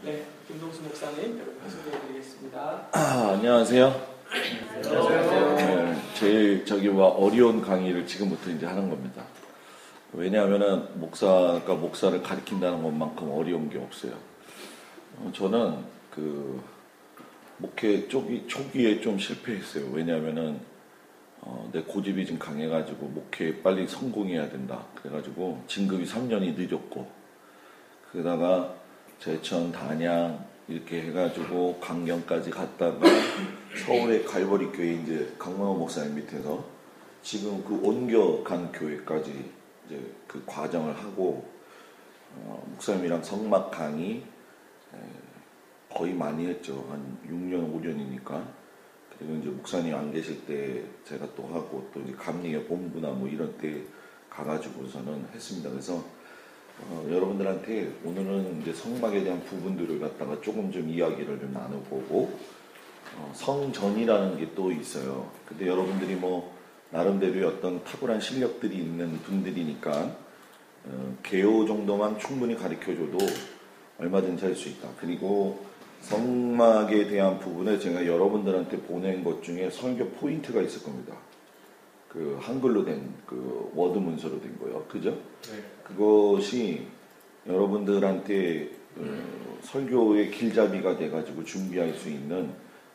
네, 김동수 목사님 여러분 소개해드리겠습니다. 안녕하세요. 안녕하세요. 네, 제일 어려운 강의를 지금부터 이제 하는 겁니다. 왜냐하면은 목사를 가리킨다는 것만큼 어려운 게 없어요. 저는 목회 초기에 좀 실패했어요. 왜냐하면은 내 고집이 좀 강해가지고 목회에 빨리 성공해야 된다. 그래가지고 진급이 3년이 늦었고, 그러다가 제천, 단양 이렇게 해가지고 강경까지 갔다가 서울의 갈보리 교회 이제 강만호 목사님 밑에서 지금 옮겨간 교회까지 이제 그 과정을 하고, 목사님이랑 성막 강의 거의 많이 했죠. 한 6년, 5년이니까. 그리고 이제 목사님 안 계실 때 제가 또 하고, 또 이제 감리교 본부나 뭐 이런 때 가가지고서는 했습니다. 그래서 여러분들한테 오늘은 이제 성막에 대한 부분들을 갖다가 조금 좀 이야기를 좀 나눠보고, 성전이라는 게 또 있어요. 근데 여러분들이 뭐 나름대로의 어떤 탁월한 실력들이 있는 분들이니까 개요 정도만 충분히 가르쳐줘도 얼마든지 할 수 있다. 그리고 성막에 대한 부분에 제가 여러분들한테 보낸 것 중에 설교 포인트가 있을 겁니다. 그 한글로 된 그 워드 문서로 된 거요. 그죠? 네. 그것이 여러분들한테 설교의 길잡이가 돼가지고 준비할 수 있는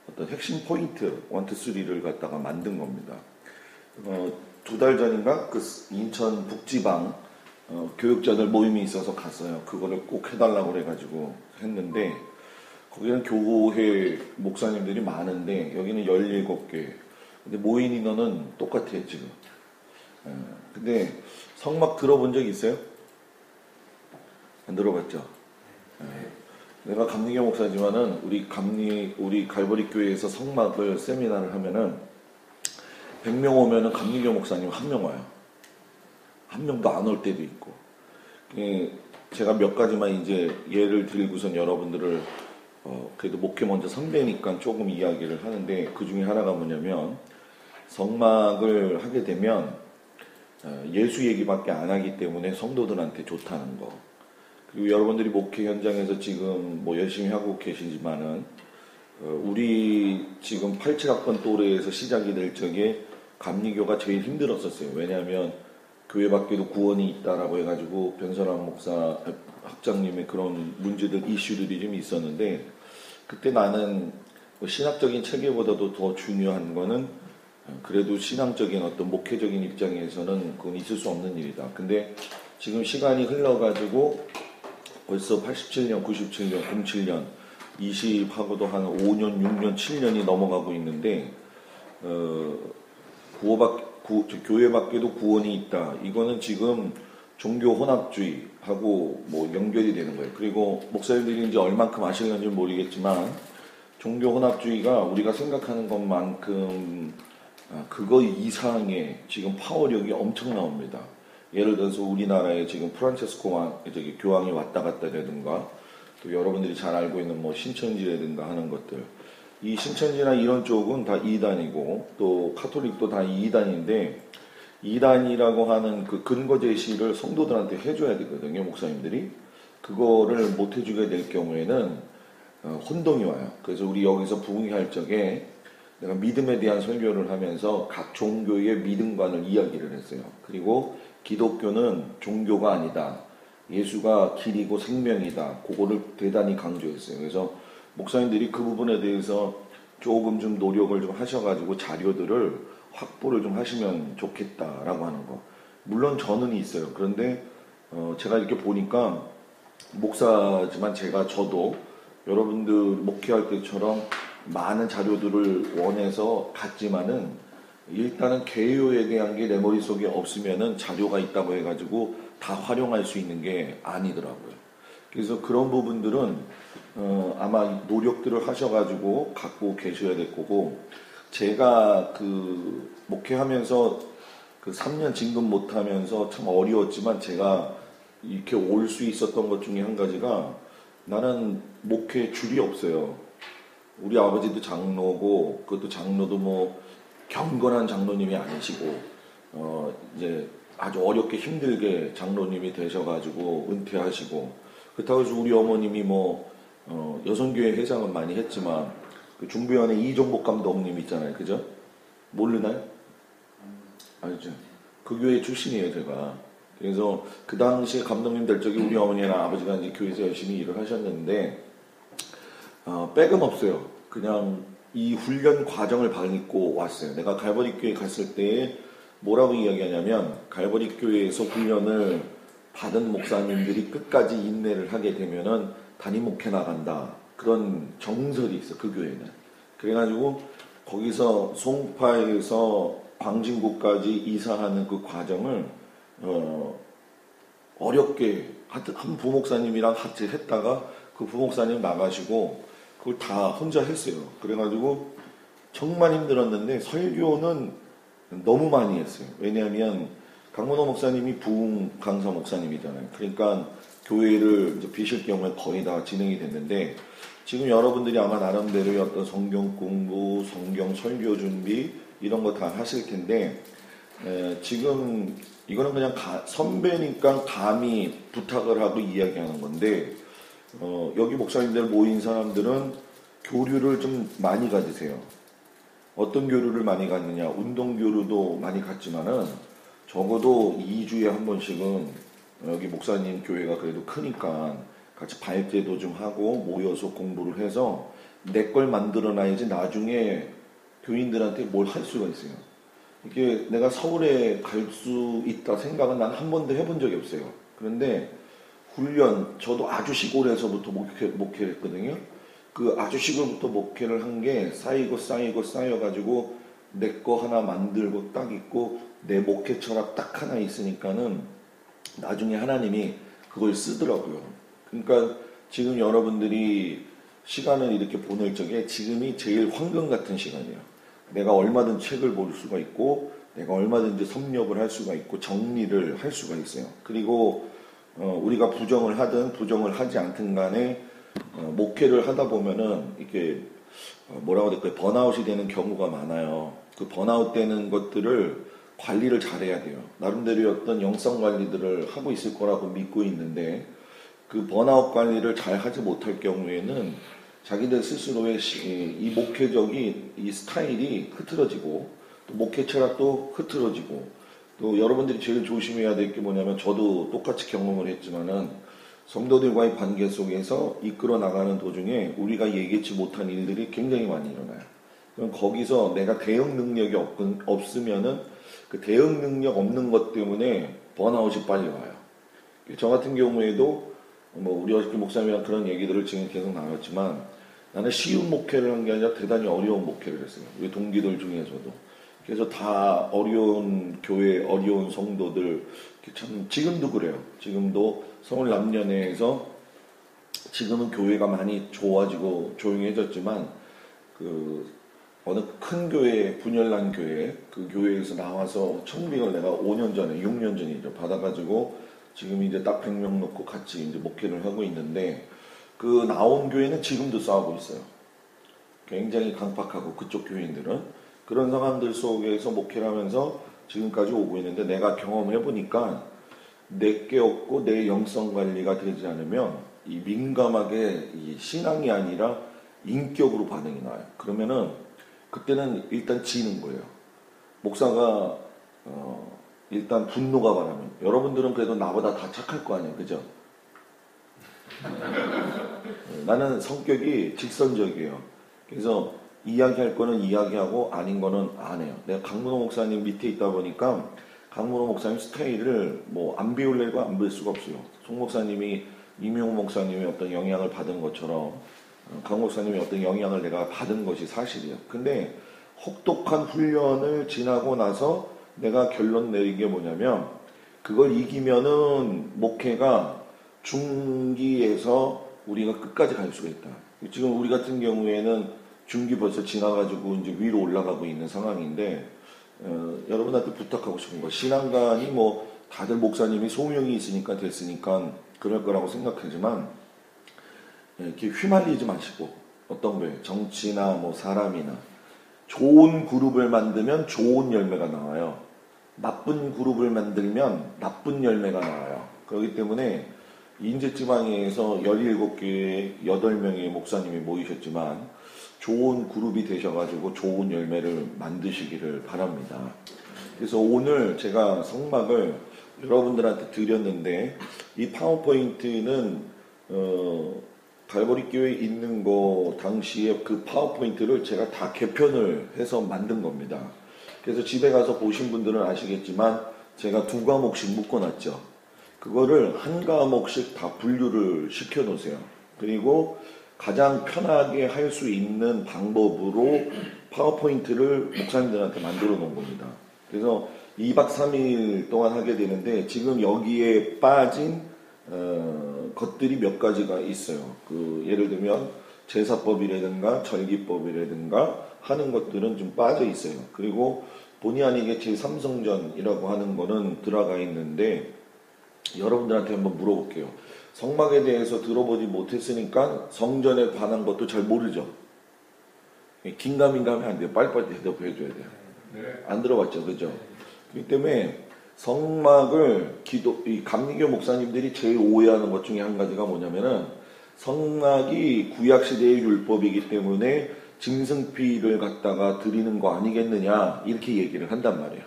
어떤 핵심 포인트 1, 2, 3를 갖다가 만든 겁니다. 2달 전인가 그 인천 북지방 교육자들 모임이 있어서 갔어요. 그거를 꼭 해달라고 그래가지고 했는데, 거기는 교회 목사님들이 많은데 여기는 17개. 근데 모인 인원은 똑같아요 지금. 근데 성막 들어본 적 있어요? 안 들어봤죠? 내가 감리교 목사지만은 우리 갈보리 교회에서 성막을 세미나를 하면은 100명 오면은 감리교 목사님 1명 와요. 1명도 안 올 때도 있고. 제가 몇 가지만 이제 예를 들고선 여러분들을 그래도 목회 먼저 선배니까 조금 이야기를 하는데, 그 중에 하나가 뭐냐면, 성막을 하게 되면 예수 얘기밖에 안 하기 때문에 성도들한테 좋다는 거. 그리고 여러분들이 목회 현장에서 지금 뭐 열심히 하고 계시지만은 우리 지금 87학번 또래에서 시작이 될 적에 감리교가 제일 힘들었었어요. 왜냐하면 교회 밖에도 구원이 있다라고 해가지고 변선환 목사 학장님의 그런 문제들, 이슈들이 좀 있었는데, 그때 나는 신학적인 체계보다도 더 중요한 거는 그래도 신앙적인 어떤 목회적인 입장에서는 그건 있을 수 없는 일이다. 근데 지금 시간이 흘러가지고 벌써 87년, 97년, 07년, 20하고도 한 5년, 6년, 7년이 넘어가고 있는데, 교회 밖에도 구원이 있다. 이거는 지금 종교 혼합주의하고 뭐 연결이 되는 거예요. 그리고 목사님들이 이제 얼만큼 아실는지 모르겠지만, 종교 혼합주의가 우리가 생각하는 것만큼 그거 이상의 지금 파워력이 엄청 나옵니다. 예를 들어서 우리나라에 지금 프란체스코 교황이 왔다 갔다라든가, 또 여러분들이 잘 알고 있는 뭐 신천지라든가 하는 것들, 이 신천지나 이런 쪽은 다 이단이고, 또 카톨릭도 다 이단인데, 이단이라고 하는 그 근거 제시를 성도들한테 해줘야 되거든요, 목사님들이. 그거를 못 해주게 될 경우에는 혼동이 와요. 그래서 우리 여기서 부흥회할 적에 내가 믿음에 대한 설교를 하면서 각 종교의 믿음관을 이야기를 했어요. 그리고 기독교는 종교가 아니다. 예수가 길이고 생명이다. 그거를 대단히 강조했어요. 그래서 목사님들이 그 부분에 대해서 조금 좀 노력을 좀 하셔가지고 자료들을 확보를 좀 하시면 좋겠다라고 하는 거. 물론 저는 있어요. 그런데 제가 이렇게 보니까 목사지만 저도 여러분들 목회할 때처럼 많은 자료들을 원해서 갔지만은, 일단은 개요에 대한 게 내 머릿속에 없으면은 자료가 있다고 해가지고 다 활용할 수 있는 게 아니더라고요. 그래서 그런 부분들은 아마 노력들을 하셔가지고 갖고 계셔야 될 거고, 제가 그 목회하면서 그 3년 진급 못하면서 참 어려웠지만 제가 이렇게 올 수 있었던 것 중에 한 가지가, 나는 목회 줄이 없어요. 우리 아버지도 장로고, 그것도 장로도 뭐 경건한 장로님이 아니시고, 이제 아주 어렵게 힘들게 장로님이 되셔가지고 은퇴하시고, 그렇다고 해서 우리 어머님이 뭐 여성교회 회장은 많이 했지만 그 중부연의 이종복 감독님 있잖아요, 그죠? 모르나요? 알죠? 그 교회 출신이에요, 제가. 그래서 그 당시에 감독님 될 적에 우리 어머니랑 아버지가 이제 교회에서 열심히 일을 하셨는데 백은 없어요. 그냥 이 훈련 과정을 받고 왔어요. 내가 갈보리 교회 갔을 때 뭐라고 이야기하냐면 갈보리 교회에서 훈련을 받은 목사님들이 끝까지 인내를 하게 되면은 단임 목회 나간다. 그런 정설이 있어, 그 교회는. 그래가지고 거기서 송파에서 광진구까지 이사하는 그 과정을 어렵게 한 부목사님이랑 같이 했다가 그 부목사님 나가시고 그걸 다 혼자 했어요. 그래가지고 정말 힘들었는데 설교는 너무 많이 했어요. 왜냐하면 강문호 목사님이 부흥 강사 목사님이잖아요. 그러니까 교회를 이제 비실 경우에 거의 다 진행이 됐는데 지금 여러분들이 아마 나름대로의 어떤 성경 공부, 성경 설교 준비 이런 거 다 하실 텐데 지금 이거는 그냥 선배니까 감히 부탁을 하고 이야기하는 건데 여기 목사님들 모인 사람들은 교류를 좀 많이 가지세요. 어떤 교류를 많이 갖느냐? 운동 교류도 많이 갖지만은 적어도 2주에 한 번씩은 여기 목사님 교회가 그래도 크니까 같이 발제도 좀 하고 모여서 공부를 해서 내 걸 만들어놔야지 나중에 교인들한테 뭘 할 수가 있어요. 이게 내가 서울에 갈 수 있다 생각은 난 한 번도 해본 적이 없어요. 그런데 훈련, 저도 아주 시골에서부터 목회를 했거든요. 그 아주 시골부터 목회를 한 게 쌓여가지고 내 거 하나 만들고 딱 있고 내 목회 철학 딱 하나 있으니까는 나중에 하나님이 그걸 쓰더라고요. 그러니까 지금 여러분들이 시간을 이렇게 보낼 적에 지금이 제일 황금 같은 시간이에요. 내가 얼마든 책을 볼 수가 있고 내가 얼마든지 섭렵을 할 수가 있고 정리를 할 수가 있어요. 그리고 우리가 부정을 하든 부정을 하지 않든 간에 목회를 하다 보면은 이렇게 뭐라고 해야 될까요? 번아웃이 되는 경우가 많아요. 그 번아웃 되는 것들을 관리를 잘해야 돼요. 나름대로 어떤 영성 관리들을 하고 있을 거라고 믿고 있는데 그 번아웃 관리를 잘 하지 못할 경우에는 자기들 스스로의 이 목회적인 이 스타일이 흐트러지고 또 목회 철학도 흐트러지고 또 여러분들이 제일 조심해야 될 게 뭐냐면 저도 똑같이 경험을 했지만은 성도들과의 관계 속에서 이끌어 나가는 도중에 우리가 예기치 못한 일들이 굉장히 많이 일어나요. 그럼 거기서 내가 대응 능력이 없으면은 그 대응 능력 없는 것 때문에 번아웃이 빨리 와요. 저 같은 경우에도 뭐 우리 어저께 목사님이랑 그런 얘기들을 지금 계속 나눴지만 나는 쉬운 목회를 한 게 아니라 대단히 어려운 목회를 했어요. 우리 동기들 중에서도. 그래서 다 어려운 교회, 어려운 성도들, 참 지금도 그래요. 지금도 서울 남녀내에서 지금은 교회가 많이 좋아지고 조용해졌지만 그 어느 큰 교회, 분열난 교회, 그 교회에서 나와서 청빙을 내가 5년 전에, 6년 전이죠. 받아가지고 지금 이제 딱 100명 놓고 같이 이제 목회를 하고 있는데 그 나온 교회는 지금도 싸우고 있어요. 굉장히 강팍하고 그쪽 교인들은 그런 사람들 속에서 목회를 하면서 지금까지 오고 있는데 내가 경험을 해보니까 내게 없고 내 영성 관리가 되지 않으면 이 민감하게 이 신앙이 아니라 인격으로 반응이 나요. 그러면은 그때는 일단 지는 거예요. 목사가 일단 분노가 바라면 여러분들은 그래도 나보다 다 착할 거 아니에요, 그죠? 나는 성격이 직선적이에요. 그래서 이야기할 거는 이야기하고 아닌 거는 안 해요. 내가 강문호 목사님 밑에 있다 보니까 강문호 목사님 스타일을 뭐 안 배우려고 안 배울 수가 없어요. 송 목사님이 이명호 목사님의 어떤 영향을 받은 것처럼 강 목사님의 어떤 영향을 내가 받은 것이 사실이에요. 근데 혹독한 훈련을 지나고 나서 내가 결론 내린 게 뭐냐면 그걸 이기면은 목회가 중기에서 우리가 끝까지 갈 수가 있다. 지금 우리 같은 경우에는 중기 벌써 지나가지고 이제 위로 올라가고 있는 상황인데 여러분한테 부탁하고 싶은 거 신앙관이 뭐 다들 목사님이 소명이 있으니까 됐으니까 그럴 거라고 생각하지만 이렇게 휘말리지 마시고 어떤 거예요? 정치나 뭐 사람이나 좋은 그룹을 만들면 좋은 열매가 나와요. 나쁜 그룹을 만들면 나쁜 열매가 나와요. 그렇기 때문에 인제지방에서 17교회 8명의 목사님이 모이셨지만 좋은 그룹이 되셔가지고 좋은 열매를 만드시기를 바랍니다. 그래서 오늘 제가 성막을 여러분들한테 드렸는데 이 파워포인트는 갈보리 교회에 있는 거 당시에 그 파워포인트를 제가 다 개편을 해서 만든 겁니다. 그래서 집에 가서 보신 분들은 아시겠지만 제가 2과목씩 묶어놨죠. 그거를 한 과목씩 다 분류를 시켜 놓으세요. 그리고 가장 편하게 할 수 있는 방법으로 파워포인트를 목사님들한테 만들어 놓은 겁니다. 그래서 2박 3일 동안 하게 되는데 지금 여기에 빠진 것들이 몇 가지가 있어요. 예를 들면 제사법이라든가 절기법이라든가 하는 것들은 좀 빠져 있어요. 그리고 본의 아니게 제3성전이라고 하는 거는 들어가 있는데 여러분들한테 한번 물어볼게요. 성막에 대해서 들어보지 못했으니까 성전에 관한 것도 잘 모르죠. 긴가민가 하면 안 돼요. 빨리빨리 대답해 줘야 돼요. 안 들어봤죠, 그죠? 그렇기 때문에 성막을 이 감리교 목사님들이 제일 오해하는 것 중에 한 가지가 뭐냐면은 성막이 구약시대의 율법이기 때문에 짐승피를 갖다가 드리는 거 아니겠느냐 이렇게 얘기를 한단 말이에요.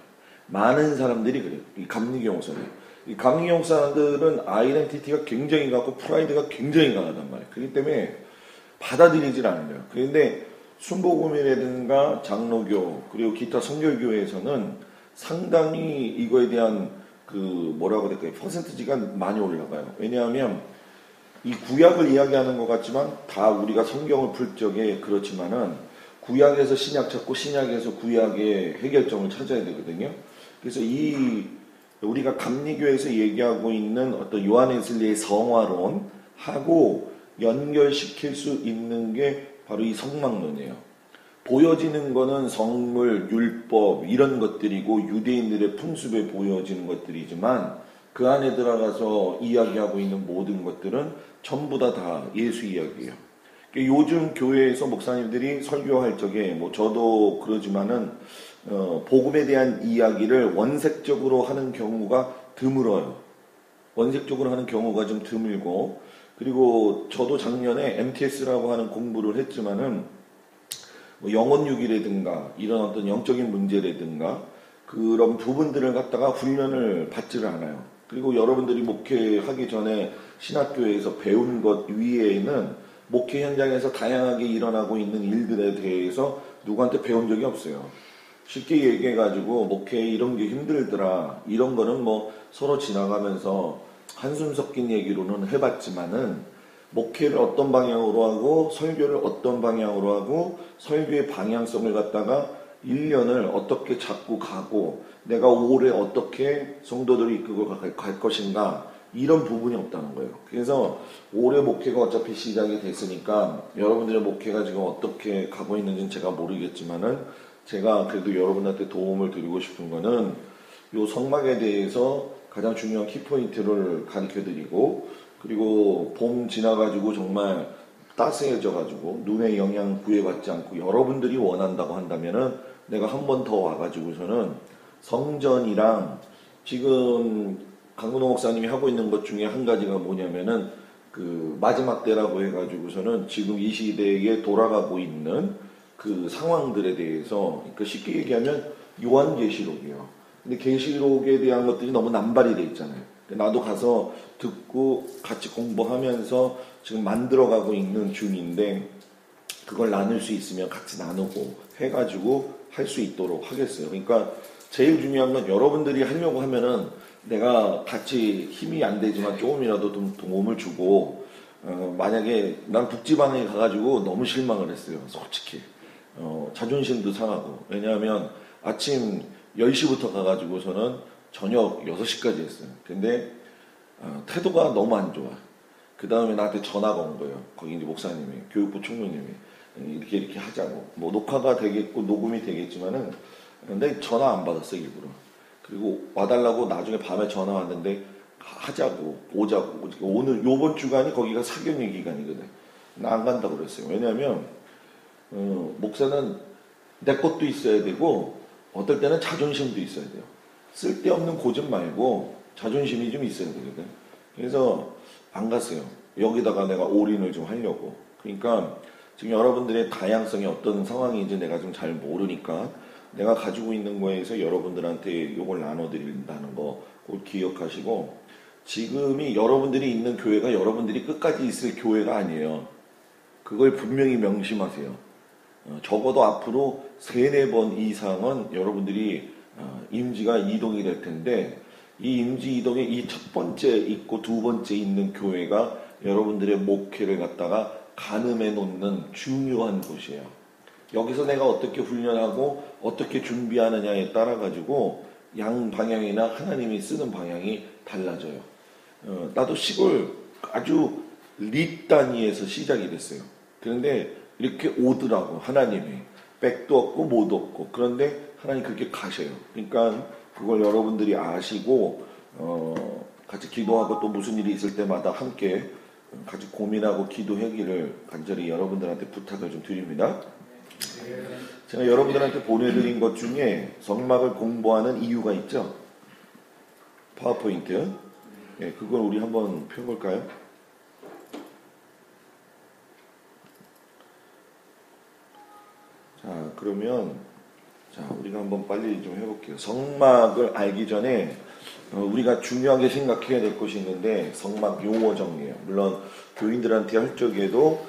많은 사람들이 그래요. 이 감리교 목사님. 이 감리교 목사들은 아이덴티티가 굉장히 강하고 프라이드가 굉장히 강하단 말이에요. 그렇기 때문에 받아들이질 않아요. 그런데 순복음이라든가 장로교 그리고 기타 성결교회에서는 상당히 이거에 대한 뭐라고 해야 될까요? 퍼센티지가 많이 올라가요. 왜냐하면 이 구약을 이야기하는 것 같지만 다 우리가 성경을 풀 적에 그렇지만은 구약에서 신약 찾고 신약에서 구약의 해결점을 찾아야 되거든요. 그래서 우리가 감리교에서 얘기하고 있는 어떤 요한 웨슬리의 성화론하고 연결시킬 수 있는 게 바로 이 성막론이에요. 보여지는 거는 성물, 율법 이런 것들이고 유대인들의 풍습에 보여지는 것들이지만 그 안에 들어가서 이야기하고 있는 모든 것들은 전부 다 예수 이야기예요. 요즘 교회에서 목사님들이 설교할 적에 저도 그러지만은 복음에 대한 이야기를 원색적으로 하는 경우가 드물어요. 원색적으로 하는 경우가 좀 드물고 그리고 저도 작년에 MTS라고 하는 공부를 했지만은 영혼육이라든가 이런 어떤 영적인 문제라든가 그런 부분들을 갖다가 훈련을 받지를 않아요. 그리고 여러분들이 목회하기 전에 신학교에서 배운 것 위에는 목회 현장에서 다양하게 일어나고 있는 일들에 대해서 누구한테 배운 적이 없어요. 쉽게 얘기해가지고 목회 이런 게 힘들더라. 이런 거는 서로 지나가면서 한숨 섞인 얘기로는 해봤지만은 목회를 어떤 방향으로 하고 설교를 어떤 방향으로 하고 설교의 방향성을 갖다가 1년을 어떻게 잡고 가고 내가 올해 어떻게 성도들을 이끌고 갈 것인가 이런 부분이 없다는 거예요. 그래서 올해 목회가 어차피 시작이 됐으니까 여러분들의 목회가 지금 어떻게 가고 있는지는 제가 모르겠지만은 제가 그래도 여러분한테 도움을 드리고 싶은 거는 요 성막에 대해서 가장 중요한 키포인트를 가르쳐 드리고 그리고 봄 지나가지고 정말 따스해져가지고 눈의 영향 구애받지 않고 여러분들이 원한다고 한다면은 내가 한 번 더 와가지고서는 성전이랑 지금 강근호 목사님이 하고 있는 것 중에 한 가지가 뭐냐면은 마지막 때라고 해가지고서는 지금 이 시대에 돌아가고 있는 그 상황들에 대해서 쉽게 얘기하면 요한계시록이에요. 근데 계시록에 대한 것들이 너무 남발이 돼 있잖아요. 나도 가서 듣고 같이 공부하면서 지금 만들어가고 있는 중인데 그걸 나눌 수 있으면 같이 나누고 해가지고 할 수 있도록 하겠어요. 그러니까 제일 중요한 건 여러분들이 하려고 하면은 내가 같이 힘이 안 되지만 조금이라도 좀 도움을 주고 만약에 난 북지방에 가가지고 너무 실망을 했어요. 솔직히 자존심도 상하고 왜냐하면 아침 10시부터 가가지고서는 저녁 6시까지 했어요. 근데 태도가 너무 안 좋아. 그 다음에 나한테 전화가 온 거예요. 거기 이제 목사님이, 교육부 총무님이 이렇게 하자고. 녹화가 되겠고 녹음이 되겠지만은 근데 전화 안 받았어 일부러. 그리고 와달라고 나중에 밤에 전화 왔는데 하자고 오자고. 오늘 요번 주간이 거기가 사경의 기간이거든. 나 안 간다고 그랬어요. 왜냐하면 목사는 내 것도 있어야 되고 어떨 때는 자존심도 있어야 돼요. 쓸데없는 고집 말고 자존심이 좀 있어야 되거든. 그래서 안 갔어요. 여기다가 내가 올인을 좀 하려고. 그러니까 지금 여러분들의 다양성이 어떤 상황인지 내가 좀 잘 모르니까 내가 가지고 있는 거에서 여러분들한테 이걸 나눠드린다는 거 꼭 기억하시고, 지금이 여러분들이 있는 교회가 여러분들이 끝까지 있을 교회가 아니에요. 그걸 분명히 명심하세요. 적어도 앞으로 3-4번 이상은 여러분들이 임지가 이동이 될 텐데, 이 임지 이동에 이 첫 번째 있고 두 번째 있는 교회가 여러분들의 목회를 갖다가 가늠해 놓는 중요한 곳이에요. 여기서 내가 어떻게 훈련하고 어떻게 준비하느냐에 따라 가지고 양 방향이나 하나님이 쓰는 방향이 달라져요. 나도 시골 아주 리 단위에서 시작이 됐어요. 그런데 이렇게 오더라고. 하나님이 백도 없고 뭐도 없고. 그런데 하나님 그렇게 가셔요. 그러니까 그걸 여러분들이 아시고 같이 기도하고 또 무슨 일이 있을 때마다 함께 같이 고민하고 기도하기를 간절히 여러분들한테 부탁을 좀 드립니다. 제가 여러분들한테 보내드린 것 중에 성막을 공부하는 이유가 있죠. 파워포인트. 예, 그걸 우리 한번 펴볼까요? 자, 그러면 우리가 한번 빨리 좀 해볼게요. 성막을 알기 전에 우리가 중요하게 생각해야 될 것이 있는데, 성막 용어 정리예요. 물론 교인들한테 할 적에도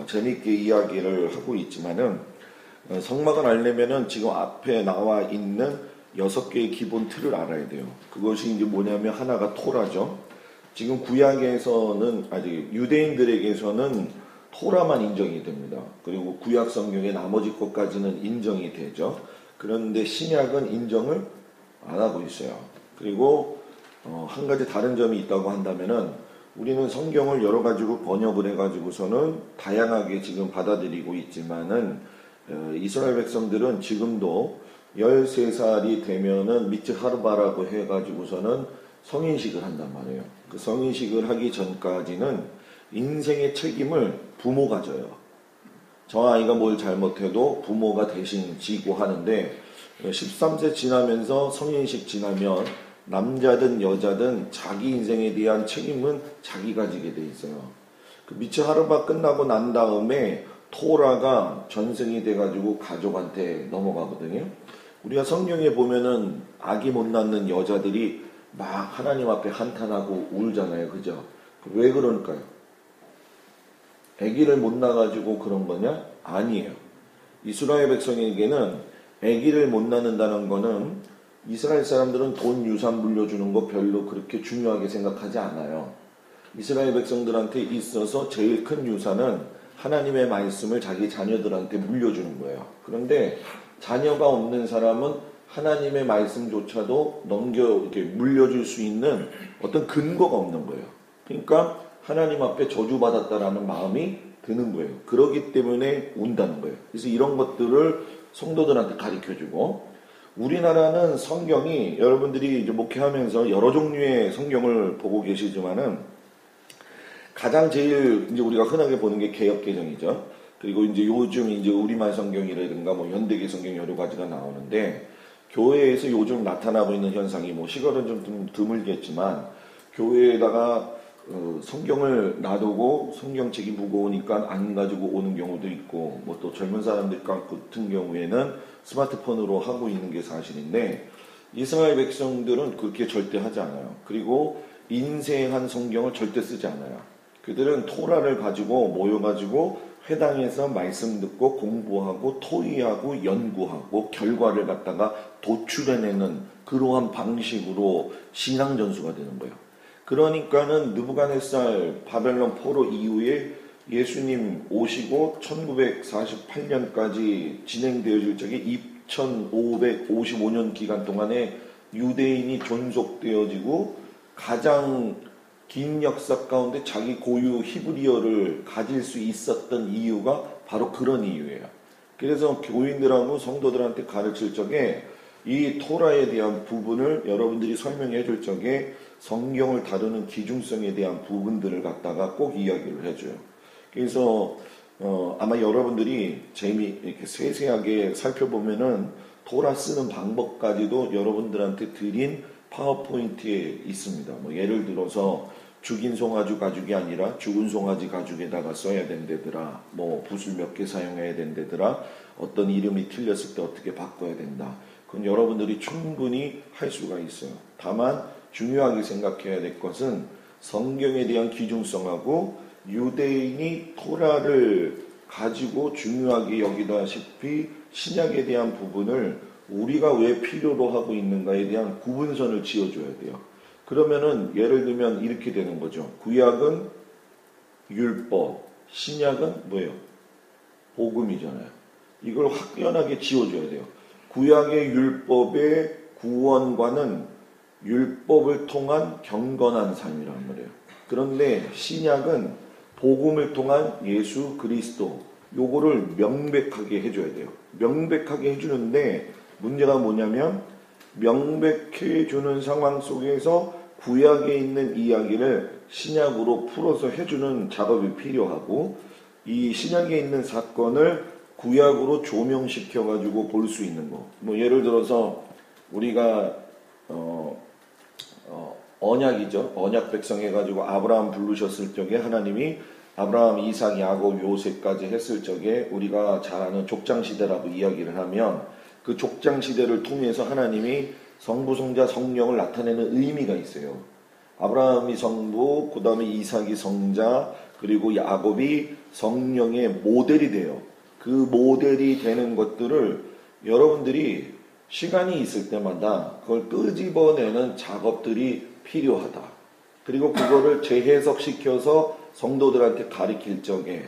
재밌게 이야기를 하고 있지만은, 성막을 알려면은 지금 앞에 나와 있는 6개의 기본 틀을 알아야 돼요. 그것이 이제 뭐냐면 하나가 토라죠. 지금 구약에서는 아직 유대인들에게서는 토라만 인정이 됩니다. 그리고 구약 성경의 나머지 것까지는 인정이 되죠. 그런데 신약은 인정을 안 하고 있어요. 그리고 한 가지 다른 점이 있다고 한다면은, 우리는 성경을 여러 가지로 번역을 해가지고서는 다양하게 지금 받아들이고 있지만은, 이스라엘 백성들은 지금도 13살이 되면은 미츠 하르바라고 해가지고서는 성인식을 한단 말이에요. 그 성인식을 하기 전까지는 인생의 책임을 부모가 져요. 저 아이가 뭘 잘못해도 부모가 대신 지고 하는데, 13세 지나면서 성인식 지나면 남자든 여자든 자기 인생에 대한 책임은 자기가 지게 돼 있어요. 그 미츠 하르바 끝나고 난 다음에 토라가 전승이 돼가지고 가족한테 넘어가거든요. 우리가 성경에 보면은 아기 못 낳는 여자들이 막 하나님 앞에 한탄하고 울잖아요. 그죠? 왜 그럴까요? 아기를 못 낳아가지고 그런 거냐? 아니에요. 이스라엘 백성에게는 아기를 못 낳는다는 거는, 이스라엘 사람들은 돈 유산 물려주는 거 별로 그렇게 중요하게 생각하지 않아요. 이스라엘 백성들한테 있어서 제일 큰 유산은 하나님의 말씀을 자기 자녀들한테 물려주는 거예요. 그런데 자녀가 없는 사람은 하나님의 말씀조차도 이렇게 물려줄 수 있는 어떤 근거가 없는 거예요. 그러니까 하나님 앞에 저주받았다라는 마음이 드는 거예요. 그러기 때문에 운다는 거예요. 그래서 이런 것들을 성도들한테 가르쳐주고, 우리나라는 성경이, 여러분들이 이제 목회하면서 여러 종류의 성경을 보고 계시지만은, 가장 제일 이제 우리가 흔하게 보는 게 개역개정이죠. 그리고 이제 요즘 이제 우리말 성경이라든가 뭐 현대계 성경 여러 가지가 나오는데, 교회에서 요즘 나타나고 있는 현상이, 뭐 시골은 좀 드물겠지만 교회에다가 성경을 놔두고 성경책이 무거우니까 안 가지고 오는 경우도 있고, 뭐 또 젊은 사람들 같은 경우에는 스마트폰으로 하고 있는 게 사실인데, 이스라엘 백성들은 그렇게 절대 하지 않아요. 그리고 인쇄한 성경을 절대 쓰지 않아요. 그들은 토라를 가지고 모여가지고 회당에서 말씀 듣고 공부하고 토의하고 연구하고 결과를 갖다가 도출해내는 그러한 방식으로 신앙 전수가 되는 거예요. 그러니까는 느부갓네살 바벨론 포로 이후에 예수님 오시고 1948년까지 진행되어질 적에 2555년 기간 동안에 유대인이 존속되어지고 가장 긴 역사 가운데 자기 고유 히브리어를 가질 수 있었던 이유가 바로 그런 이유예요. 그래서 교인들하고 성도들한테 가르칠 적에 이 토라에 대한 부분을 여러분들이 설명해 줄 적에 성경을 다루는 기중성에 대한 부분들을 갖다가 꼭 이야기를 해줘요. 그래서 아마 여러분들이 이렇게 세세하게 살펴보면은 토라 쓰는 방법까지도 여러분들한테 드린 파워포인트에 있습니다. 뭐 예를 들어서 죽인 송아지 가죽이 아니라 죽은 송아지 가죽에다가 써야 된다더라. 뭐 붓을 몇 개 사용해야 된다더라. 어떤 이름이 틀렸을 때 어떻게 바꿔야 된다. 그건 여러분들이 충분히 할 수가 있어요. 다만 중요하게 생각해야 될 것은 성경에 대한 기중성하고 유대인이 토라를 가지고 중요하게 여기다시피 신약에 대한 부분을 우리가 왜 필요로 하고 있는가에 대한 구분선을 지어줘야 돼요. 그러면은 예를 들면 이렇게 되는 거죠. 구약은 율법, 신약은 뭐예요? 복음이잖아요. 이걸 확연하게 지어줘야 돼요. 구약의 율법의 구원과는 율법을 통한 경건한 삶이란 말이에요. 그런데 신약은 복음을 통한 예수 그리스도, 요거를 명백하게 해줘야 돼요. 명백하게 해주는데 문제가 뭐냐면 명백해 주는 상황 속에서 구약에 있는 이야기를 신약으로 풀어서 해주는 작업이 필요하고, 이 신약에 있는 사건을 구약으로 조명시켜 가지고 볼 수 있는 거. 뭐 예를 들어서 우리가 언약이죠. 언약 백성 해가지고 아브라함 부르셨을 적에 하나님이 아브라함, 이삭, 야곱, 요셉까지 했을 적에 우리가 잘 아는 족장시대라고 이야기를 하면, 그 족장시대를 통해서 하나님이 성부, 성자, 성령을 나타내는 의미가 있어요. 아브라함이 성부, 그 다음에 이삭이 성자, 그리고 야곱이 성령의 모델이 돼요. 그 모델이 되는 것들을 여러분들이 시간이 있을 때마다 그걸 끄집어내는 작업들이 필요하다. 그리고 그거를 재해석시켜서 성도들한테 가르칠 적에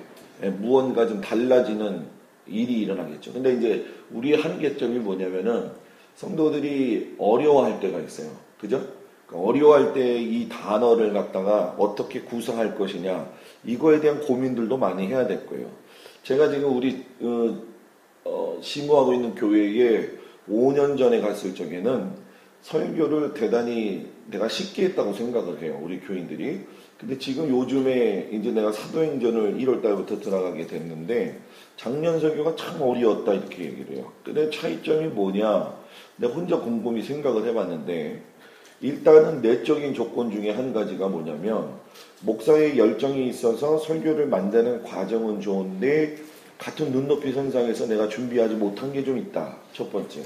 무언가 좀 달라지는 일이 일어나겠죠. 근데 이제 우리의 한계점이 뭐냐면은 성도들이 어려워할 때가 있어요. 그죠? 그러니까 어려워할 때 이 단어를 갖다가 어떻게 구사할 것이냐, 이거에 대한 고민들도 많이 해야 될 거예요. 제가 지금 우리 심호하고 있는 교회에 5년 전에 갔을 적에는 설교를 대단히 내가 쉽게 했다고 생각을 해요. 우리 교인들이. 근데 지금 요즘에 이제 내가 사도행전을 1월 달부터 들어가게 됐는데 작년 설교가 참 어려웠다 이렇게 얘기를 해요. 근데 차이점이 뭐냐? 내가 혼자 곰곰이 생각을 해봤는데, 일단은 내적인 조건 중에 한 가지가 뭐냐면, 목사의 열정이 있어서 설교를 만드는 과정은 좋은데 같은 눈높이 선상에서 내가 준비하지 못한 게 좀 있다. 첫 번째.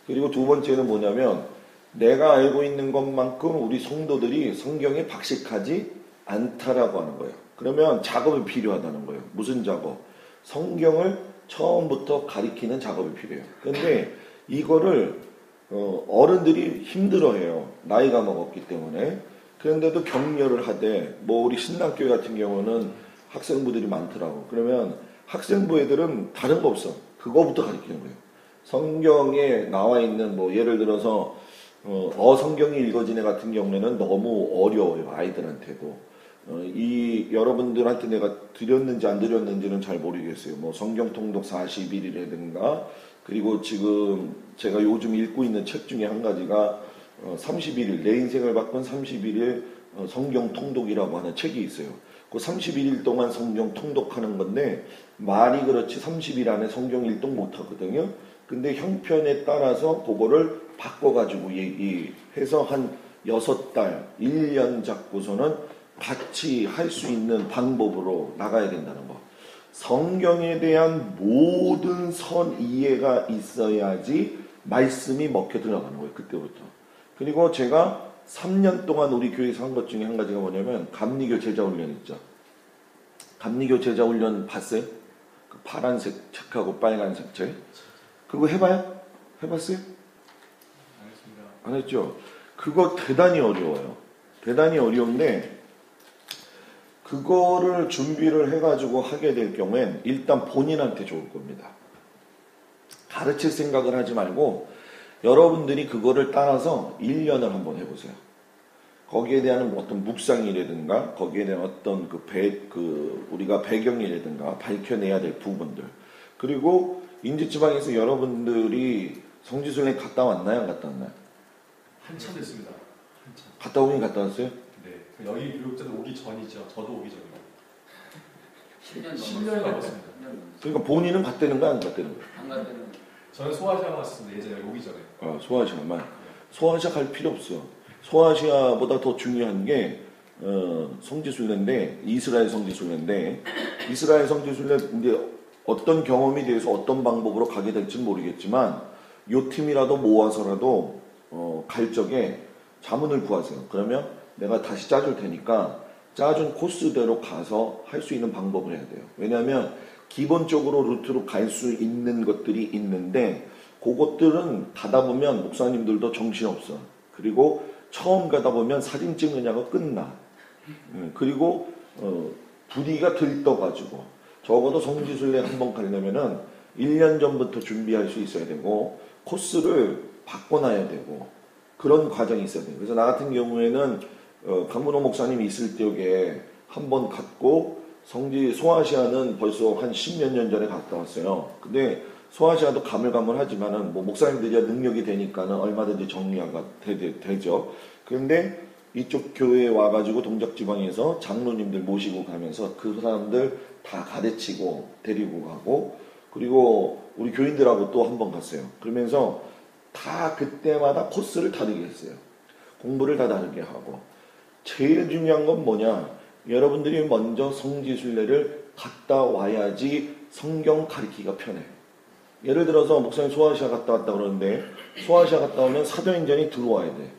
그리고 두 번째는 뭐냐면, 내가 알고 있는 것만큼 우리 성도들이 성경에 박식하지 않다라고 하는 거예요. 그러면 작업이 필요하다는 거예요. 무슨 작업? 성경을 처음부터 가리키는 작업이 필요해요. 그런데 이거를 어른들이 힘들어해요. 나이가 먹었기 때문에. 그런데도 격려를 하되, 뭐 우리 신랑교회 같은 경우는 학생부들이 많더라고. 그러면 학생부 애들은 다른 거 없어. 그거부터 가리키는 거예요. 성경에 나와 있는 뭐 예를 들어서 성경이 읽어진 애 같은 경우에는 너무 어려워요. 아이들한테도. 이 여러분들한테 내가 드렸는지 안 드렸는지는 잘 모르겠어요. 뭐 성경 통독 41일이라든가, 그리고 지금 제가 요즘 읽고 있는 책 중에 한 가지가 31일, 내 인생을 바꾼 31일 성경 통독이라고 하는 책이 있어요. 그 31일 동안 성경 통독하는 건데, 말이 그렇지 30일 안에 성경 일독 못 하거든요. 근데 형편에 따라서 그거를 바꿔가지고 얘기해서 한 6달, 1년 잡고서는 같이 할 수 있는 방법으로 나가야 된다는 거. 성경에 대한 모든 선 이해가 있어야지 말씀이 먹혀 들어가는 거예요. 그때부터. 그리고 제가 3년 동안 우리 교회에서 한 것 중에 한 가지가 뭐냐면 감리교 제자훈련 있죠. 감리교 제자훈련 봤어요? 그 파란색 책하고 빨간색 책. 그거 해봐요? 해봤어요? 안 했죠? 그거 대단히 어려워요. 대단히 어려운데, 그거를 준비를 해가지고 하게 될 경우엔 일단 본인한테 좋을 겁니다. 가르칠 생각을 하지 말고 여러분들이 그거를 따라서 1년을 한번 해보세요. 거기에 대한 어떤 묵상이라든가, 거기에 대한 어떤 우리가 배경이라든가 밝혀내야 될 부분들. 그리고 인제지방에서 여러분들이 성지순례 갔다 왔나요? 안 갔다 왔나요? 한참 됐습니다. 한참. 갔다 오긴 갔다 왔어요? 네. 여기 교육자도 오기 전이죠. 저도 오기 전이요. 10년 10년 넘었습니다. 그러니까 본인은 갔다는 거야, 안 갔다는 거야? 안 갔다는 저는 소아시아 갔었는데 예전에 오기 전에. 소아시아만. 소아시아 갈 필요 없어. 소아시아보다 더 중요한 게 성지순례인데 이스라엘 성지순례인데 이스라엘 성지순례 이제 어떤 경험이 돼서 어떤 방법으로 가게 될지는 모르겠지만 요 팀이라도 모아서라도 갈 적에 자문을 구하세요. 그러면 내가 다시 짜줄 테니까 짜준 코스대로 가서 할 수 있는 방법을 해야 돼요. 왜냐하면 기본적으로 루트로 갈 수 있는 것들이 있는데 그것들은 가다 보면 목사님들도 정신없어. 그리고 처음 가다 보면 사진 찍느냐고 끝나. 그리고 부디가 들떠가지고 적어도 성지순례 한번 가려면은 1년 전부터 준비할 수 있어야 되고 코스를 바꿔놔야 되고 그런 과정이 있어야 돼요. 그래서 나 같은 경우에는 강문호 목사님이 있을 때에 한번 갔고 성지 소아시아는 벌써 한 10몇 년 전에 갔다 왔어요. 근데 소아시아도 가물가물하지만은 뭐 목사님들이 능력이 되니까는 얼마든지 정리가 되죠. 그런데 이쪽 교회에 와가지고 동작지방에서 장로님들 모시고 가면서 그 사람들 다 가르치고 데리고 가고 그리고 우리 교인들하고 또 한 번 갔어요. 그러면서 다 그때마다 코스를 다르게 했어요. 공부를 다 다르게 하고 제일 중요한 건 뭐냐? 여러분들이 먼저 성지순례를 갔다 와야지 성경 가르치기가 편해. 예를 들어서 목사님 소아시아 갔다 왔다 그러는데 소아시아 갔다 오면 사도행전이 들어와야 돼.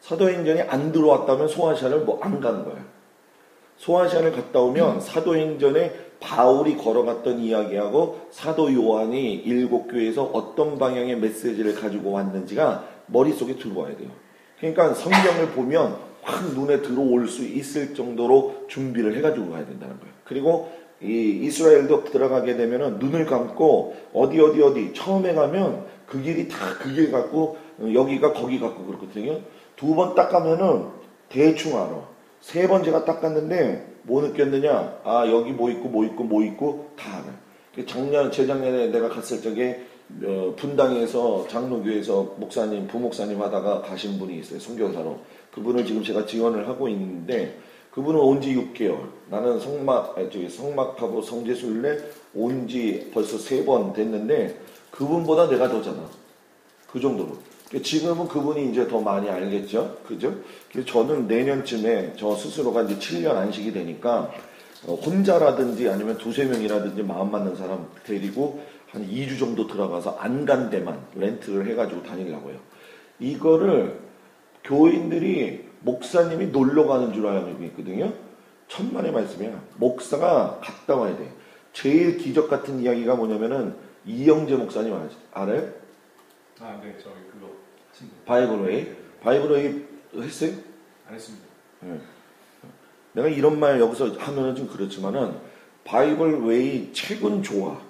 사도행전이 안 들어왔다면 소아시아를 뭐 안 가는 거야. 소아시아를 갔다 오면 사도행전에 바울이 걸어갔던 이야기하고 사도 요한이 7교회에서 어떤 방향의 메시지를 가지고 왔는지가 머릿속에 들어와야 돼요. 그러니까 성경을 보면 확 눈에 들어올 수 있을 정도로 준비를 해가지고 가야 된다는 거예요. 그리고 이 이스라엘도 들어가게 되면은 눈을 감고 어디 처음에 가면 그 길이 다 그 길 같고 여기가 거기 같고 그렇거든요. 2번 딱 가면은 대충 알아. 3번 제가 딱 갔는데 뭐 느꼈느냐? 아 여기 뭐 있고 다 알아요. 재작년에 내가 갔을 적에 분당에서 장로교에서 목사님 부목사님 하다가 가신 분이 있어요. 선교사로. 그분을 지금 제가 지원을 하고 있는데 그분은 온 지 6개월. 나는 성막하고 성지순례 온 지 벌써 3번 됐는데 그분보다 내가 더잖아. 그 정도로. 지금은 그분이 이제 더 많이 알겠죠. 그죠? 그래서 저는 내년쯤에 저 스스로가 이제 7년 안식이 되니까 혼자라든지 아니면 2-3명이라든지 마음 맞는 사람 데리고 한 2주 정도 들어가서 안 간 데만 렌트를 해가지고 다니려고요. 이거를 교인들이 목사님이 놀러 가는 줄 알고 있거든요. 천만의 말씀이야. 목사가 갔다 와야 돼. 제일 기적 같은 이야기가 뭐냐면은 이영재 목사님 알아요? 아, 네, 저기 그거 친구. 바이블웨이 했어요? 안 했습니다. 네. 내가 이런 말 여기서 하면은 좀 그렇지만은 바이블웨이 책은 좋아.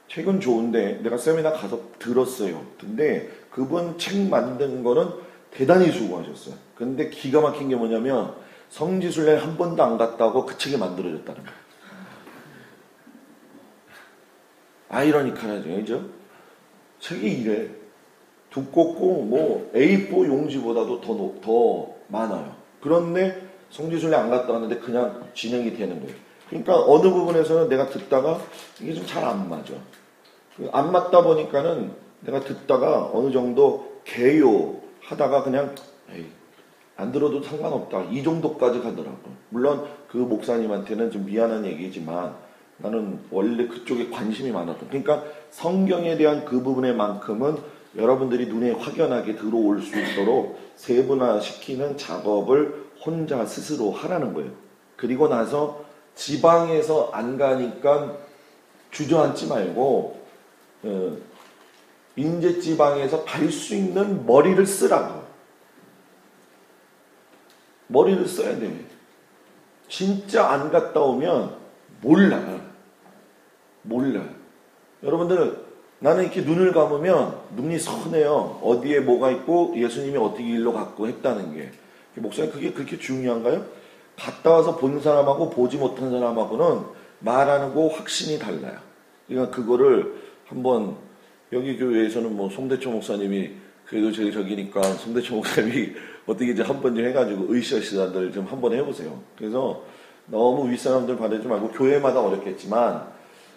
책은 좋은데 내가 세미나 가서 들었어요. 근데 그분 책 만든 거는 대단히 수고하셨어요. 근데 기가 막힌 게 뭐냐면 성지순례 한 번도 안 갔다고 그 책이 만들어졌다는 거예요. 아이러니컬하죠, 그죠? 책이 이래. 두껍고 뭐 A4 용지보다도 더 많아요. 그런데 성지순례 안 갔다 왔는데 그냥 진행이 되는 거예요. 그러니까 어느 부분에서는 내가 듣다가 이게 좀 잘 안 맞아. 안 맞다 보니까는 내가 듣다가 어느 정도 개요하다가 그냥 에이, 안 들어도 상관없다. 이 정도까지 가더라고. 물론 그 목사님한테는 좀 미안한 얘기지만 나는 원래 그쪽에 관심이 많았던. 그러니까 성경에 대한 그 부분에만큼은 여러분들이 눈에 확연하게 들어올 수 있도록 세분화시키는 작업을 혼자 스스로 하라는 거예요. 그리고 나서 지방에서 안 가니까 주저앉지 말고 인제지방에서 갈 수 있는 머리를 쓰라고. 머리를 써야 돼. 진짜 안 갔다 오면 몰라. 여러분들 나는 이렇게 눈을 감으면 눈이 선해요. 어디에 뭐가 있고 예수님이 어떻게 일로 갔고 했다는 게. 목사님 그게 그렇게 중요한가요? 갔다 와서 본 사람하고 보지 못한 사람하고는 말하는 거 확신이 달라요. 그러니까 그거를 한번 여기 교회에서는 뭐 송대초 목사님이 그래도 제일 저기니까 송대초 목사님이 어떻게 이제 한 번 좀 해가지고 의시하시다들 좀 한번 해보세요. 그래서 너무 윗사람들 바라지 말고 교회마다 어렵겠지만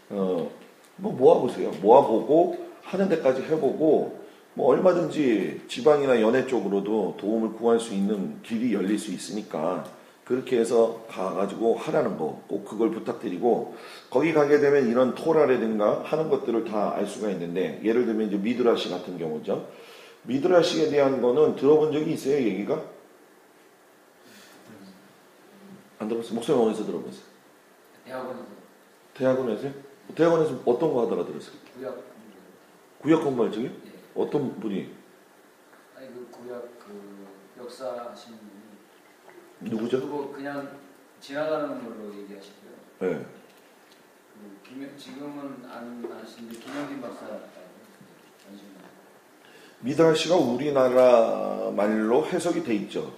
뭐 모아보세요. 모아보고 하는 데까지 해보고 뭐 얼마든지 지방이나 연애 쪽으로도 도움을 구할 수 있는 길이 열릴 수 있으니까 그렇게 해서 가가지고 하라는 거 꼭 그걸 부탁드리고 거기 가게 되면 이런 토라라든가 하는 것들을 다 알 수가 있는데 예를 들면 이제 미드라시 같은 경우죠. 미드라시에 대한 거는 들어본 적이 있어요, 얘기가? 안 들어봤어요? 목사님 어디서 들어봤어요? 대학원에서 대학원에서요? 대학원에서 어떤 거 하다가 들었어요? 구약 구약 공부할 적이요? 예. 어떤 분이? 아니 그 구약 그 역사하신 분이 누구죠? 그거 그냥 지나가는 걸로 얘기하시고요. 네. 지금은 안 하시는데 김영진 박사 미드라시가 우리나라 말로 해석이 돼 있죠.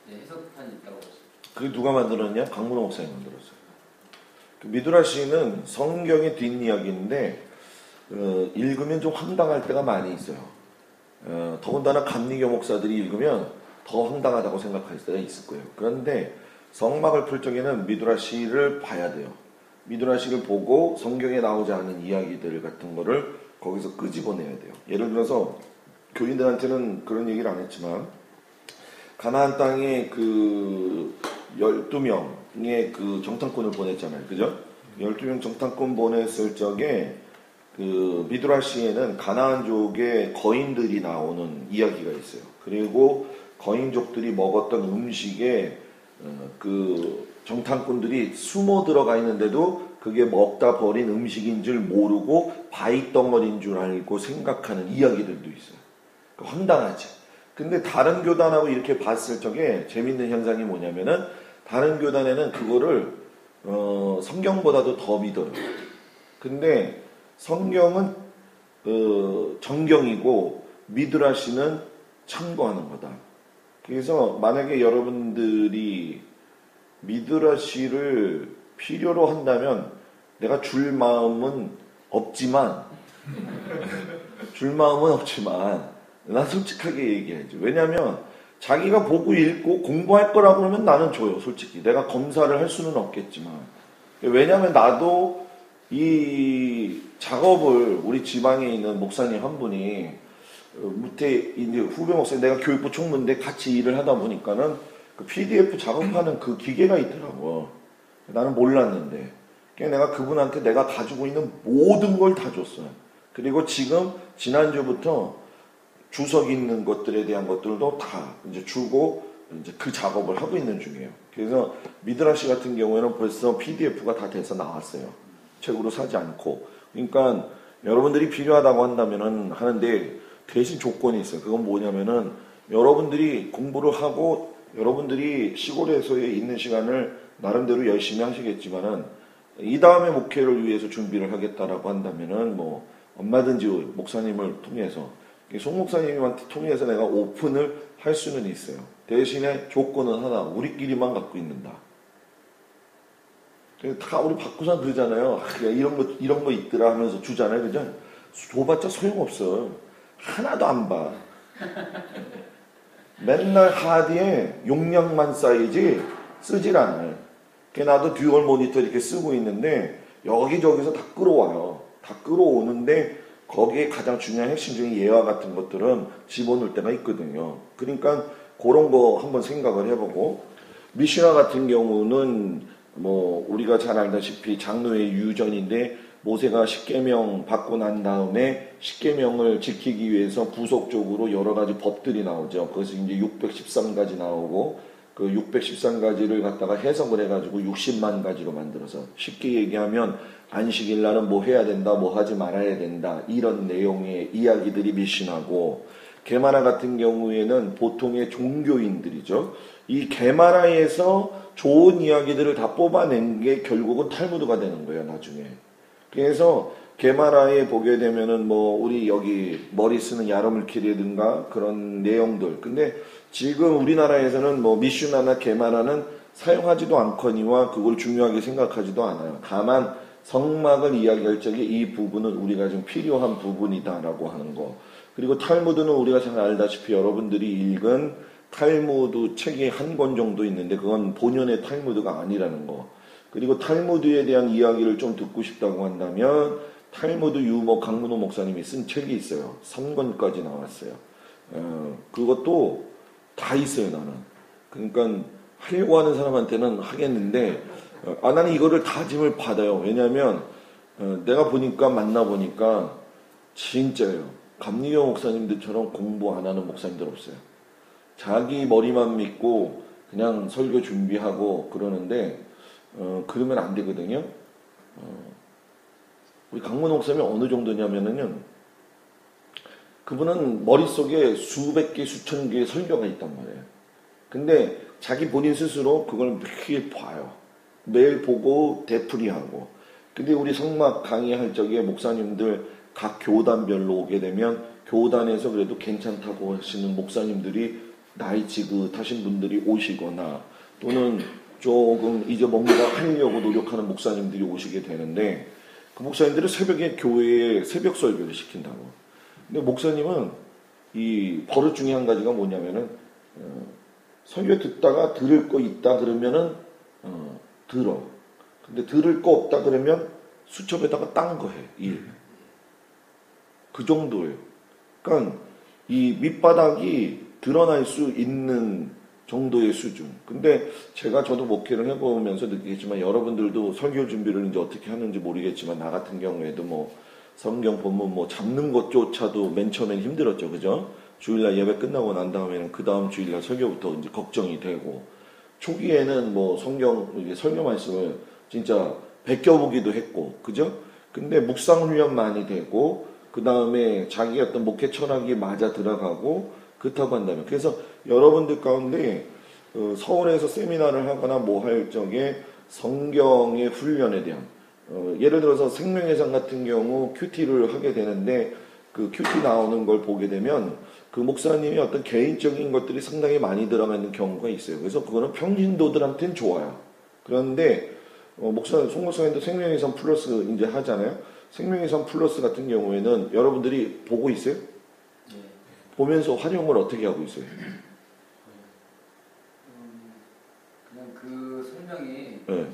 네, 해석판이 있다고 하셨어요. 그게 누가 만들었냐? 강문호 목사님이 만들었어요. 그 미드라시는 성경의 뒷이야기인데 읽으면 좀 황당할 때가 많이 있어요. 더군다나 감리교 목사들이 읽으면 더 황당하다고 생각할 때가 있을 거예요. 그런데 성막을 풀 적에는 미드라시를 봐야 돼요. 미드라시를 보고 성경에 나오지 않은 이야기들 같은 거를 거기서 끄집어내야 돼요. 예를 들어서 교인들한테는 그런 얘기를 안 했지만 가나안 땅에 그 12명의 그 정탐꾼을 보냈잖아요. 그죠? 12명 정탐꾼 보냈을 적에 그 미드라시에는 가나안족의 거인들이 나오는 이야기가 있어요. 그리고 거인족들이 먹었던 음식에 그 정탐꾼들이 숨어 들어가 있는데도 그게 먹다 버린 음식인 줄 모르고 바위덩어리인 줄 알고 생각하는 이야기들도 있어요. 황당하지. 근데 다른 교단하고 이렇게 봤을 적에 재밌는 현상이 뭐냐면은 다른 교단에는 그거를 성경보다도 더 믿어요. 근데 성경은 정경이고 미드라시는 참고하는 거다. 그래서 만약에 여러분들이 미드라시를 필요로 한다면 내가 줄 마음은 없지만 난 솔직하게 얘기해야지. 왜냐하면 자기가 보고 읽고 공부할 거라고 하면 나는 줘요. 솔직히 내가 검사를 할 수는 없겠지만 왜냐하면 나도 이 작업을 우리 지방에 있는 목사님 한 분이 무태 이제 후배 목사님 내가 교육부 총무인데 같이 일을 하다 보니까는 그 PDF 작업하는 그 기계가 있더라고. 나는 몰랐는데 내가 그분한테 내가 가지고 있는 모든 걸 다 줬어요. 그리고 지금 지난주부터 주석 있는 것들에 대한 것들도 다 이제 주고 이제 그 작업을 하고 있는 중이에요. 그래서 미드라시 같은 경우에는 벌써 PDF가 다 돼서 나왔어요. 책으로 사지 않고. 그러니까 여러분들이 필요하다고 한다면은 하는데 대신 조건이 있어요. 그건 뭐냐면은 여러분들이 공부를 하고 여러분들이 시골에서 있는 시간을 나름대로 열심히 하시겠지만은 이 다음에 목회를 위해서 준비를 하겠다라고 한다면은 뭐 얼마든지 목사님을 통해서 송 목사님한테 통해서 내가 오픈을 할 수는 있어요. 대신에 조건은 하나, 우리끼리만 갖고 있는다. 다 우리 박구산 그러잖아요. 이런 거 있더라 하면서 주잖아요. 그죠? 줘봤자 소용없어. 하나도 안 봐. 맨날 하드에 용량만 쌓이지 쓰질 않아요. 나도 듀얼 모니터 이렇게 쓰고 있는데 여기저기서 다 끌어와요. 다 끌어오는데 거기에 가장 중요한 핵심 중에 예화 같은 것들은 집어넣을 때가 있거든요. 그러니까 그런 거 한번 생각을 해보고 미시나 같은 경우는 뭐 우리가 잘 알다시피 장로의 유전인데 모세가 십계명 받고 난 다음에 십계명을 지키기 위해서 부속적으로 여러 가지 법들이 나오죠. 그래서 이제 613가지 나오고 그 613가지를 갖다가 해석을 해가지고 60만 가지로 만들어서 쉽게 얘기하면 안식일 날은 뭐 해야 된다, 뭐 하지 말아야 된다 이런 내용의 이야기들이 미신하고 게마라 같은 경우에는 보통의 종교인들이죠. 이 게마라에서 좋은 이야기들을 다 뽑아낸 게 결국은 탈무드가 되는 거예요, 나중에. 그래서 게마라에 보게 되면은 뭐 우리 여기 머리 쓰는 야르물키라든가 그런 내용들. 근데 지금 우리나라에서는 뭐 미슈나나 게마라는 사용하지도 않거니와 그걸 중요하게 생각하지도 않아요. 다만 성막을 이야기할 적에 이 부분은 우리가 좀 필요한 부분이다라고 하는 거. 그리고 탈무드는 우리가 잘 알다시피 여러분들이 읽은 탈무드 책이 한 권 정도 있는데 그건 본연의 탈무드가 아니라는 거. 그리고 탈무드에 대한 이야기를 좀 듣고 싶다고 한다면 탈무드 유모 강문호 목사님이 쓴 책이 있어요. 3권까지 나왔어요. 그것도 다 있어요, 나는. 그러니까 하려고 하는 사람한테는 하겠는데 나는 이거를 다짐을 받아요. 왜냐하면 내가 보니까 만나보니까 진짜예요. 감리교 목사님들처럼 공부 안 하는 목사님들 없어요. 자기 머리만 믿고 그냥 설교 준비하고 그러는데 그러면 안 되거든요. 우리 강문 목사님이 어느 정도냐면은요, 그분은 머릿속에 수백 개, 수천 개의 설교가 있단 말이에요. 근데 자기 본인 스스로 그걸 매일 봐요. 매일 보고 되풀이하고. 근데 우리 성막 강의할 적에 목사님들 각 교단별로 오게 되면 교단에서 그래도 괜찮다고 하시는 목사님들이 나이 지긋하신 분들이 오시거나 또는 조금 이제 뭔가 하려고 노력하는 목사님들이 오시게 되는데 그 목사님들은 새벽에 교회에 새벽 설교를 시킨다고. 근데 목사님은 이 버릇 중에 한 가지가 뭐냐면은 설교 듣다가 들을 거 있다 그러면은 들어. 근데 들을 거 없다 그러면 수첩에다가 딴 거 해. 일. 그 정도예요. 그러니까 이 밑바닥이 드러날 수 있는 정도의 수준. 근데 저도 목회를 해보면서 느끼겠지만 여러분들도 설교 준비를 이제 어떻게 하는지 모르겠지만 나 같은 경우에도 뭐 성경 본문 뭐 잡는 것조차도 맨 처음엔 힘들었죠. 그죠? 주일날 예배 끝나고 난 다음에는 그 다음 주일날 설교부터 이제 걱정이 되고 초기에는 뭐 성경 설교 말씀을 진짜 베껴보기도 했고 그죠? 근데 묵상 훈련 많이 되고 그 다음에 자기 어떤 목회 철학이 맞아 들어가고 그렇다고 한다면 그래서 여러분들 가운데 서울에서 세미나를 하거나 뭐 할 적에 성경의 훈련에 대한 예를 들어서 생명회상 같은 경우 큐티를 하게 되는데 그 큐티 나오는 걸 보게 되면 그 목사님이 어떤 개인적인 것들이 상당히 많이 들어가 있는 경우가 있어요. 그래서 그거는 평신도들한테는 좋아요. 그런데 송 목사님도 생명회상 플러스 이제 하잖아요. 생명회상 플러스 같은 경우에는 여러분들이 보고 있어요? 네. 보면서 활용을 어떻게 하고 있어요? 그냥 그 설명이 네.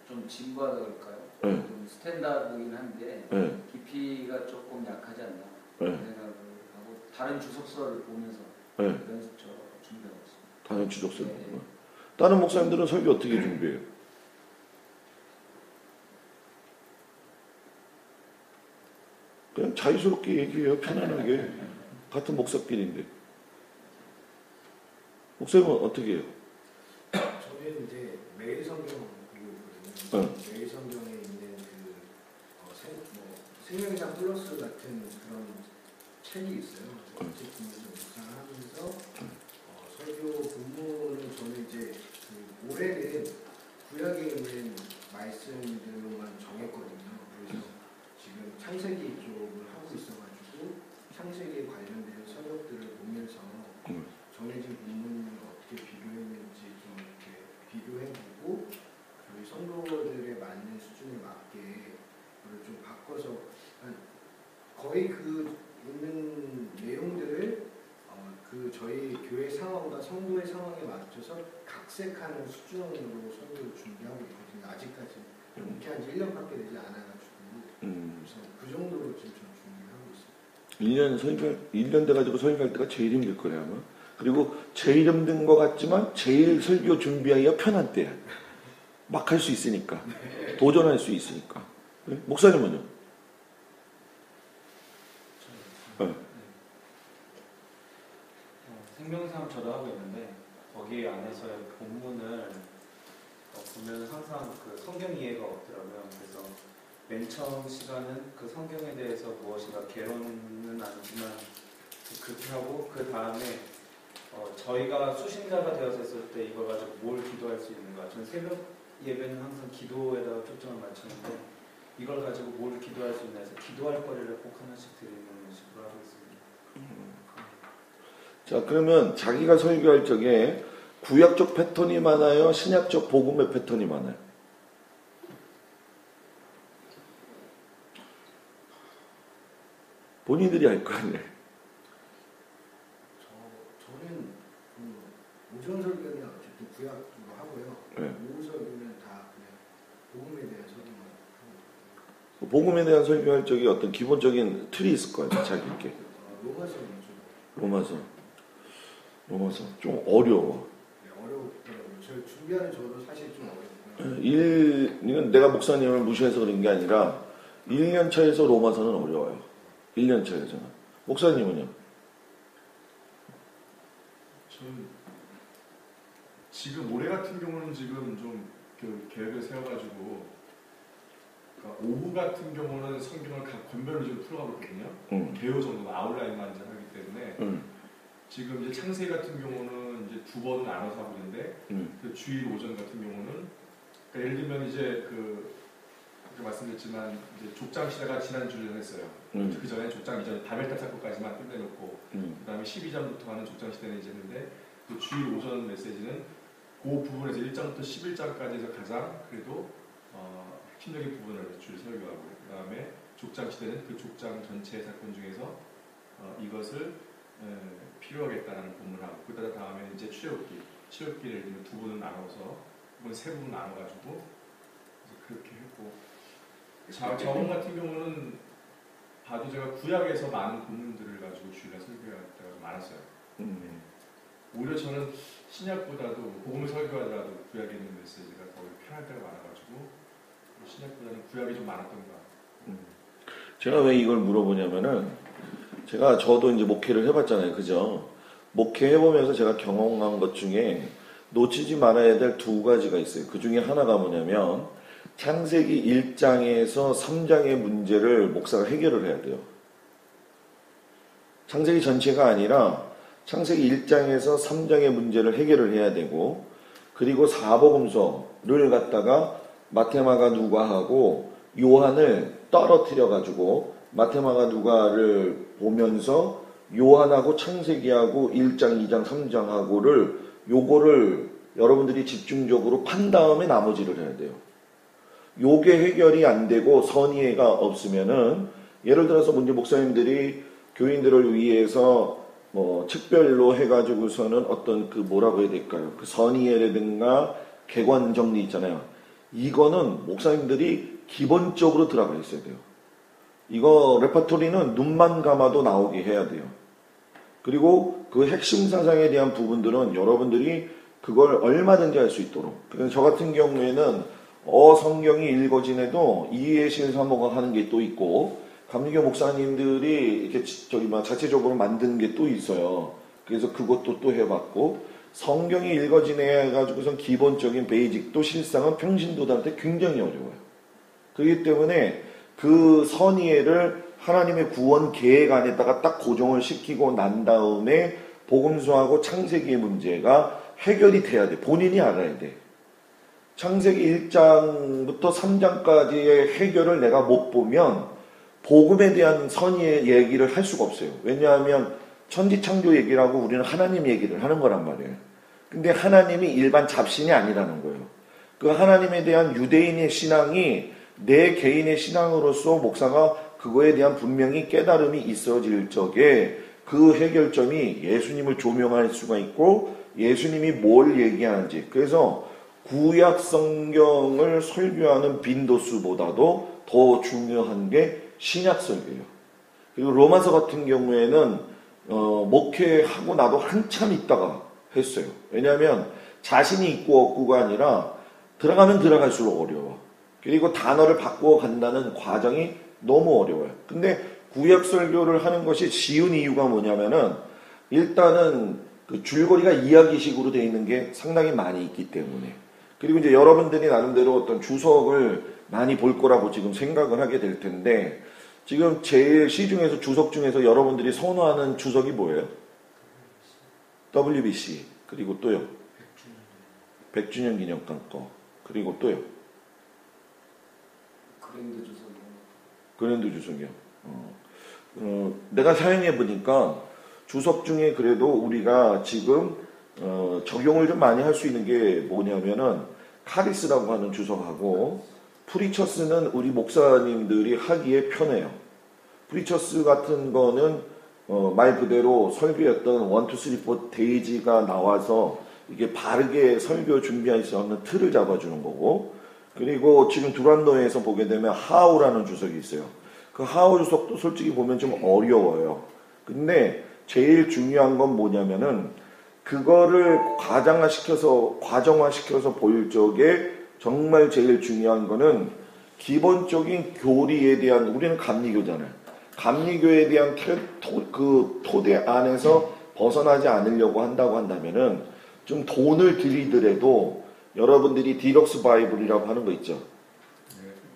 좀 진부하다 그럴까요? 네. 좀 스탠다드이긴 한데 네. 깊이가 조금 약하지 않나 네. 생각을 하고 다른 주석서를 보면서 네. 연습 준비하고 있습니다. 다른 주적설. 네. 다른 목사님들은 설교 어떻게 준비해요? 그냥 자유스럽게 얘기해요. 편안하게. 같은 목사끼리인데. 목사님은 어떻게 해요? 저는 이제 매일 성경 보고 있거든요. 매일 성경에 있는 생명상 플러스 같은 그런 책이 있어요. 그 책 보면서 묵상하면서 설교 본문은 저는 이제 그 오래된 구약에 있는 말씀들만 정했거든요. 그래서 지금 창세기 쪽을 하고 있어가지고 창세기에 관련된 서적들을 보면서 정해진 본문을 어떻게 비교했는지 좀 이렇게 비교해보고 저희 성도들에 맞는 수준에 맞게 그걸 좀 바꿔서 거의 그 있는 내용들을 그 저희 교회 상황과 성도의 상황에 맞춰서 각색하는 수준으로 설교를 준비하고 있거든요. 아직까지 목회한 지 1년밖에 되지 않아가지고 그래서 그 정도로 지금 좀 준비하고 있습니다. 1년 돼가지고 설교할 때가 제일 힘들 거예요 아마. 그리고 제일 힘든 것 같지만 제일 설교 준비하기가 편한 때야. 막 할 수 있으니까. 도전할 수 있으니까. 네? 목사님은요? 네. 생명상 저도 하고 있는데 거기 안에서의 본문을 보면 항상 그 성경 이해가 없더라고요. 그래서 맨 처음 시간은 그 성경에 대해서 무엇인가 개론은 아니지만 그렇게 하고 그 다음에 저희가 수신자가 되었을 때 이걸 가지고 뭘 기도할 수 있는가. 저는 새벽 예배는 항상 기도에다가 초점을 맞추는데 이걸 가지고 뭘 기도할 수 있나 해서 기도할 거리를 꼭 하나씩 드리는 식으로 하고 있습니다. 자, 그러면 자기가 설교할 적에 구약적 패턴이 많아요? 신약적 복음의 패턴이 많아요? 본인들이 알 거 아니에요. 저는 오전 설교는 어쨌든 구약으로 하고요. 네. 오후 설교는 다 그냥 복음에 대한 설교만 하고 복음에 대한 설교할 적에 어떤 기본적인 틀이 있을 거예요. 자기께. 로마서 로마서 좀 어려워. 어려웠더라고요. 저 준비하는 저도 사실 좀 어렵고요. 이건 내가 목사님을 무시해서 그런 게 아니라 1년 차에서 로마서는 어려워요. 1년 차에서는. 목사님은요? 저는 지금 올해 같은 경우는 지금 좀 계획을 세워가지고 그러니까 오후 같은 경우는 성경을 각 권별로 좀 풀어가고 있거든요. 개요 정도 아웃라인만 이제 하기 때문에 지금 이제 창세기 같은 경우는 이제 2번 나눠서 하고 있는데 그 주일 오전 같은 경우는 그러니까 예를 들면 이제 아까 말씀드렸지만 이제 족장 시대가 지난주에 했어요. 그 전에 족장 이전에 바벨탑 사건까지만 끝내놓고 그다음에 12장부터 하는 족장 시대는 이제 했는데 그 주일 오전 메시지는 그 부분에서 1장부터 11장까지에서 가장 그래도 핵심적인 부분을 줄 설교하고 그다음에 족장 시대는 그 족장 전체 사건 중에서 이것을 필요하겠다는 본문하고 그다음 다음에 이제 출애굽기를 예를 들면 2부분 나눠서 이번 3부분 나눠가지고 그렇게 했고 저번 같은 경우는 봐도 제가 구약에서 많은 본문들을 가지고 주일날 설교할 때가 좀 많았어요. 오히려 저는 신약보다도 복음을 설교하더라도 구약에 있는 메시지가 더 편할 때가 많아가지고 신약보다는 구약이 좀 많았던 것 같아요. 제가 왜 이걸 물어보냐면은 저도 이제 목회를 해봤잖아요. 그죠? 목회해보면서 제가 경험한 것 중에 놓치지 말아야 될 2가지가 있어요. 그 중에 하나가 뭐냐면 창세기 1장에서 3장의 문제를 목사가 해결을 해야 돼요. 창세기 전체가 아니라 창세기 1장에서 3장의 문제를 해결을 해야 되고 그리고 사복음서를 갖다가 마테마가 누가하고 요한을 떨어뜨려가지고 마테마가 누가를 보면서 요한하고 창세기하고 1장, 2장, 3장하고를 요거를 여러분들이 집중적으로 판 다음에 나머지를 해야 돼요. 요게 해결이 안 되고 선의가 없으면은 예를 들어서 문제 목사님들이 교인들을 위해서 책별로 해가지고서는 어떤 뭐라고 해야 될까요? 그 선의라든가 객관 정리 있잖아요. 이거는 목사님들이 기본적으로 들어가 있어야 돼요. 이거 레퍼토리는 눈만 감아도 나오게 해야 돼요. 그리고 그 핵심 사상에 대한 부분들은 여러분들이 그걸 얼마든지 할 수 있도록. 그래서 저 같은 경우에는 성경이 읽어지네도 이해의 실사모가 하는 게 또 있고 감리교 목사님들이 이렇게 자체적으로 만든 게 또 있어요. 그래서 그것도 또 해봤고 성경이 읽어지네 해가지고선 기본적인 베이직도 실상은 평신도들한테 굉장히 어려워요. 그렇기 때문에 그 선의를 하나님의 구원 계획 안에다가 딱 고정을 시키고 난 다음에 복음서하고 창세기의 문제가 해결이 돼야 돼. 본인이 알아야 돼. 창세기 1장부터 3장까지의 해결을 내가 못 보면 복음에 대한 선의의 얘기를 할 수가 없어요. 왜냐하면 천지창조 얘기를 하고 우리는 하나님 얘기를 하는 거란 말이에요. 근데 하나님이 일반 잡신이 아니라는 거예요. 그 하나님에 대한 유대인의 신앙이 내 개인의 신앙으로서 목사가 그거에 대한 분명히 깨달음이 있어질 적에 그 해결점이 예수님을 조명할 수가 있고 예수님이 뭘 얘기하는지. 그래서 구약 성경을 설교하는 빈도수보다도 더 중요한 게 신약 설교예요. 그리고 로마서 같은 경우에는 목회하고 나도 한참 있다가 했어요. 왜냐하면 자신이 있고 없고가 아니라 들어가면 들어갈수록 어려워. 그리고 단어를 바꾸어 간다는 과정이 너무 어려워요. 근데 구약 설교를 하는 것이 쉬운 이유가 뭐냐면은 일단은 그 줄거리가 이야기식으로 되어 있는 게 상당히 많이 있기 때문에. 그리고 이제 여러분들이 나름대로 어떤 주석을 많이 볼 거라고 지금 생각을 하게 될 텐데 지금 제일 시중에서 주석 중에서 여러분들이 선호하는 주석이 뭐예요? WBC. 그리고 또요? 100주년 기념관 거. 그리고 또요? 그랜드 주석이요. 내가 사용해 보니까 주석 중에 그래도 우리가 지금 적용을 좀 많이 할 수 있는 게 뭐냐면은 카리스라고 하는 주석하고 프리처스는 우리 목사님들이 하기에 편해요. 프리처스 같은 거는 말 그대로 설교였던 1, 2, 3, 4 데이지가 나와서 이게 바르게 설교 준비할 수 있는 틀을 잡아주는 거고 그리고 지금 두란노에서 보게 되면 하우라는 주석이 있어요. 그 하우 주석도 솔직히 보면 좀 어려워요. 근데 제일 중요한 건 뭐냐면은 그거를 과정화시켜서 보일 적에 정말 제일 중요한 거는 기본적인 교리에 대한, 우리는 감리교잖아요. 감리교에 대한 그 토대 안에서 벗어나지 않으려고 한다고 한다면은 좀 돈을 들이더라도 여러분들이 디럭스 바이블이라고 하는 거 있죠.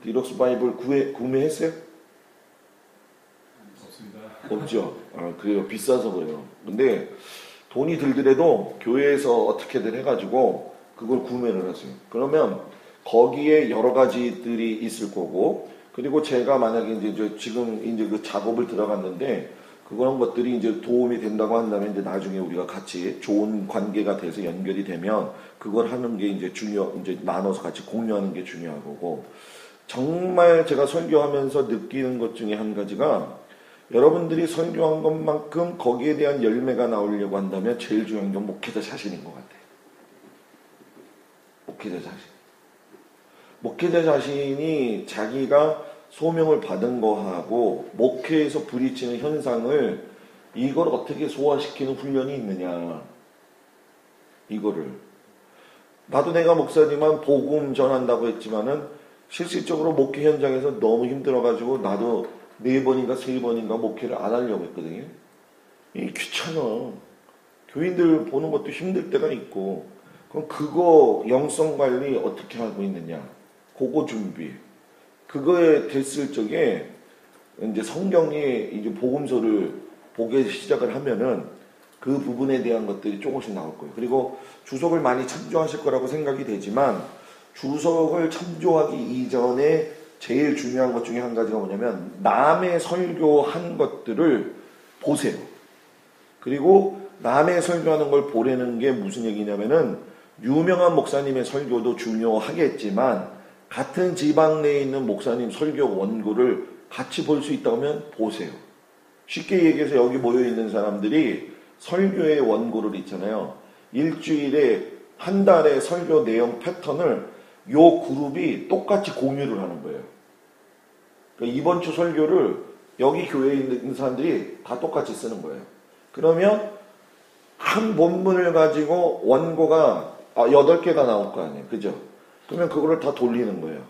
디럭스 바이블 구매했어요? 없습니다. 없죠. 그래요. 비싸서 그래요. 근데 돈이 들더라도 교회에서 어떻게든 해가지고 그걸 구매를 하세요. 그러면 거기에 여러 가지들이 있을 거고, 그리고 제가 만약에 이제 지금 이제 그 작업을 들어갔는데 그런 것들이 이제 도움이 된다고 한다면 이제 나중에 우리가 같이 좋은 관계가 돼서 연결이 되면 그걸 하는 게 이제 이제 나눠서 같이 공유하는 게 중요한 거고, 정말 제가 설교하면서 느끼는 것 중에 한 가지가 여러분들이 설교한 것만큼 거기에 대한 열매가 나오려고 한다면 제일 중요한 건 목회자 자신인 것 같아요. 목회자 자신. 목회자 자신이 자기가 소명을 받은 거하고 목회에서 부딪히는 현상을 이걸 어떻게 소화시키는 훈련이 있느냐. 이거를. 나도 내가 목사지만 복음 전한다고 했지만은 실질적으로 목회 현장에서 너무 힘들어가지고 나도 4번인가 3번인가 목회를 안 하려고 했거든요. 이 귀찮아. 교인들 보는 것도 힘들 때가 있고. 그럼 그거 영성 관리 어떻게 하고 있느냐. 그거 준비. 그거에 됐을 적에 이제 성경이 이제 복음서를 보기 시작을 하면은 그 부분에 대한 것들이 조금씩 나올 거예요. 그리고 주석을 많이 참조하실 거라고 생각이 되지만 주석을 참조하기 이전에 제일 중요한 것 중에 한 가지가 뭐냐면 남의 설교한 것들을 보세요. 그리고 남의 설교하는 걸 보라는 게 무슨 얘기냐면은 유명한 목사님의 설교도 중요하겠지만 같은 지방 내에 있는 목사님 설교 원고를 같이 볼 수 있다면 보세요. 쉽게 얘기해서 여기 모여있는 사람들이 설교의 원고를 있잖아요. 일주일에 한 달의 설교 내용 패턴을 요 그룹이 똑같이 공유를 하는 거예요. 그러니까 이번 주 설교를 여기 교회에 있는 사람들이 다 똑같이 쓰는 거예요. 그러면 한 본문을 가지고 원고가 8개가 나올 거 아니에요. 그죠? 그러면 그거를 다 돌리는 거예요.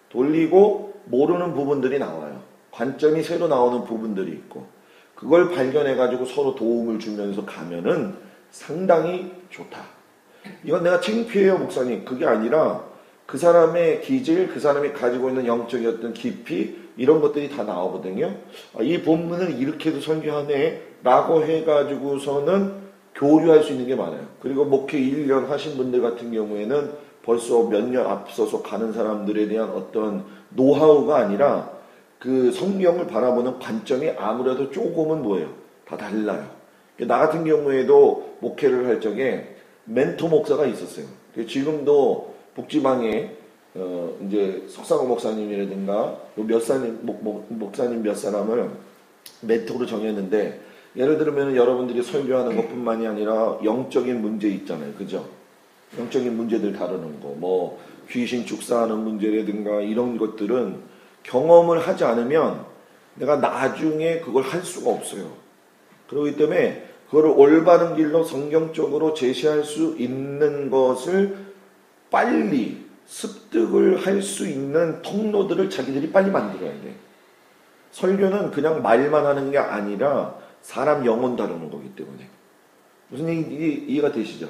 돌리고 모르는 부분들이 나와요. 관점이 새로 나오는 부분들이 있고 그걸 발견해가지고 서로 도움을 주면서 가면은 상당히 좋다. 이건 내가 창피해요 목사님. 그게 아니라 그 사람의 기질, 그 사람이 가지고 있는 영적인 어떤 깊이 이런 것들이 다 나오거든요. 이 본문을 이렇게도 설교하네 라고 해가지고서는 교류할 수 있는 게 많아요. 그리고 목회 1년 하신 분들 같은 경우에는 벌써 몇 년 앞서서 가는 사람들에 대한 어떤 노하우가 아니라 그 성경을 바라보는 관점이 아무래도 조금은 뭐예요? 다 달라요. 나 같은 경우에도 목회를 할 적에 멘토 목사가 있었어요. 지금도 북지방에 이제 석상호 목사님이라든가 목사님 몇 사람을 멘토로 정했는데 예를 들면 여러분들이 설교하는 것뿐만이 아니라 영적인 문제 있잖아요. 그죠? 영적인 문제들 다루는 거, 뭐 귀신 축사하는 문제라든가 이런 것들은 경험을 하지 않으면 내가 나중에 그걸 할 수가 없어요. 그렇기 때문에 그걸 올바른 길로 성경적으로 제시할 수 있는 것을 빨리 습득을 할 수 있는 통로들을 자기들이 빨리 만들어야 돼. 설교는 그냥 말만 하는 게 아니라 사람 영혼 다루는 거기 때문에. 무슨 얘기 이해가 되시죠?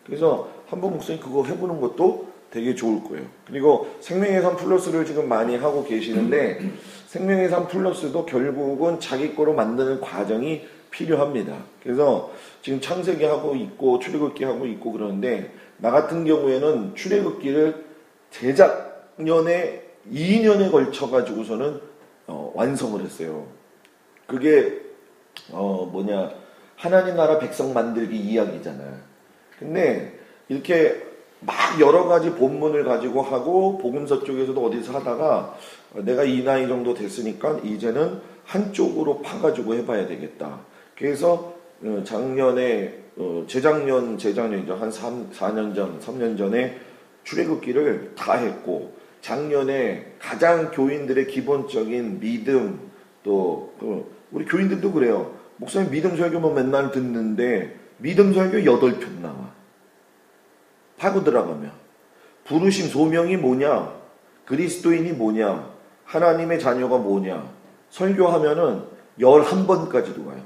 그래서 한번 목사님 그거 해보는 것도 되게 좋을 거예요. 그리고 생명의 삶 플러스를 지금 많이 하고 계시는데 생명의 삶 플러스도 결국은 자기 거로 만드는 과정이 필요합니다. 그래서 지금 창세기 하고 있고 출애굽기 하고 있고 그러는데 나 같은 경우에는 출애굽기를 재작년에 2년에 걸쳐 가지고서는 완성을 했어요. 그게 하나님 나라 백성 만들기 이야기잖아요. 근데 이렇게 막 여러 가지 본문을 가지고 하고 복음서 쪽에서도 어디서 하다가 내가 이 나이 정도 됐으니까 이제는 한쪽으로 파가지고 해봐야 되겠다. 그래서 작년에 재작년이죠. 한 4년 전, 3년 전에 출애굽기를 다 했고 작년에 가장 교인들의 기본적인 믿음 또 우리 교인들도 그래요. 목사님 믿음 설교만 맨날 듣는데 믿음 설교 8편 나와. 파고 들어가면. 부르심 소명이 뭐냐? 그리스도인이 뭐냐? 하나님의 자녀가 뭐냐? 설교하면은 11번까지도 가요.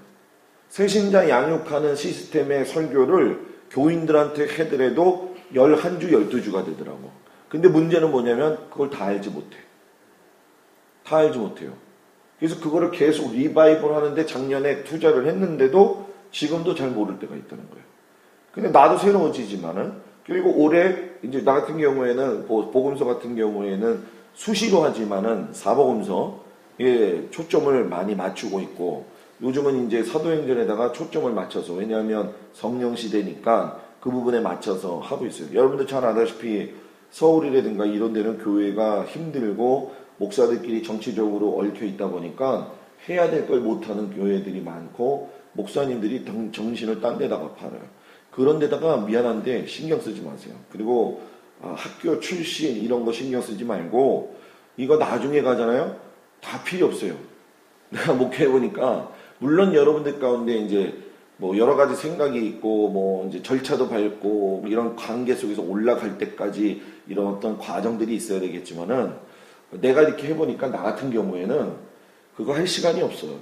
새신자 양육하는 시스템의 설교를 교인들한테 해더라도 11주, 12주가 되더라고. 근데 문제는 뭐냐면 그걸 다 알지 못해. 다 알지 못해요. 그래서 그거를 계속 리바이벌 하는데 작년에 투자를 했는데도 지금도 잘 모를 때가 있다는 거예요. 근데 나도 새로워지지만은, 그리고 올해 이제 나 같은 경우에는 복음서 같은 경우에는 수시로 하지만은 사복음서에 초점을 많이 맞추고 있고, 요즘은 이제 사도행전에다가 초점을 맞춰서, 왜냐하면 성령 시대니까 그 부분에 맞춰서 하고 있어요. 여러분들 잘 아다시피 서울이라든가 이런 데는 교회가 힘들고 목사들끼리 정치적으로 얽혀 있다 보니까 해야 될 걸 못하는 교회들이 많고 목사님들이 정신을 딴 데다가 팔아요. 그런 데다가 미안한데 신경 쓰지 마세요. 그리고 학교 출신 이런 거 신경 쓰지 말고, 이거 나중에 가잖아요. 다 필요 없어요. 내가 목회해보니까 물론 여러분들 가운데 이제 뭐 여러 가지 생각이 있고 뭐 이제 절차도 밟고 이런 관계 속에서 올라갈 때까지 이런 어떤 과정들이 있어야 되겠지만은, 내가 이렇게 해보니까 나 같은 경우에는 그거 할 시간이 없어요.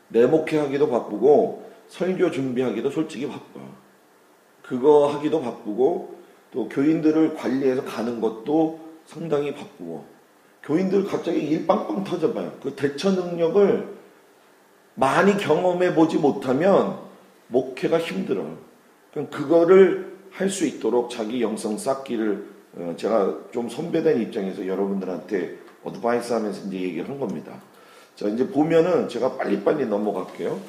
내 목회하기도 바쁘고 설교 준비하기도 솔직히 바빠. 그거 하기도 바쁘고 또 교인들을 관리해서 가는 것도 상당히 바쁘고, 교인들 갑자기 일 빵빵 터져봐요. 그 대처 능력을 많이 경험해 보지 못하면 목회가 힘들어요. 그럼 그거를 할 수 있도록 자기 영성 쌓기를 제가 좀 선배된 입장에서 여러분들한테 어드바이스 하면서 이제 얘기를 한 겁니다. 자, 이제 보면은 제가 빨리빨리 넘어갈게요.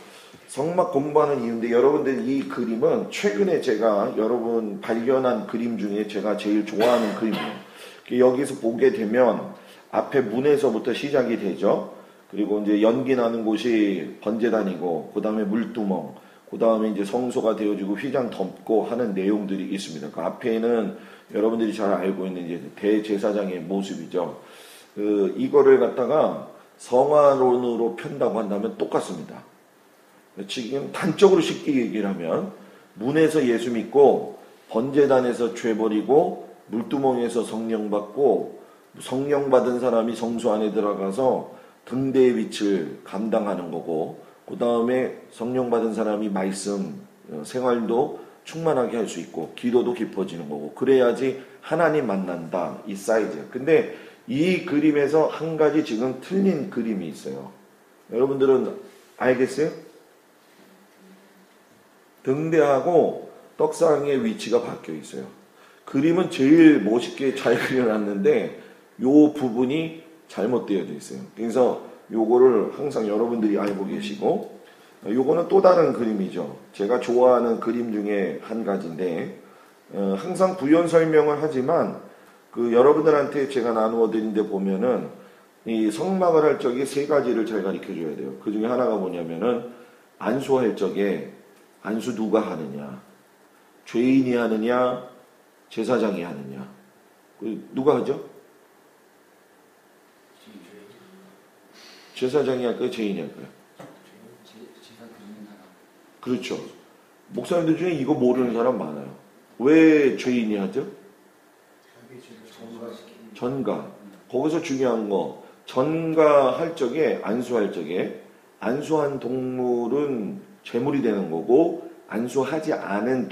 성막 공부하는 이유인데, 여러분들 이 그림은 최근에 제가 여러분 발견한 그림 중에 제가 제일 좋아하는 그림이에요. 여기서 보게 되면 앞에 문에서부터 시작이 되죠. 그리고 이제 연기 나는 곳이 번제단이고, 그 다음에 물두멍, 그 다음에 이제 성소가 되어지고 휘장 덮고 하는 내용들이 있습니다. 그 앞에는 여러분들이 잘 알고 있는 이제 대제사장의 모습이죠. 이거를 갖다가 성화론으로 편다고 한다면 똑같습니다. 지금 단적으로 쉽게 얘기를 하면, 문에서 예수 믿고 번제단에서 죄 버리고 물두멍에서 성령 받고, 성령 받은 사람이 성소 안에 들어가서 등대의 빛을 감당하는 거고, 그 다음에 성령 받은 사람이 말씀 생활도 충만하게 할 수 있고 기도도 깊어지는 거고, 그래야지 하나님 만난다, 이 사이즈. 근데 이 그림에서 한 가지 지금 틀린 그림이 있어요. 여러분들은 알겠어요? 등대하고 떡상의 위치가 바뀌어 있어요. 그림은 제일 멋있게 잘 그려놨는데 요 부분이 잘못되어져 있어요. 그래서 요거를 항상 여러분들이 알고 계시고, 요거는 또 다른 그림이죠. 제가 좋아하는 그림 중에 한 가지인데, 항상 부연 설명을 하지만 여러분들한테 제가 나누어 드린데 보면은 이 성막을 할 적에 3가지를 잘 가르쳐 줘야 돼요. 그 중에 하나가 뭐냐면은, 안수할 적에 안수 누가 하느냐, 죄인이 하느냐, 제사장이 하느냐. 누가 하죠? 제사장이 할까요? 죄인이 할까요? 그렇죠. 목사님들 중에 이거 모르는 사람 많아요. 왜 죄인이 하죠? 전가. 거기서 중요한 거, 전가할 적에, 안수할 적에 안수한 동물은 제물이 되는 거고, 안수하지 않은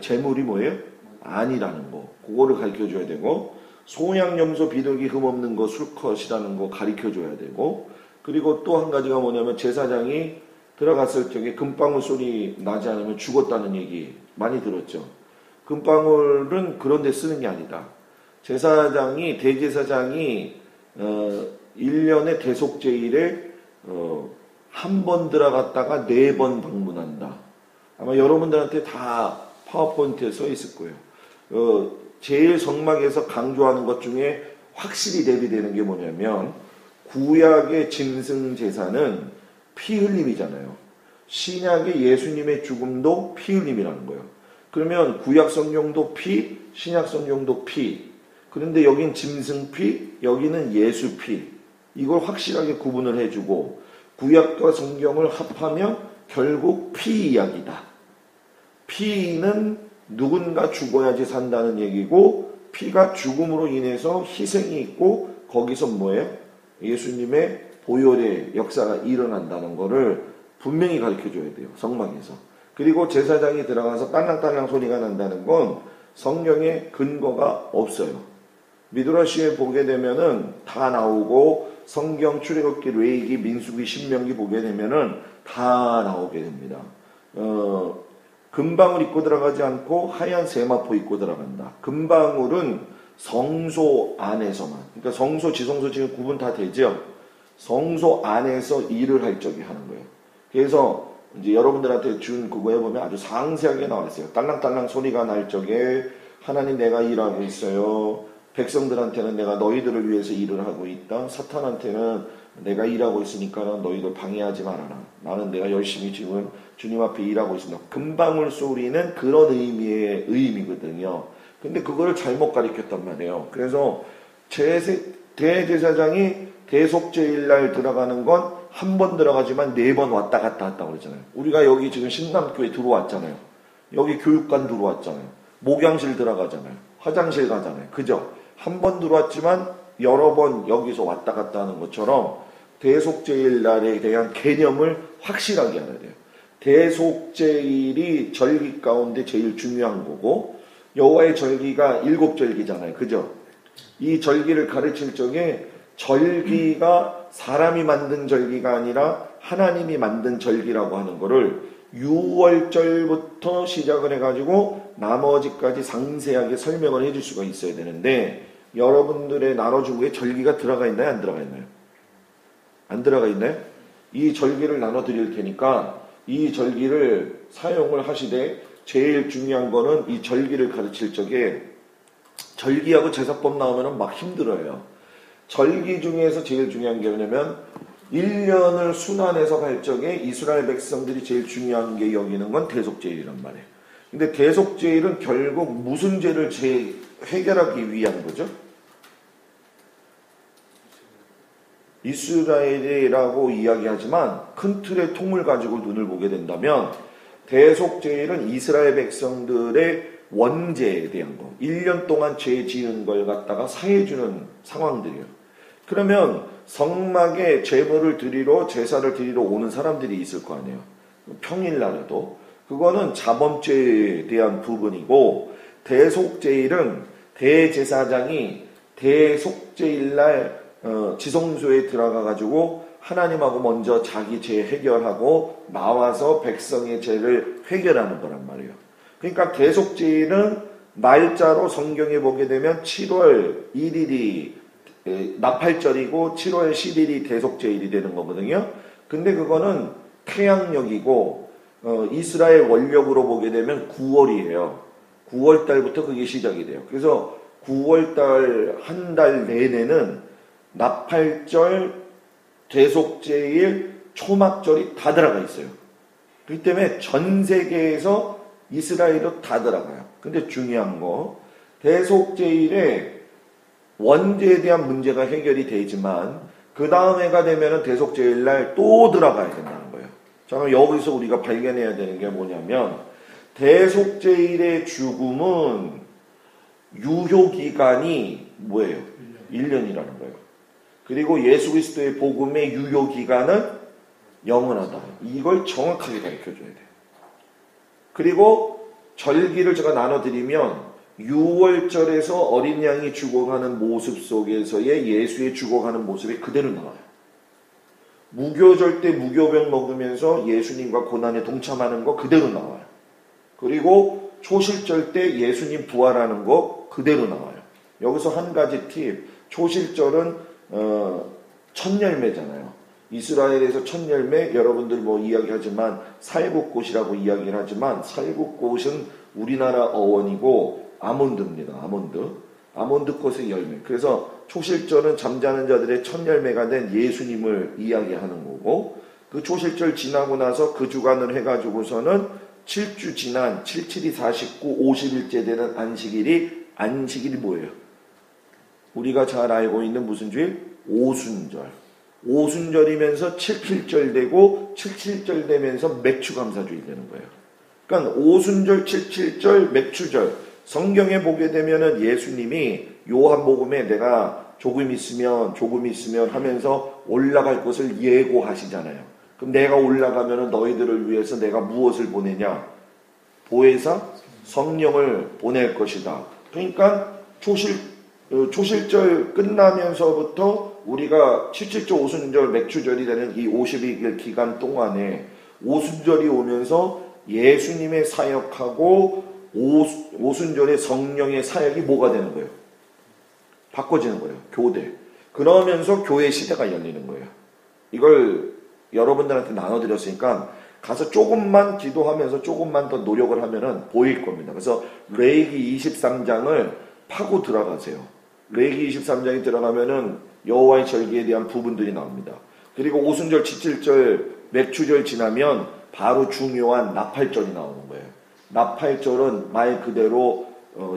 제물이 뭐예요? 아니라는 거. 그거를 가르쳐 줘야 되고, 소양, 염소, 비둘기, 흠 없는 거, 술컷이라는 거 가르쳐 줘야 되고, 그리고 또 한 가지가 뭐냐면, 제사장이 들어갔을 적에 금방울 소리 나지 않으면 죽었다는 얘기 많이 들었죠. 금방울은 그런 데 쓰는 게 아니다. 대제사장이 1년에 대속제일에 한 번 들어갔다가 4번 방문한다. 아마 여러분들한테 다 파워포인트에 써 있을 거예요. 제일 성막에서 강조하는 것 중에 확실히 대비되는 게 뭐냐면, 구약의 짐승 제사는 피 흘림이잖아요. 신약의 예수님의 죽음도 피 흘림이라는 거예요. 그러면 구약 성경도 피, 신약 성경도 피. 그런데 여긴 짐승 피, 여기는 예수 피. 이걸 확실하게 구분을 해주고, 구약과 성경을 합하면 결국 피 이야기다. 피는 누군가 죽어야지 산다는 얘기고, 피가 죽음으로 인해서 희생이 있고, 거기서 뭐예요? 예수님의 보혈의 역사가 일어난다는 거를 분명히 가르쳐줘야 돼요. 성막에서. 그리고 제사장이 들어가서 딸랑딸랑 소리가 난다는 건 성경에 근거가 없어요. 미드라시에 보게 되면은 다 나오고, 성경 출애굽기, 레위기, 민수기, 신명기 보게 되면은 다 나오게 됩니다. 금방울 입고 들어가지 않고 하얀 세마포 입고 들어간다. 금방울은 성소 안에서만, 그러니까 성소, 지성소 지금 구분 다 되죠? 성소 안에서 일을 할 적에 하는 거예요. 그래서 이제 여러분들한테 준 그거에 보면 아주 상세하게 나와 있어요. 딸랑딸랑 소리가 날 적에 하나님 내가 일하고 있어요. 백성들한테는 내가 너희들을 위해서 일을 하고 있다. 사탄한테는 내가 일하고 있으니까 너희들 방해하지 말아라. 나는 내가 열심히 지금 주님 앞에 일하고 있습니다. 금방울 소리는 그런 의미의 의미거든요. 근데 그거를 잘못 가르쳤단 말이에요. 그래서 대제사장이 대속죄일날 들어가는 건 한 번 들어가지만 4번 왔다 갔다 했다고 그러잖아요. 우리가 여기 지금 신남교회 들어왔잖아요. 여기 교육관 들어왔잖아요. 목양실 들어가잖아요. 화장실 가잖아요. 그죠? 한 번 들어왔지만 여러 번 여기서 왔다 갔다 하는 것처럼 대속죄일날에 대한 개념을 확실하게 알아야 돼요. 대속죄일이 절기 가운데 제일 중요한 거고, 여호와의 절기가 7절기잖아요. 그죠? 이 절기를 가르칠 적에 절기가 사람이 만든 절기가 아니라 하나님이 만든 절기라고 하는 거를 6월절부터 시작을 해가지고 나머지까지 상세하게 설명을 해줄 수가 있어야 되는데, 여러분들의 나눠주고에 절기가 들어가 있나요? 안 들어가 있나요? 안 들어가 있나요? 이 절기를 나눠드릴 테니까 이 절기를 사용을 하시되, 제일 중요한 거는 이 절기를 가르칠 적에 절기하고 제사법 나오면 막 힘들어요. 절기 중에서 제일 중요한 게 뭐냐면 1년을 순환해서 갈 적에 이스라엘 백성들이 제일 중요한 게 여기는 건 대속죄일이란 말이에요. 근데 대속죄일은 결국 무슨 죄를 해결하기 위한 거죠? 이스라엘이라고 이야기하지만 큰 틀의 통을 가지고 눈을 보게 된다면 대속죄일은 이스라엘 백성들의 원죄에 대한 거, 1년 동안 죄 지은 걸 갖다가 사해주는 상황들이에요. 그러면 성막에 제물을 드리러, 제사를 드리러 오는 사람들이 있을 거 아니에요. 평일날에도. 그거는 자범죄에 대한 부분이고, 대속죄일은 대제사장이 대속죄일날 지성소에 들어가가지고 하나님하고 먼저 자기 죄 해결하고 나와서 백성의 죄를 해결하는 거란 말이에요. 그러니까 대속죄일은 날짜로 성경에 보게 되면 7월 1일이 나팔절이고 7월 10일이 대속죄일이 되는 거거든요. 근데 그거는 태양력이고 이스라엘 원력으로 보게 되면 9월이에요. 9월 달부터 그게 시작이 돼요. 그래서 9월 달 한 달 내내는 나팔절, 대속죄일, 초막절이 다 들어가 있어요. 그렇기 때문에 전 세계에서 이스라엘도 다 들어가요. 근데 중요한 거, 대속죄일에 원죄에 대한 문제가 해결이 되지만 그 다음 해가 되면 대속죄일날 또 들어가야 된다는 거예요. 자, 그럼 여기서 우리가 발견해야 되는 게 뭐냐면, 대속죄일의 죽음은 유효기간이 뭐예요? 1년이라는 거예요. 그리고 예수 그리스도의 복음의 유효기간은 영원하다. 이걸 정확하게 가르쳐줘야 돼요. 그리고 절기를 제가 나눠드리면 6월절에서 어린 양이 죽어가는 모습 속에서의 예수의 죽어가는 모습이 그대로 나와요. 무교절 때 무교병 먹으면서 예수님과 고난에 동참하는 거 그대로 나와요. 그리고 초실절 때 예수님 부활하는 거 그대로 나와요. 여기서 한 가지 팁. 초실절은 첫 열매잖아요. 이스라엘에서 첫 열매, 여러분들 뭐 이야기하지만 살구꽃이라고 이야기를 하지만 살구꽃은 우리나라 어원이고 아몬드입니다. 아몬드 꽃의 열매. 그래서 초실절은 잠자는 자들의 첫 열매가 된 예수님을 이야기하는 거고, 그 초실절 지나고 나서 그 주간을 해가지고서는 7주 지난 7, 7이 49, 50일째 되는 안식일이 뭐예요? 우리가 잘 알고 있는 무슨 주일? 오순절. 오순절이면서 77절 되고 77절 되면서 맥추감사주일 되는 거예요. 그러니까 오순절, 77절, 맥추절 성경에 보게 되면은 예수님이 요한복음에 내가 조금 있으면 하면서 올라갈 것을 예고하시잖아요. 그럼 내가 올라가면은 너희들을 위해서 내가 무엇을 보내냐? 보혜사 성령을 보낼 것이다. 그러니까 초실절 끝나면서부터 우리가 77절 오순절 맥추절이 되는 이 52일 기간 동안에 오순절이 오면서 예수님의 사역하고 오순절의 성령의 사역이 뭐가 되는 거예요? 바꿔지는 거예요. 교대. 그러면서 교회 시대가 열리는 거예요. 이걸 여러분들한테 나눠드렸으니까 가서 조금만 기도하면서 조금만 더 노력을 하면은 보일 겁니다. 그래서 레위기 23장을 파고 들어가세요. 레위기 23장에 들어가면은 여호와의 절기에 대한 부분들이 나옵니다. 그리고 오순절, 77절, 맥추절 지나면 바로 중요한 나팔절이 나오는 거예요. 나팔절은 말 그대로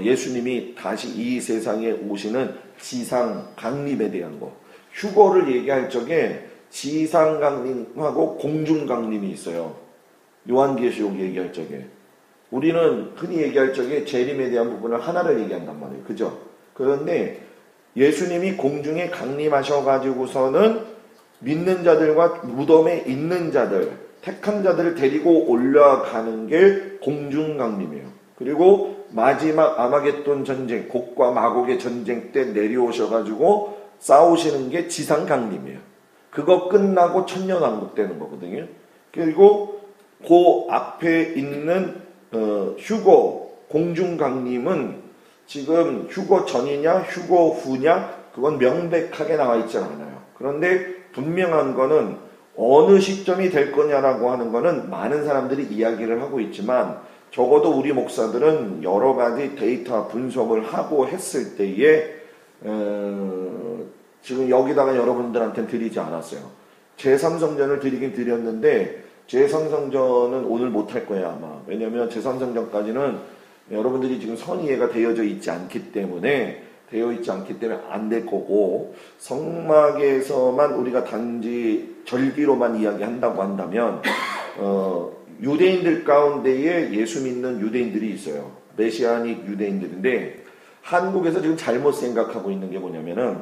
예수님이 다시 이 세상에 오시는 지상 강림에 대한 거. 휴거를 얘기할 적에 지상 강림하고 공중 강림이 있어요. 요한계시록 얘기할 적에. 우리는 흔히 얘기할 적에 재림에 대한 부분을 하나를 얘기한단 말이에요. 그죠? 그런데 예수님이 공중에 강림하셔가지고서는 믿는 자들과 무덤에 있는 자들, 택한 자들을 데리고 올라가는 게 공중 강림이에요. 그리고 마지막 아마겟돈 전쟁, 곡과 마곡의 전쟁 때 내려오셔가지고 싸우시는 게 지상 강림이에요. 그거 끝나고 천년왕국 되는 거거든요. 그리고 그 앞에 있는 휴거 공중 강림은 지금 휴거 전이냐 휴거 후냐 그건 명백하게 나와 있지 않아요. 그런데 분명한 거는 어느 시점이 될 거냐라고 하는 거는 많은 사람들이 이야기를 하고 있지만 적어도 우리 목사들은 여러 가지 데이터 분석을 하고 했을 때에 지금 여기다가 여러분들한테는 드리지 않았어요. 제3성전을 드리긴 드렸는데 제3성전은 오늘 못할 거예요 아마. 왜냐하면 제3성전까지는 여러분들이 지금 선이해가 되어져 있지 않기 때문에 안 될 거고 성막에서만 우리가 단지 절기로만 이야기한다고 한다면 유대인들 가운데에 예수 믿는 유대인들이 있어요. 메시아닉 유대인들인데 한국에서 지금 잘못 생각하고 있는 게 뭐냐면은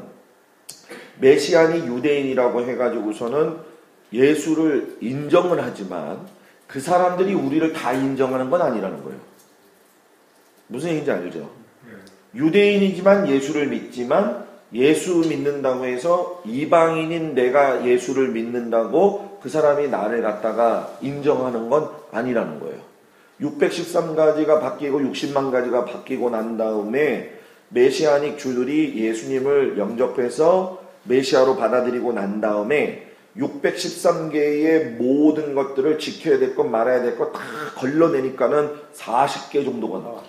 메시아닉 유대인이라고 해가지고서는 예수를 인정을 하지만 그 사람들이 우리를 다 인정하는 건 아니라는 거예요. 무슨 얘기인지 알죠? 유대인이지만 예수를 믿지만 예수 믿는다고 해서 이방인인 내가 예수를 믿는다고 그 사람이 나를 갖다가 인정하는 건 아니라는 거예요. 613가지가 바뀌고 60만 가지가 바뀌고 난 다음에 메시아닉 주들이 예수님을 영접해서 메시아로 받아들이고 난 다음에 613개의 모든 것들을 지켜야 될 것 말아야 될 것 다 걸러내니까는 40개 정도가 나와.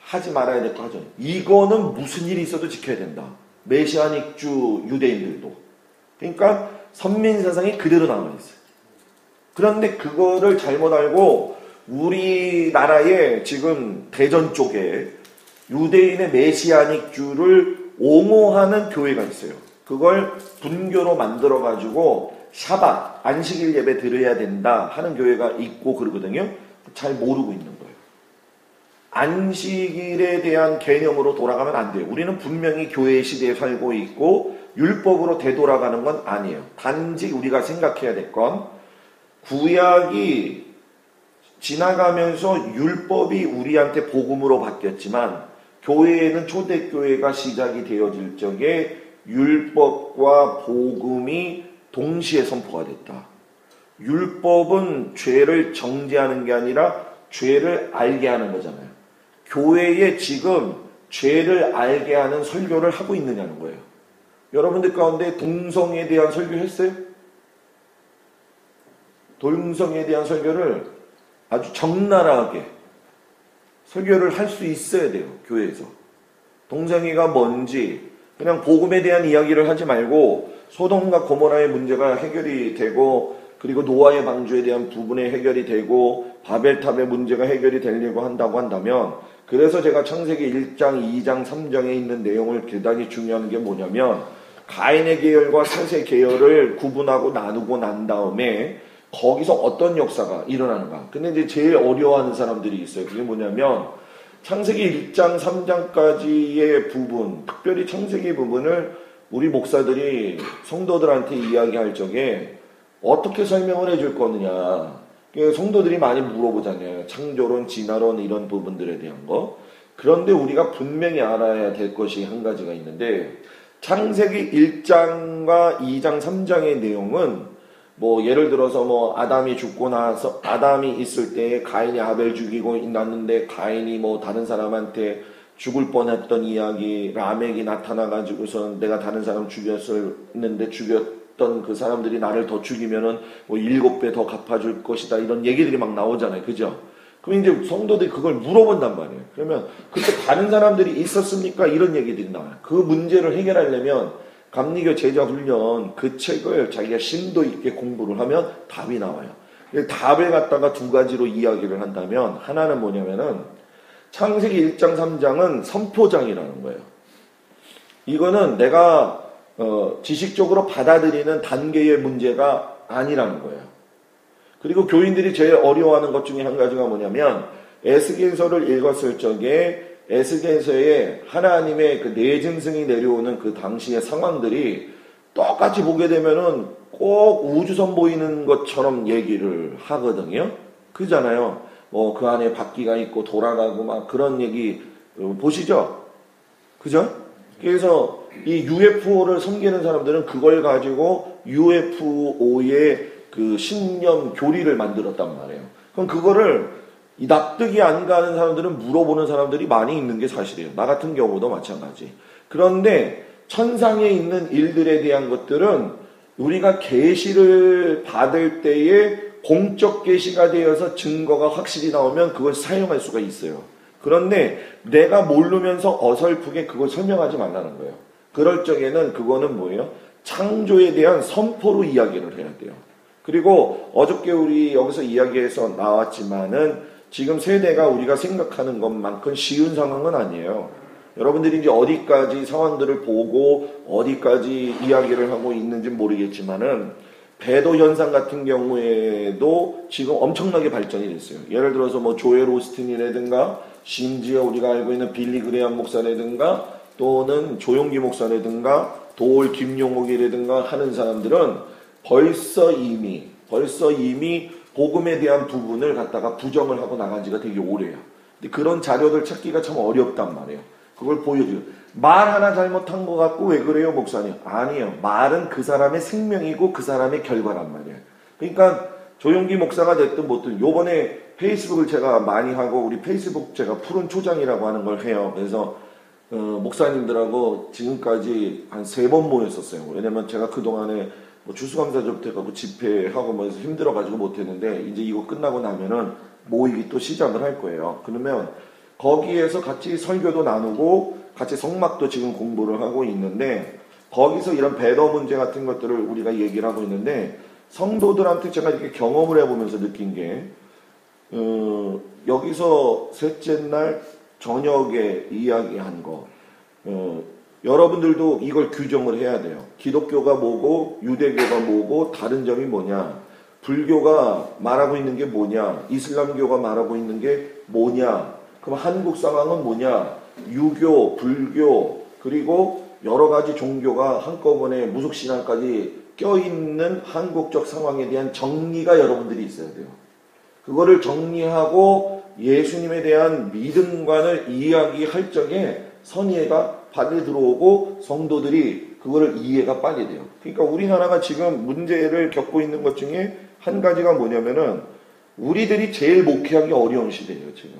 하지 말아야 될 거 하죠. 이거는 무슨 일이 있어도 지켜야 된다. 메시아닉주 유대인들도. 그러니까 선민사상이 그대로 남아있어요. 그런데 그거를 잘못 알고 우리나라에 지금 대전 쪽에 유대인의 메시아닉주를 옹호하는 교회가 있어요. 그걸 분교로 만들어가지고 샤bat, 안식일 예배 드려야 된다 하는 교회가 있고 그러거든요. 잘 모르고 있는 거예요. 안식일에 대한 개념으로 돌아가면 안 돼요. 우리는 분명히 교회 시대에 살고 있고 율법으로 되돌아가는 건 아니에요. 단지 우리가 생각해야 될 건 구약이 지나가면서 율법이 우리한테 복음으로 바뀌었지만 교회에는 초대교회가 시작이 되어질 적에 율법과 복음이 동시에 선포가 됐다. 율법은 죄를 정죄하는 게 아니라 죄를 알게 하는 거잖아요. 교회에 지금 죄를 알게 하는 설교를 하고 있느냐는 거예요. 여러분들 가운데 동성에 대한 설교 했어요? 동성에 대한 설교를 아주 적나라하게 설교를 할 수 있어야 돼요. 교회에서. 동성애가 뭔지 그냥 복음에 대한 이야기를 하지 말고 소돔과 고모라의 문제가 해결이 되고 그리고 노아의 방주에 대한 부분에 해결이 되고 바벨탑의 문제가 해결이 되려고 한다고 한다면 그래서 제가 창세기 1장, 2장, 3장에 있는 내용을 대단히 중요한 게 뭐냐면 가인의 계열과 셋의 계열을 구분하고 나누고 난 다음에 거기서 어떤 역사가 일어나는가. 근데 이제 제일 어려워하는 사람들이 있어요. 그게 뭐냐면 창세기 1장, 3장까지의 부분, 특별히 창세기 부분을 우리 목사들이 성도들한테 이야기할 적에 어떻게 설명을 해줄 거느냐. 성도들이 많이 물어보잖아요. 창조론, 진화론 이런 부분들에 대한 거. 그런데 우리가 분명히 알아야 될 것이 한 가지가 있는데 창세기 1장과 2장, 3장의 내용은 뭐 예를 들어서 뭐 아담이 죽고 나서 아담이 있을 때 가인이 아벨 죽이고 났는데 가인이 뭐 다른 사람한테 죽을 뻔했던 이야기, 라멕이 나타나가지고서 내가 다른 사람 죽였었는데 죽였던 그 사람들이 나를 더 죽이면은 뭐 7배 더 갚아줄 것이다 이런 얘기들이 막 나오잖아요. 그죠? 그럼 이제 성도들이 그걸 물어본단 말이에요. 그러면 그때 다른 사람들이 있었습니까? 이런 얘기들이 나와요. 그 문제를 해결하려면 감리교 제자훈련 그 책을 자기가 심도 있게 공부를 하면 답이 나와요. 답을 갖다가 두 가지로 이야기를 한다면 하나는 뭐냐면은 창세기 1장 3장은 선포장이라는 거예요. 이거는 내가 지식적으로 받아들이는 단계의 문제가 아니라는 거예요. 그리고 교인들이 제일 어려워하는 것 중에 한 가지가 뭐냐면 에스겔서를 읽었을 적에 에스겔서에 하나님의 그 내짐승이 내려오는 그 당시의 상황들이 똑같이 보게 되면은 꼭 우주선 보이는 것처럼 얘기를 하거든요. 그잖아요. 뭐 그 안에 바퀴가 있고 돌아가고 막 그런 얘기 보시죠. 그죠? 그래서 이 UFO를 섬기는 사람들은 그걸 가지고 UFO의 그 신념 교리를 만들었단 말이에요. 그럼 그거를 납득이 안 가는 사람들은 물어보는 사람들이 많이 있는 게 사실이에요. 나 같은 경우도 마찬가지. 그런데 천상에 있는 일들에 대한 것들은 우리가 계시를 받을 때에 공적 계시가 되어서 증거가 확실히 나오면 그걸 사용할 수가 있어요. 그런데 내가 모르면서 어설프게 그걸 설명하지 말라는 거예요. 그럴 적에는 그거는 뭐예요? 창조에 대한 선포로 이야기를 해야 돼요. 그리고 어저께 우리 여기서 이야기해서 나왔지만은 지금 세대가 우리가 생각하는 것만큼 쉬운 상황은 아니에요. 여러분들이 이제 어디까지 상황들을 보고 어디까지 이야기를 하고 있는지 모르겠지만은 배도 현상 같은 경우에도 지금 엄청나게 발전이 됐어요. 예를 들어서 뭐 조엘 오스틴이라든가 심지어 우리가 알고 있는 빌리 그레이엄 목사라든가 또는 조용기 목사라든가 도올 김용옥이라든가 하는 사람들은 벌써 이미 복음에 대한 부분을 갖다가 부정을 하고 나간 지가 되게 오래요. 근데 그런 자료들 찾기가 참 어렵단 말이에요. 그걸 보여줘요. 말 하나 잘못한 것 같고 왜 그래요 목사님? 아니에요. 말은 그 사람의 생명이고 그 사람의 결과란 말이에요. 그러니까 조용기 목사가 됐든 뭐든 요번에 페이스북을 제가 많이 하고 우리 페이스북 제가 푸른 초장이라고 하는 걸 해요. 그래서 목사님들하고 지금까지 한 3번 모였었어요. 왜냐면 제가 그동안에 뭐 추수감사절부터 해가지고 집회하고 뭐 해서 힘들어가지고 못했는데 이제 이거 끝나고 나면은 모이기 또 시작을 할 거예요. 그러면 거기에서 같이 설교도 나누고 같이 성막도 지금 공부를 하고 있는데 거기서 이런 배더 문제 같은 것들을 우리가 얘기를 하고 있는데 성도들한테 제가 이렇게 경험을 해보면서 느낀 게 여기서 셋째 날 저녁에 이야기한 거 여러분들도 이걸 규정을 해야 돼요. 기독교가 뭐고 유대교가 뭐고 다른 점이 뭐냐, 불교가 말하고 있는 게 뭐냐, 이슬람교가 말하고 있는 게 뭐냐, 그럼 한국 상황은 뭐냐, 유교, 불교 그리고 여러 가지 종교가 한꺼번에 무속신앙까지 껴있는 한국적 상황에 대한 정리가 여러분들이 있어야 돼요. 그거를 정리하고 예수님에 대한 믿음관을 이야기할 적에 선의가 빨리 들어오고 성도들이 그거를 이해가 빨리 돼요. 그러니까 우리나라가 지금 문제를 겪고 있는 것 중에 한 가지가 뭐냐면은 우리들이 제일 목회하기 어려운 시대예요. 지금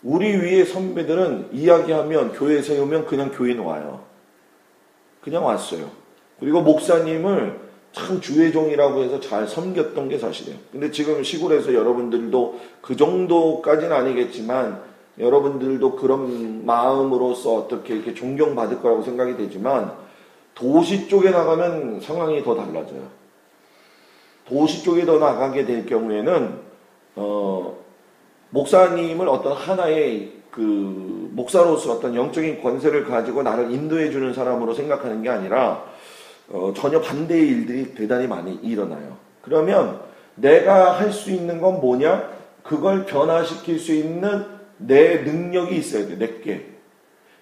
우리 위에 선배들은 이야기하면 교회 세우면 그냥 교인 와요. 그냥 왔어요. 그리고 목사님을 참 주의 종이라고 해서 잘 섬겼던 게 사실이에요. 근데 지금 시골에서 여러분들도 그 정도까지는 아니겠지만 여러분들도 그런 마음으로서 어떻게 이렇게 존경받을 거라고 생각이 되지만 도시 쪽에 나가면 상황이 더 달라져요. 도시 쪽에 더 나가게 될 경우에는 목사님을 어떤 하나의 그 목사로서 어떤 영적인 권세를 가지고 나를 인도해 주는 사람으로 생각하는 게 아니라 전혀 반대의 일들이 대단히 많이 일어나요. 그러면 내가 할 수 있는 건 뭐냐? 그걸 변화시킬 수 있는 내 능력이 있어야 돼. 내게.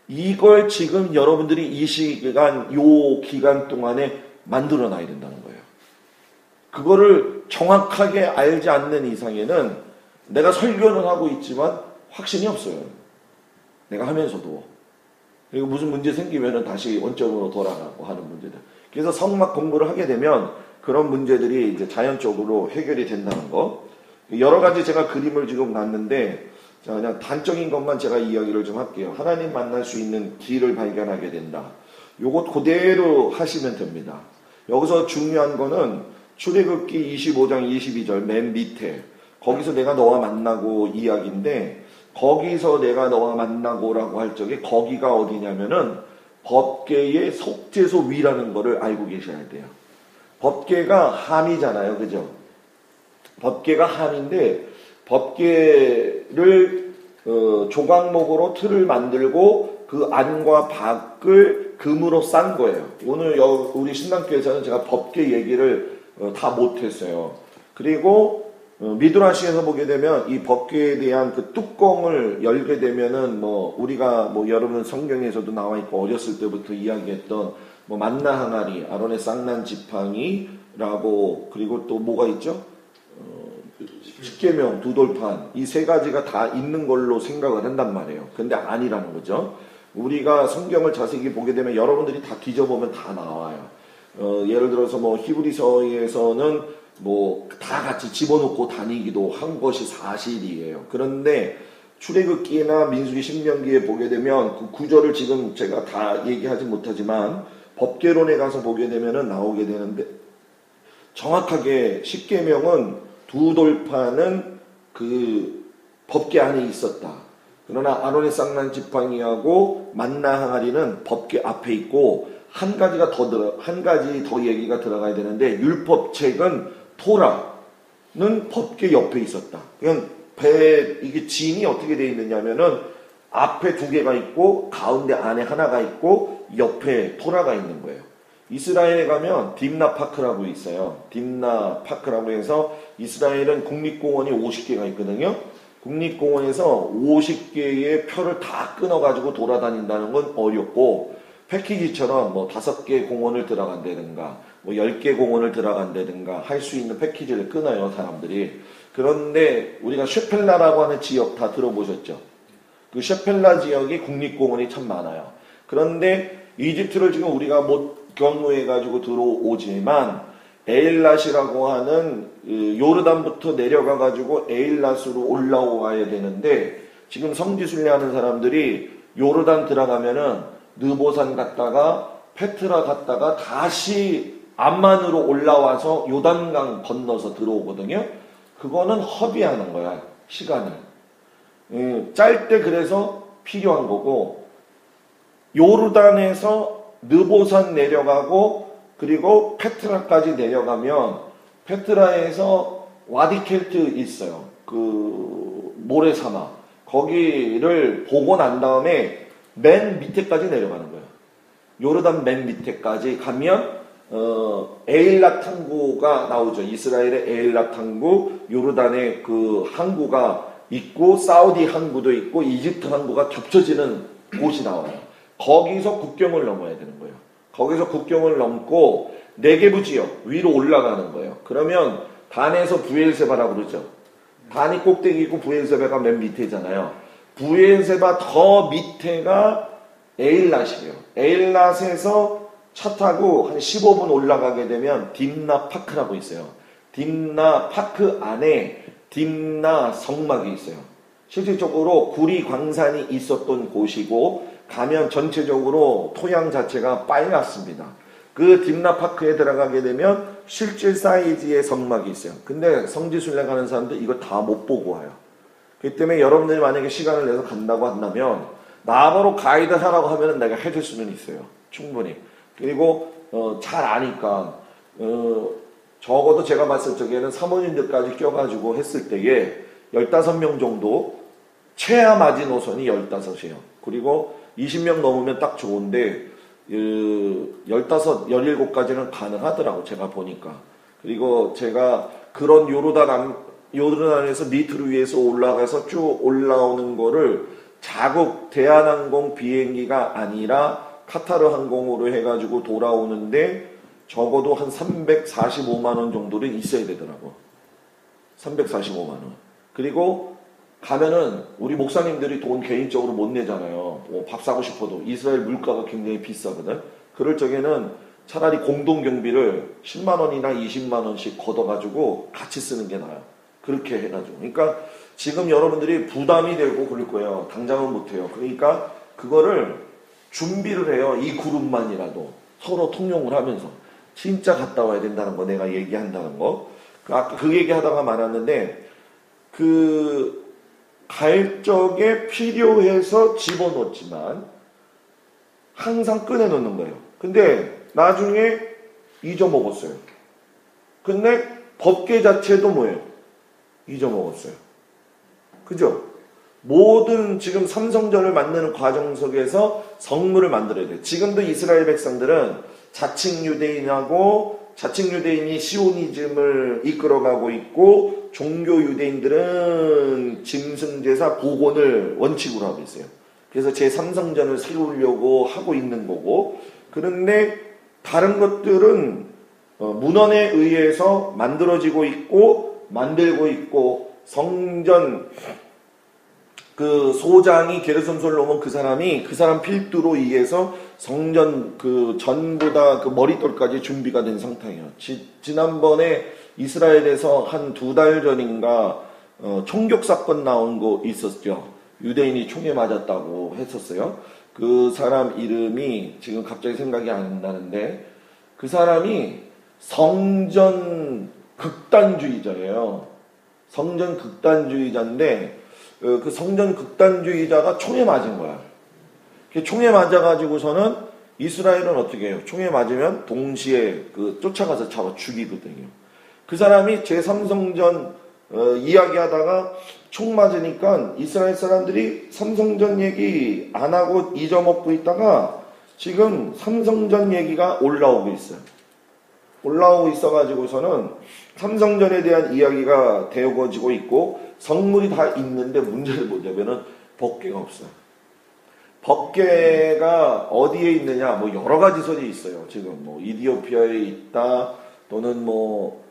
이걸 지금 여러분들이 이 시간, 요 기간 동안에 만들어 놔야 된다는 거예요. 그거를 정확하게 알지 않는 이상에는 내가 설교는 하고 있지만 확신이 없어요. 내가 하면서도. 그리고 무슨 문제 생기면은 다시 원점으로 돌아가고 하는 문제들. 그래서 성막 공부를 하게 되면 그런 문제들이 이제 자연적으로 해결이 된다는 거. 여러 가지 제가 그림을 지금 놨는데, 자, 그냥 단적인 것만 제가 이야기를 좀 할게요. 하나님 만날 수 있는 길을 발견하게 된다. 요것 그대로 하시면 됩니다. 여기서 중요한 거는 출애굽기 25장 22절 맨 밑에 거기서 내가 너와 만나고 이야기인데, 거기서 내가 너와 만나고라고 할 적에 거기가 어디냐면은 법궤의 속죄소 위라는 거를 알고 계셔야 돼요. 법궤가 함이잖아요. 그죠? 법궤가 함인데 법궤를 조각목으로 틀을 만들고 그 안과 밖을 금으로 싼 거예요. 오늘 우리 신당교회에서는 제가 법궤 얘기를 다 못했어요. 그리고 미드라시에서 보게 되면 이 법궤에 대한 그 뚜껑을 열게 되면은 우리가 여러분 성경에서도 나와 있고 어렸을 때부터 이야기했던 만나 항아리, 아론의 쌍난 지팡이라고, 그리고 또 뭐가 있죠? 십계명, 두돌판, 이 세 가지가 다 있는 걸로 생각을 한단 말이에요. 근데 아니라는 거죠. 우리가 성경을 자세히 보게 되면 여러분들이 다 뒤져보면 다 나와요. 예를 들어서 히브리서에서는 다 같이 집어넣고 다니기도 한 것이 사실이에요. 그런데 출애굽기나 민수기, 신명기에 보게 되면 그 구절을 지금 제가 다 얘기하지 못하지만 법궤론에 가서 보게 되면은 나오게 되는데, 정확하게 십계명은 두 돌판은 그 법궤 안에 있었다. 그러나 아론의 쌍난 지팡이하고 만나 항아리는 법궤 앞에 있고, 한 가지 더 얘기가 들어가야 되는데, 율법책은 토라는 법궤 옆에 있었다. 그냥 이게 진이 어떻게 되어 있느냐면은 앞에 두 개가 있고 가운데 안에 하나가 있고 옆에 토라가 있는 거예요. 이스라엘에 가면 딥나 파크라고 있어요. 딥나 파크라고 해서 이스라엘은 국립공원이 50개가 있거든요. 국립공원에서 50개의 표를 다 끊어가지고 돌아다닌다는 건 어렵고, 패키지처럼 5개 공원을 들어간다든가 10개 공원을 들어간다든가 할 수 있는 패키지를 끊어요, 사람들이. 그런데 우리가 셰펠라라고 하는 지역 다 들어보셨죠? 그 셰펠라 지역이 국립공원이 참 많아요. 그런데 이집트를 지금 우리가 못 경유해가지고 들어오지만 에일랏이라고 하는 요르단부터 내려가가지고 에일랏으로 올라와야 되는데, 지금 성지순례 하는 사람들이 요르단 들어가면은 느보산 갔다가 페트라 갔다가 다시 암만으로 올라와서 요단강 건너서 들어오거든요. 그거는 허비하는 거야, 시간을. 짤 때 그래서 필요한 거고, 요르단에서 느보산 내려가고 그리고 페트라까지 내려가면 페트라에서 와디켈트 있어요. 그 모래사막. 거기를 보고 난 다음에 맨 밑에까지 내려가는 거예요. 요르단 맨 밑에까지 가면 에일랏 항구가 나오죠. 이스라엘의 에일랏 항구, 요르단의 그 항구가 있고 사우디 항구도 있고 이집트 항구가 겹쳐지는 곳이 나와요. 거기서 국경을 넘어야 되는 거예요. 거기서 국경을 넘고 네게부 지역 위로 올라가는 거예요. 그러면 단에서 부엘세바라고 그러죠. 단이 꼭대기고 부엘세바가 맨 밑에잖아요. 부엘세바 더 밑에가 에일랏이에요. 에일랏에서 차 타고 한 15분 올라가게 되면 딥나 파크라고 있어요. 딥나 파크 안에 딥나 성막이 있어요. 실질적으로 구리 광산이 있었던 곳이고, 가면 전체적으로 토양 자체가 빨갛습니다. 그 딥나 파크에 들어가게 되면 실제 사이즈의 성막이 있어요. 근데 성지순례 가는 사람들 이거 다 못 보고 와요. 그렇기 때문에 여러분들이 만약에 시간을 내서 간다고 한다면 나보러 가이드 하라고 하면 내가 해줄 수는 있어요. 충분히. 그리고 잘 아니까 적어도 제가 봤을 적에는 사모님들까지 껴가지고 했을 때에 15명 정도, 최하 마지노선이 15이에요. 그리고 20명 넘으면 딱 좋은데 15, 17까지는 가능하더라고 제가 보니까. 그리고 제가 그런 요르단에서 밑으로 위에서 올라가서 쭉 올라오는 거를 자국 대한항공 비행기가 아니라 카타르 항공으로 해가지고 돌아오는데 적어도 한 345만 원 정도는 있어야 되더라고. 345만 원. 그리고 가면은 우리 목사님들이 돈 개인적으로 못 내잖아요. 밥 사고 싶어도. 이스라엘 물가가 굉장히 비싸거든. 그럴 적에는 차라리 공동경비를 10만 원이나 20만 원씩 걷어가지고 같이 쓰는 게 나아요. 그렇게 해가지고. 그러니까 지금 여러분들이 부담이 되고 그럴 거예요. 당장은 못해요. 그러니까 그거를 준비를 해요. 이 그룹만이라도. 서로 통용을 하면서. 진짜 갔다 와야 된다는 거 내가 얘기한다는 거. 아까 그 얘기 하다가 말았는데 갈 적에 필요해서 집어넣었지만 항상 꺼내놓는 거예요. 근데 나중에 잊어먹었어요. 근데 법계 자체도 뭐예요? 잊어먹었어요. 그죠? 모든 지금 삼성전을 만드는 과정 속에서 성물을 만들어야 돼요. 지금도 이스라엘 백성들은 자칭 유대인이 시오니즘을 이끌어가고 있고 종교 유대인들은 짐승제사 복원을 원칙으로 하고 있어요. 그래서 제3성전을 세우려고 하고 있는 거고, 그런데 다른 것들은 문헌에 의해서 만들어지고 있고 만들고 있고, 성전 그 소장이 게르손 솔로몬 그 사람 필두로 의해서 성전 전부 다 그 머릿돌까지 준비가 된 상태예요. 지난번에 이스라엘에서 한 2달 전인가 총격 사건 나온 거 있었죠. 유대인이 총에 맞았다고 했었어요. 그 사람 이름이 지금 갑자기 생각이 안 나는데, 그 사람이 성전 극단주의자예요. 성전 극단주의자인데 그 성전 극단주의자가 총에 맞은 거야. 총에 맞아가지고서는 이스라엘은 어떻게 해요? 총에 맞으면 동시에 쫓아가서 잡아 죽이거든요. 그 사람이 제3성전 이야기하다가 총 맞으니까 이스라엘 사람들이 삼성전 얘기 안 하고 잊어먹고 있다가 지금 삼성전 얘기가 올라오고 있어요. 올라오고 있어가지고서는 삼성전에 대한 이야기가 되어지고 있고 성물이 다 있는데 문제는 뭐냐면은 법궤가 없어요. 법궤가 어디에 있느냐, 뭐 여러 가지 설이 있어요. 지금 뭐 이디오피아에 있다, 또는 뭐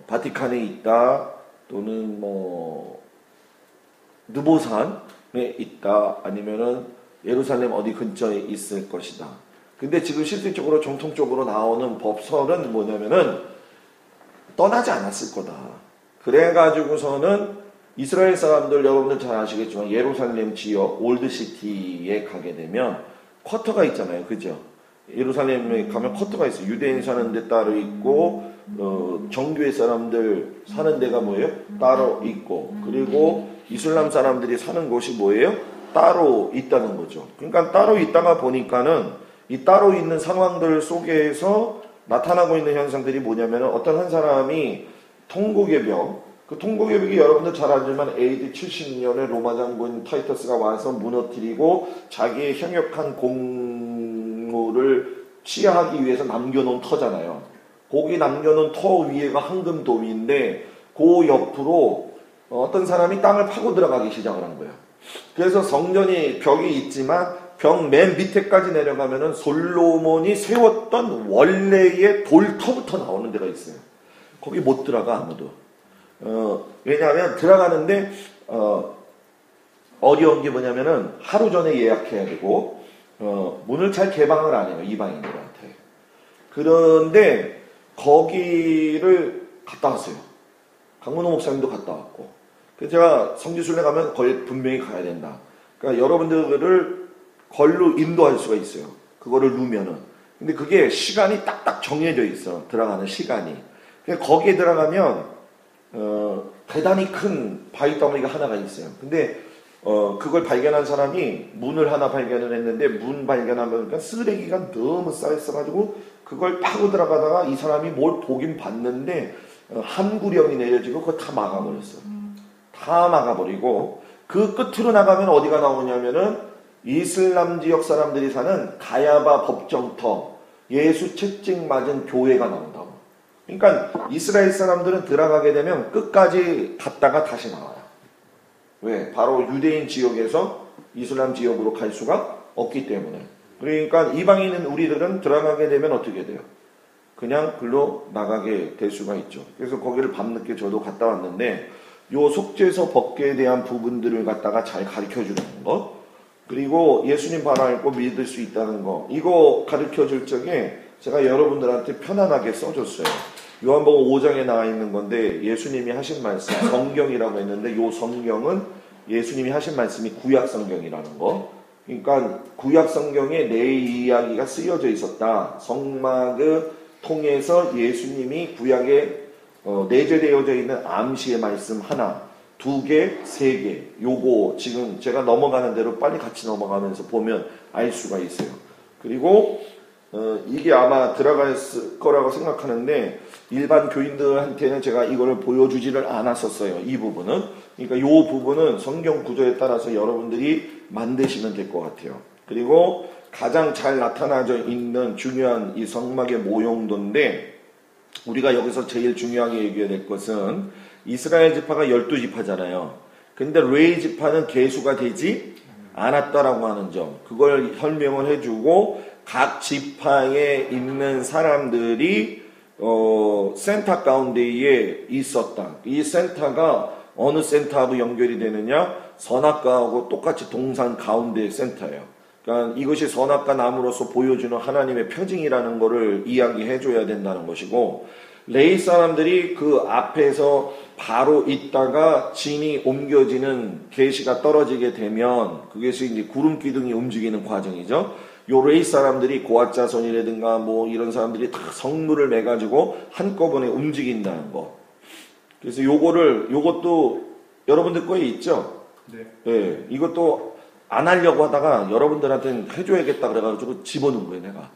바티칸에 있다, 또는 뭐 느보산에 있다, 아니면은 예루살렘 어디 근처에 있을 것이다. 근데 지금 실질적으로 정통적으로 나오는 법설은 뭐냐면은 떠나지 않았을 거다. 그래가지고서는 이스라엘 사람들, 여러분들 잘 아시겠지만 예루살렘 지역 올드시티에 가게 되면 쿼터가 있잖아요. 그죠? 예루살렘에 가면 쿼터가 있어요. 유대인 사는 데 따로 있고 정교회 사람들 사는 데가 뭐예요? 따로 있고, 그리고 이슬람 사람들이 사는 곳이 뭐예요? 따로 있다는 거죠. 그러니까 따로 있다가 보니까는 이 따로 있는 상황들 속에서 나타나고 있는 현상들이 뭐냐면, 어떤 한 사람이 통곡의 벽, 그 통곡의 벽이 여러분들 잘 알지만 AD 70년에 로마 장군 타이터스가 와서 무너뜨리고 자기의 현역한 공로를 취하하기 위해서 남겨놓은 터잖아요. 거기 남겨놓은 터 위에가 황금 도미인데 그 옆으로 어떤 사람이 땅을 파고 들어가기 시작을 한 거예요. 그래서 성전이 벽이 있지만 벽 맨 밑에까지 내려가면은 솔로몬이 세웠던 원래의 돌터부터 나오는 데가 있어요. 거기 못 들어가 아무도. 왜냐하면 들어가는데 어려운 게 뭐냐면은 하루 전에 예약해야 되고 문을 잘 개방을 안 해요, 이방인들한테. 그런데 거기를 갔다 왔어요. 강문호 목사님도 갔다 왔고. 그래서 제가 성지순례 가면 거기 분명히 가야 된다. 그러니까 여러분들을 걸로 인도할 수가 있어요. 그거를 누면은. 근데 그게 시간이 딱딱 정해져 있어. 들어가는 시간이. 거기에 들어가면 대단히 큰 바위 덩어리가 하나가 있어요. 근데 그걸 발견한 사람이 문을 하나 발견을 했는데, 문 발견하면 쓰레기가 너무 쌓여있어가지고 그걸 파고 들어가다가 이 사람이 뭘 보긴 봤는데 한 구령이 내려지고 그거 다 막아버렸어요. 다 막아버리고, 그 끝으로 나가면 어디가 나오냐면은 이슬람 지역 사람들이 사는 가야바 법정터, 예수 채찍 맞은 교회가 나온다고. 그러니까 이스라엘 사람들은 들어가게 되면 끝까지 갔다가 다시 나와요. 왜? 바로 유대인 지역에서 이슬람 지역으로 갈 수가 없기 때문에. 그러니까 이방인은 우리들은 들어가게 되면 어떻게 돼요? 그냥 글로 나가게 될 수가 있죠. 그래서 거기를 밤늦게 저도 갔다 왔는데 요 속죄서 법궤에 대한 부분들을 갖다가 잘 가르쳐 주는 거, 그리고 예수님 바로 알고 믿을 수 있다는 거, 이거 가르쳐 줄 적에 제가 여러분들한테 편안하게 써줬어요. 요한복음 5장에 나와 있는 건데 예수님이 하신 말씀, 성경이라고 했는데 요 성경은 예수님이 하신 말씀이 구약 성경이라는 거. 그러니까 구약 성경에 내 이야기가 쓰여져 있었다. 성막을 통해서 예수님이 구약에 내재되어져 있는 암시의 말씀 하나, 두 개, 세 개. 요거 지금 제가 넘어가는 대로 빨리 같이 넘어가면서 보면 알 수가 있어요. 그리고 이게 아마 들어갈 거라고 생각하는데 일반 교인들한테는 제가 이거를 보여주지를 않았었어요. 이 부분은. 그러니까 이 부분은 성경 구조에 따라서 여러분들이 만드시면 될 것 같아요. 그리고 가장 잘 나타나져 있는 중요한 이 성막의 모형도인데 우리가 여기서 제일 중요하게 얘기해야 될 것은 이스라엘 지파가 12지파잖아요. 근데 레위 지파는 계수가 되지 않았다라고 하는 점, 그걸 설명을 해주고 각 지파에 있는 사람들이 센터 가운데에 있었다. 이 센터가 어느 센터하고 연결이 되느냐? 선악과하고 똑같이 동산 가운데 센터예요. 그러니까 이것이 선악과 나무로서 보여주는 하나님의 표징이라는 것을 이야기해 줘야 된다는 것이고, 레위 사람들이 그 앞에서 바로 있다가 진이 옮겨지는 계시가 떨어지게 되면 그것이 이제 구름 기둥이 움직이는 과정이죠. 요 레위 사람들이 고앗 자손이라든가 뭐 이런 사람들이 다 성물을 매가지고 한꺼번에 움직인다는 거. 그래서 요것도 여러분들 거에 있죠? 네. 예, 이것도 안 하려고 하다가 여러분들한테는 해줘야겠다 그래가지고 집어넣은 거예요, 내가.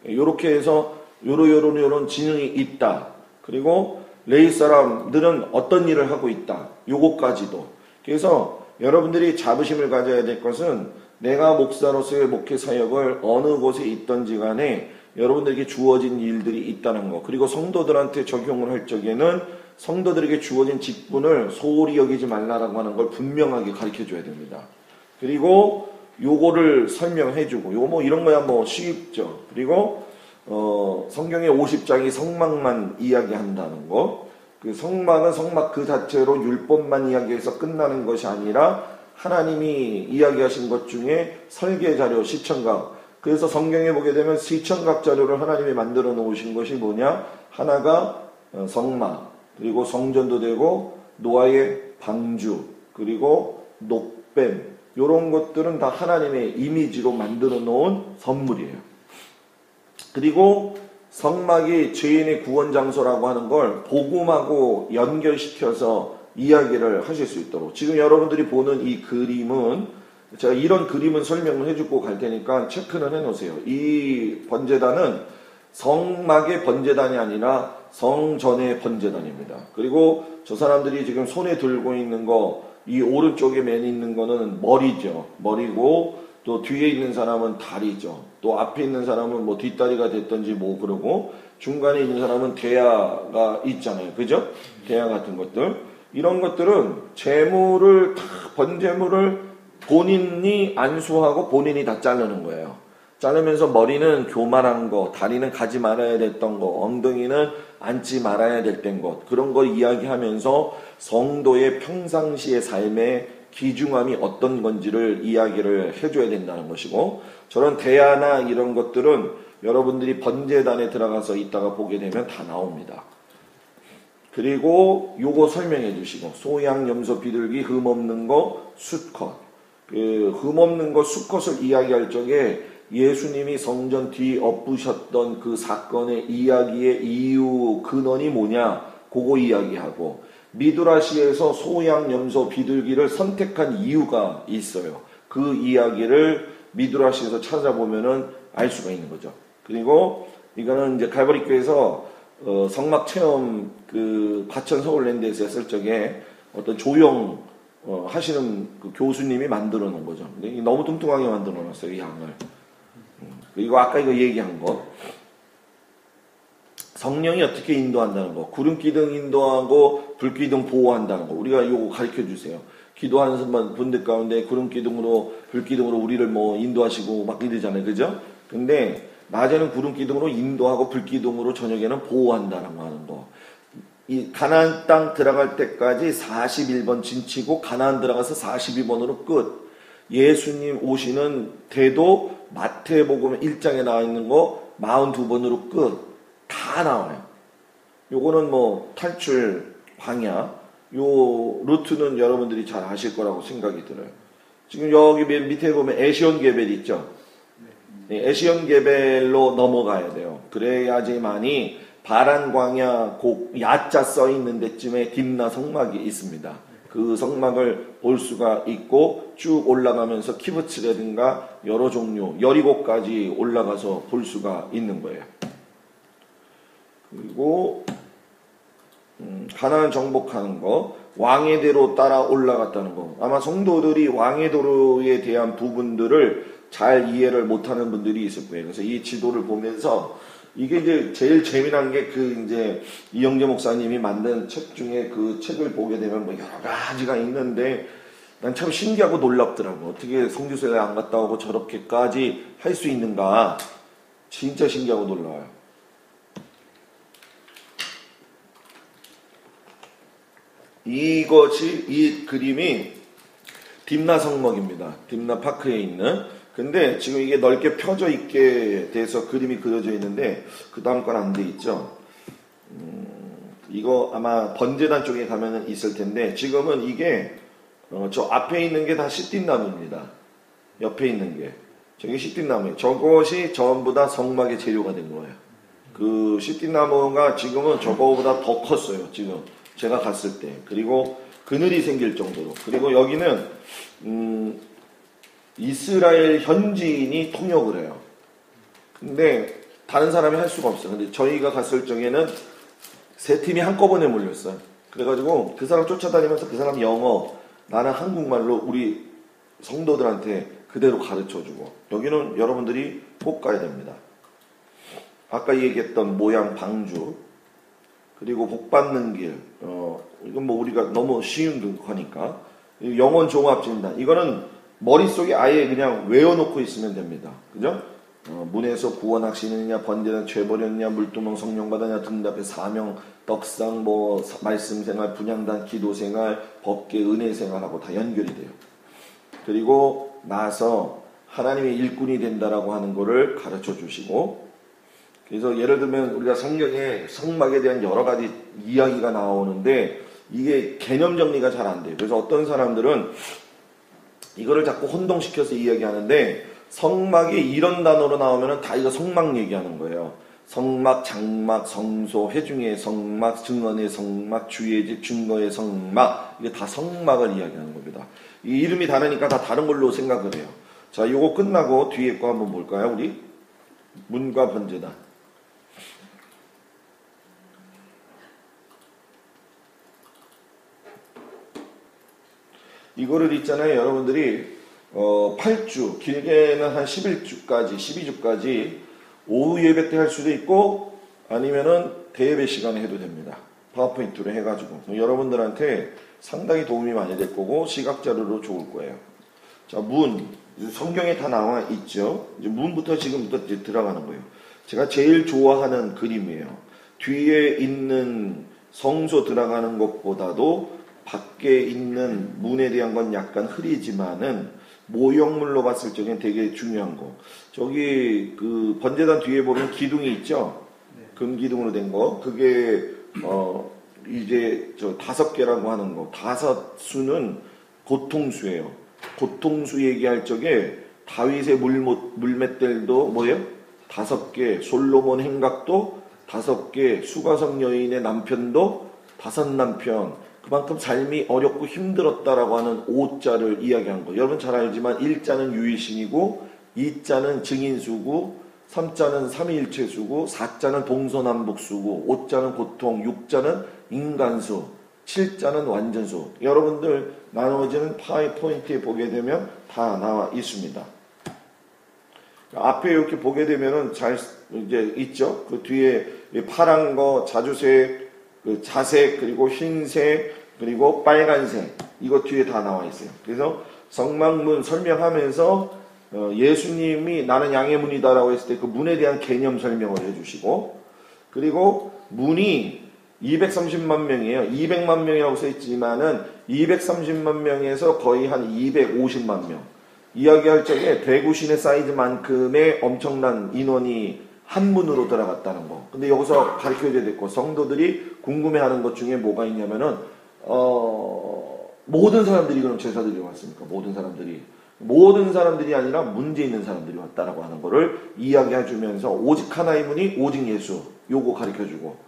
요렇게 해서 요런 지능이 있다. 그리고 레위 사람들은 어떤 일을 하고 있다. 요것까지도. 그래서 여러분들이 자부심을 가져야 될 것은 내가 목사로서의 목회 사역을 어느 곳에 있든지 간에 여러분들에게 주어진 일들이 있다는 거. 그리고 성도들한테 적용을 할 적에는 성도들에게 주어진 직분을 소홀히 여기지 말라라고 하는 걸 분명하게 가르쳐 줘야 됩니다. 그리고 요거를 설명해주고, 요거 뭐 이런 거야 뭐 쉽죠. 그리고 성경의 50장이 성막만 이야기한다는 거. 그 성막은 성막 그 자체로 율법만 이야기해서 끝나는 것이 아니라 하나님이 이야기하신 것 중에 설계 자료, 시청각. 그래서 성경에 보게 되면 시청각 자료를 하나님이 만들어 놓으신 것이 뭐냐? 하나가 성막, 그리고 성전도 되고 노아의 방주, 그리고 녹뱀, 이런 것들은 다 하나님의 이미지로 만들어 놓은 선물이에요. 그리고 성막이 죄인의 구원 장소라고 하는 걸 복음하고 연결시켜서 이야기를 하실 수 있도록, 지금 여러분들이 보는 이 그림은 제가 이런 그림은 설명을 해주고 갈 테니까 체크는 해놓으세요. 이 번제단은 성막의 번제단이 아니라 성전의 번제단입니다. 그리고 저 사람들이 지금 손에 들고 있는 거, 이 오른쪽에 맨 있는 거는 머리죠. 머리고, 또 뒤에 있는 사람은 다리죠. 또 앞에 있는 사람은 뭐 뒷다리가 됐든지 뭐 그러고, 중간에 있는 사람은 대야가 있잖아요. 그죠? 대야 같은 것들. 이런 것들은 재물을 다, 번제물을 본인이 안수하고 본인이 다 자르는 거예요. 자르면서 머리는 교만한 거, 다리는 가지 말아야 됐던 거, 엉덩이는 앉지 말아야 됐던 것, 그런 걸 이야기하면서 성도의 평상시의 삶의 귀중함이 어떤 건지를 이야기를 해줘야 된다는 것이고, 저런 대야나 이런 것들은 여러분들이 번제단에 들어가서 이따가 보게 되면 다 나옵니다. 그리고 요거 설명해 주시고, 소양, 염소, 비둘기, 흠 없는 거, 수컷. 흠 없는 거, 수컷을 이야기할 적에 예수님이 성전 뒤 엎으셨던 그 사건의 이야기의 이유 근원이 뭐냐, 그거 이야기하고, 미드라시에서 소양, 염소, 비둘기를 선택한 이유가 있어요. 그 이야기를 미드라시에서 찾아보면은 알 수가 있는 거죠. 그리고 이거는 이제 갈보리 교회에서 성막 체험 그 과천 서울랜드에서 했을 적에 어떤 조영 하시는 그 교수님이 만들어 놓은 거죠. 근데 너무 뚱뚱하게 만들어 놨어요, 이 양을. 그리고 아까 이거 얘기한 거. 성령이 어떻게 인도한다는 거. 구름기둥 인도하고 불기둥 보호한다는 거. 우리가 이거 가르쳐 주세요. 기도하는 분들 가운데 구름기둥으로 불기둥으로 우리를 뭐 인도하시고 막 이러잖아요. 그죠? 근데 낮에는 구름기둥으로 인도하고 불기둥으로 저녁에는 보호한다라고 하는 거. 이 가나안 땅 들어갈 때까지 41번 진치고 가나안 들어가서 42번으로 끝. 예수님 오시는 대도 마태복음 1장에 나와 있는 거 42번으로 끝. 다 나와요. 요거는 뭐 탈출 광야 요 루트는 여러분들이 잘 아실 거라고 생각이 들어요. 지금 여기 맨 밑에 보면 에시온 게벨 있죠. 네, 에시온 게벨로 넘어가야 돼요. 그래야지만이 바란 광야 야자 써 있는 데쯤에 딥나 성막이 있습니다. 그 성막을 볼 수가 있고 쭉 올라가면서 키부츠라든가 여러 종류 17가지 올라가서 볼 수가 있는 거예요. 그리고 가나안 정복하는 거, 왕의 대로 따라 올라갔다는 거. 아마 성도들이 왕의 도로에 대한 부분들을 잘 이해를 못하는 분들이 있을 거예요. 그래서 이 지도를 보면서 이게 이제 제일 재미난 게 그 이제 이영재 목사님이 만든 책 중에 그 책을 보게 되면 뭐 여러 가지가 있는데 난 참 신기하고 놀랍더라고. 어떻게 성지순례 안 갔다 오고 저렇게까지 할 수 있는가. 진짜 신기하고 놀라워요. 이 그림이 딥나 성막입니다. 딥나 파크에 있는. 근데 지금 이게 넓게 펴져 있게 돼서 그림이 그려져 있는데 그 다음 건 안 돼 있죠. 이거 아마 번제단 쪽에 가면은 있을 텐데 지금은 이게 저 앞에 있는 게 다 시띠나무입니다. 옆에 있는 게 저게 시띠나무예요. 저것이 전부 다 성막의 재료가 된 거예요. 그 시띠나무가 지금은 저거보다 더 컸어요. 지금 제가 갔을 때. 그리고 그늘이 생길 정도로. 그리고 여기는 이스라엘 현지인이 통역을 해요. 근데 다른 사람이 할 수가 없어요. 근데 저희가 갔을 적에는 세 팀이 한꺼번에 몰렸어요. 그래가지고 그 사람 쫓아다니면서 그 사람 영어, 나는 한국말로 우리 성도들한테 그대로 가르쳐주고. 여기는 여러분들이 꼭 가야 됩니다. 아까 얘기했던 모양 방주, 그리고 복받는 길, 이건 뭐 우리가 너무 쉬운 거니까. 영원 종합진단. 이거는 머릿속에 아예 그냥 외워놓고 있으면 됩니다. 그죠? 문에서 구원학신이냐, 번제는 죄버렸냐, 물두멍 성령받았냐, 등답에 사명, 떡상, 뭐 말씀생활, 분향단, 기도생활, 법계, 은혜생활하고 다 연결이 돼요. 그리고 나서 하나님의 일꾼이 된다라고 하는 거를 가르쳐 주시고, 그래서 예를 들면 우리가 성경에 성막에 대한 여러 가지 이야기가 나오는데 이게 개념 정리가 잘 안 돼요. 그래서 어떤 사람들은 이거를 자꾸 혼동시켜서 이야기하는데 성막이 이런 단어로 나오면 다 이거 성막 얘기하는 거예요. 성막, 장막, 성소, 회중의 성막, 증언의 성막, 주의 집, 증거의 성막, 이게 다 성막을 이야기하는 겁니다. 이 이름이 다르니까 다 다른 걸로 생각을 해요. 자, 요거 끝나고 뒤에 거 한번 볼까요? 우리 문과 번제단. 이거를 있잖아요. 여러분들이 8주, 길게는 한 11주까지, 12주까지 오후 예배 때 할 수도 있고 아니면은 대예배 시간에 해도 됩니다. 파워포인트로 해가지고 여러분들한테 상당히 도움이 많이 될 거고 시각자료로 좋을 거예요. 자, 문. 성경에 다 나와 있죠. 이제 문부터 지금부터 이제 들어가는 거예요. 제가 제일 좋아하는 그림이에요. 뒤에 있는 성소 들어가는 것보다도 밖에 있는 문에 대한 건 약간 흐리지만은 모형물로 봤을 적엔 되게 중요한 거. 저기 그 번제단 뒤에 보면 기둥이 있죠. 금기둥으로 된 거. 그게 이제 저 5개라고 하는 거. 5수는 고통수예요. 고통수 얘기할 적에 다윗의 물맷들도 뭐예요? 5개. 솔로몬 행각도 5개. 수가성 여인의 남편도 5남편. 그만큼 삶이 어렵고 힘들었다라고 하는 5자를 이야기한 거. 여러분 잘 알지만 1자는 유일신이고 2자는 증인수고 3자는 삼위일체수고 4자는 동서남북수고 5자는 고통, 6자는 인간수, 7자는 완전수. 여러분들 나누어지는 파워포인트에 보게 되면 다 나와 있습니다. 앞에 이렇게 보게 되면은 잘 이제 있죠. 그 뒤에 파란 거, 자주색, 그 자색, 그리고 흰색, 그리고 빨간색. 이거 뒤에 다 나와 있어요. 그래서 성막문 설명하면서 예수님이 나는 양의 문이다라고 했을 때 그 문에 대한 개념 설명을 해주시고, 그리고 문이 230만 명이에요. 200만 명이라고 써있지만은 230만 명에서 거의 한 250만 명. 이야기할 적에 대구 시내 사이즈만큼의 엄청난 인원이 한 문으로 들어갔다는 거. 근데 여기서 가르쳐줘야 될 거, 성도들이 궁금해하는 것 중에 뭐가 있냐면은 모든 사람들이 그럼 제사드리러 왔습니까? 모든 사람들이 아니라 문제 있는 사람들이 왔다라고 하는 거를 이야기해주면서 오직 하나의 문이 오직 예수, 요거 가르쳐주고,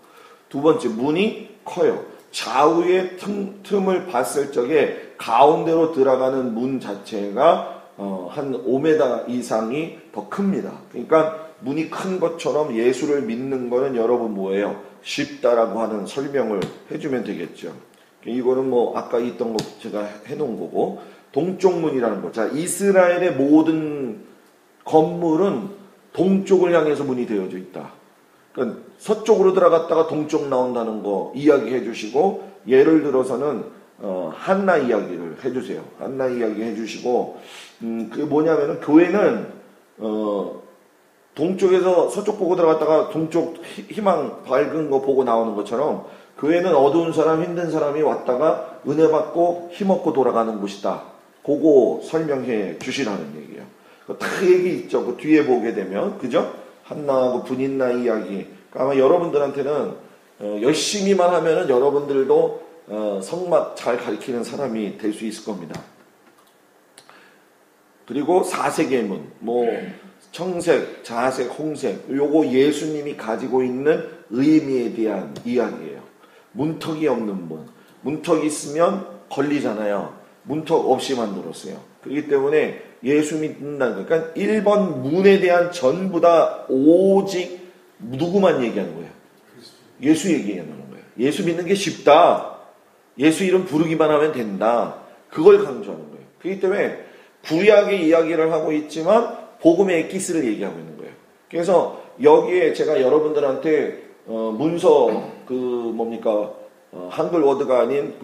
두 번째 문이 커요. 좌우의 틈을 봤을 적에 가운데로 들어가는 문 자체가 한 5m 이상이 더 큽니다. 그러니까 문이 큰 것처럼 예수를 믿는 거는 여러분 뭐예요? 쉽다라고 하는 설명을 해주면 되겠죠. 이거는 뭐 아까 있던 거 제가 해놓은 거고, 동쪽 문이라는 거. 자, 이스라엘의 모든 건물은 동쪽을 향해서 문이 되어져 있다. 그러니까 서쪽으로 들어갔다가 동쪽 나온다는 거 이야기해 주시고, 예를 들어서는 한나 이야기를 해주세요. 한나 이야기 해주시고, 그게 뭐냐면은 교회는 동쪽에서 서쪽 보고 들어갔다가 동쪽 희망 밝은 거 보고 나오는 것처럼 교회는 어두운 사람, 힘든 사람이 왔다가 은혜 받고 힘없고 돌아가는 곳이다. 그거 설명해 주시라는 얘기예요. 다 얘기 있죠. 그 뒤에 보게 되면, 그죠? 한나하고 분인나 이야기. 아마 여러분들한테는 열심히만 하면은 여러분들도 성막 잘 가리키는 사람이 될 수 있을 겁니다. 그리고 사색의 문, 뭐 청색, 자색, 홍색, 요거 예수님이 가지고 있는 의미에 대한 이야기예요. 문턱이 없는 문, 문턱이 있으면 걸리잖아요. 문턱 없이 만들었어요. 그렇기 때문에 예수 믿는다는 거, 그러니까 1번 문에 대한 전부 다 오직 누구만 얘기하는 거예요? 예수 얘기하는 거예요. 예수 믿는 게 쉽다. 예수 이름 부르기만 하면 된다. 그걸 강조하는 거예요. 그렇기 때문에 구약의 이야기를 하고 있지만 복음의 엑기스를 얘기하고 있는 거예요. 그래서 여기에 제가 여러분들한테 문서 한글 워드가 아닌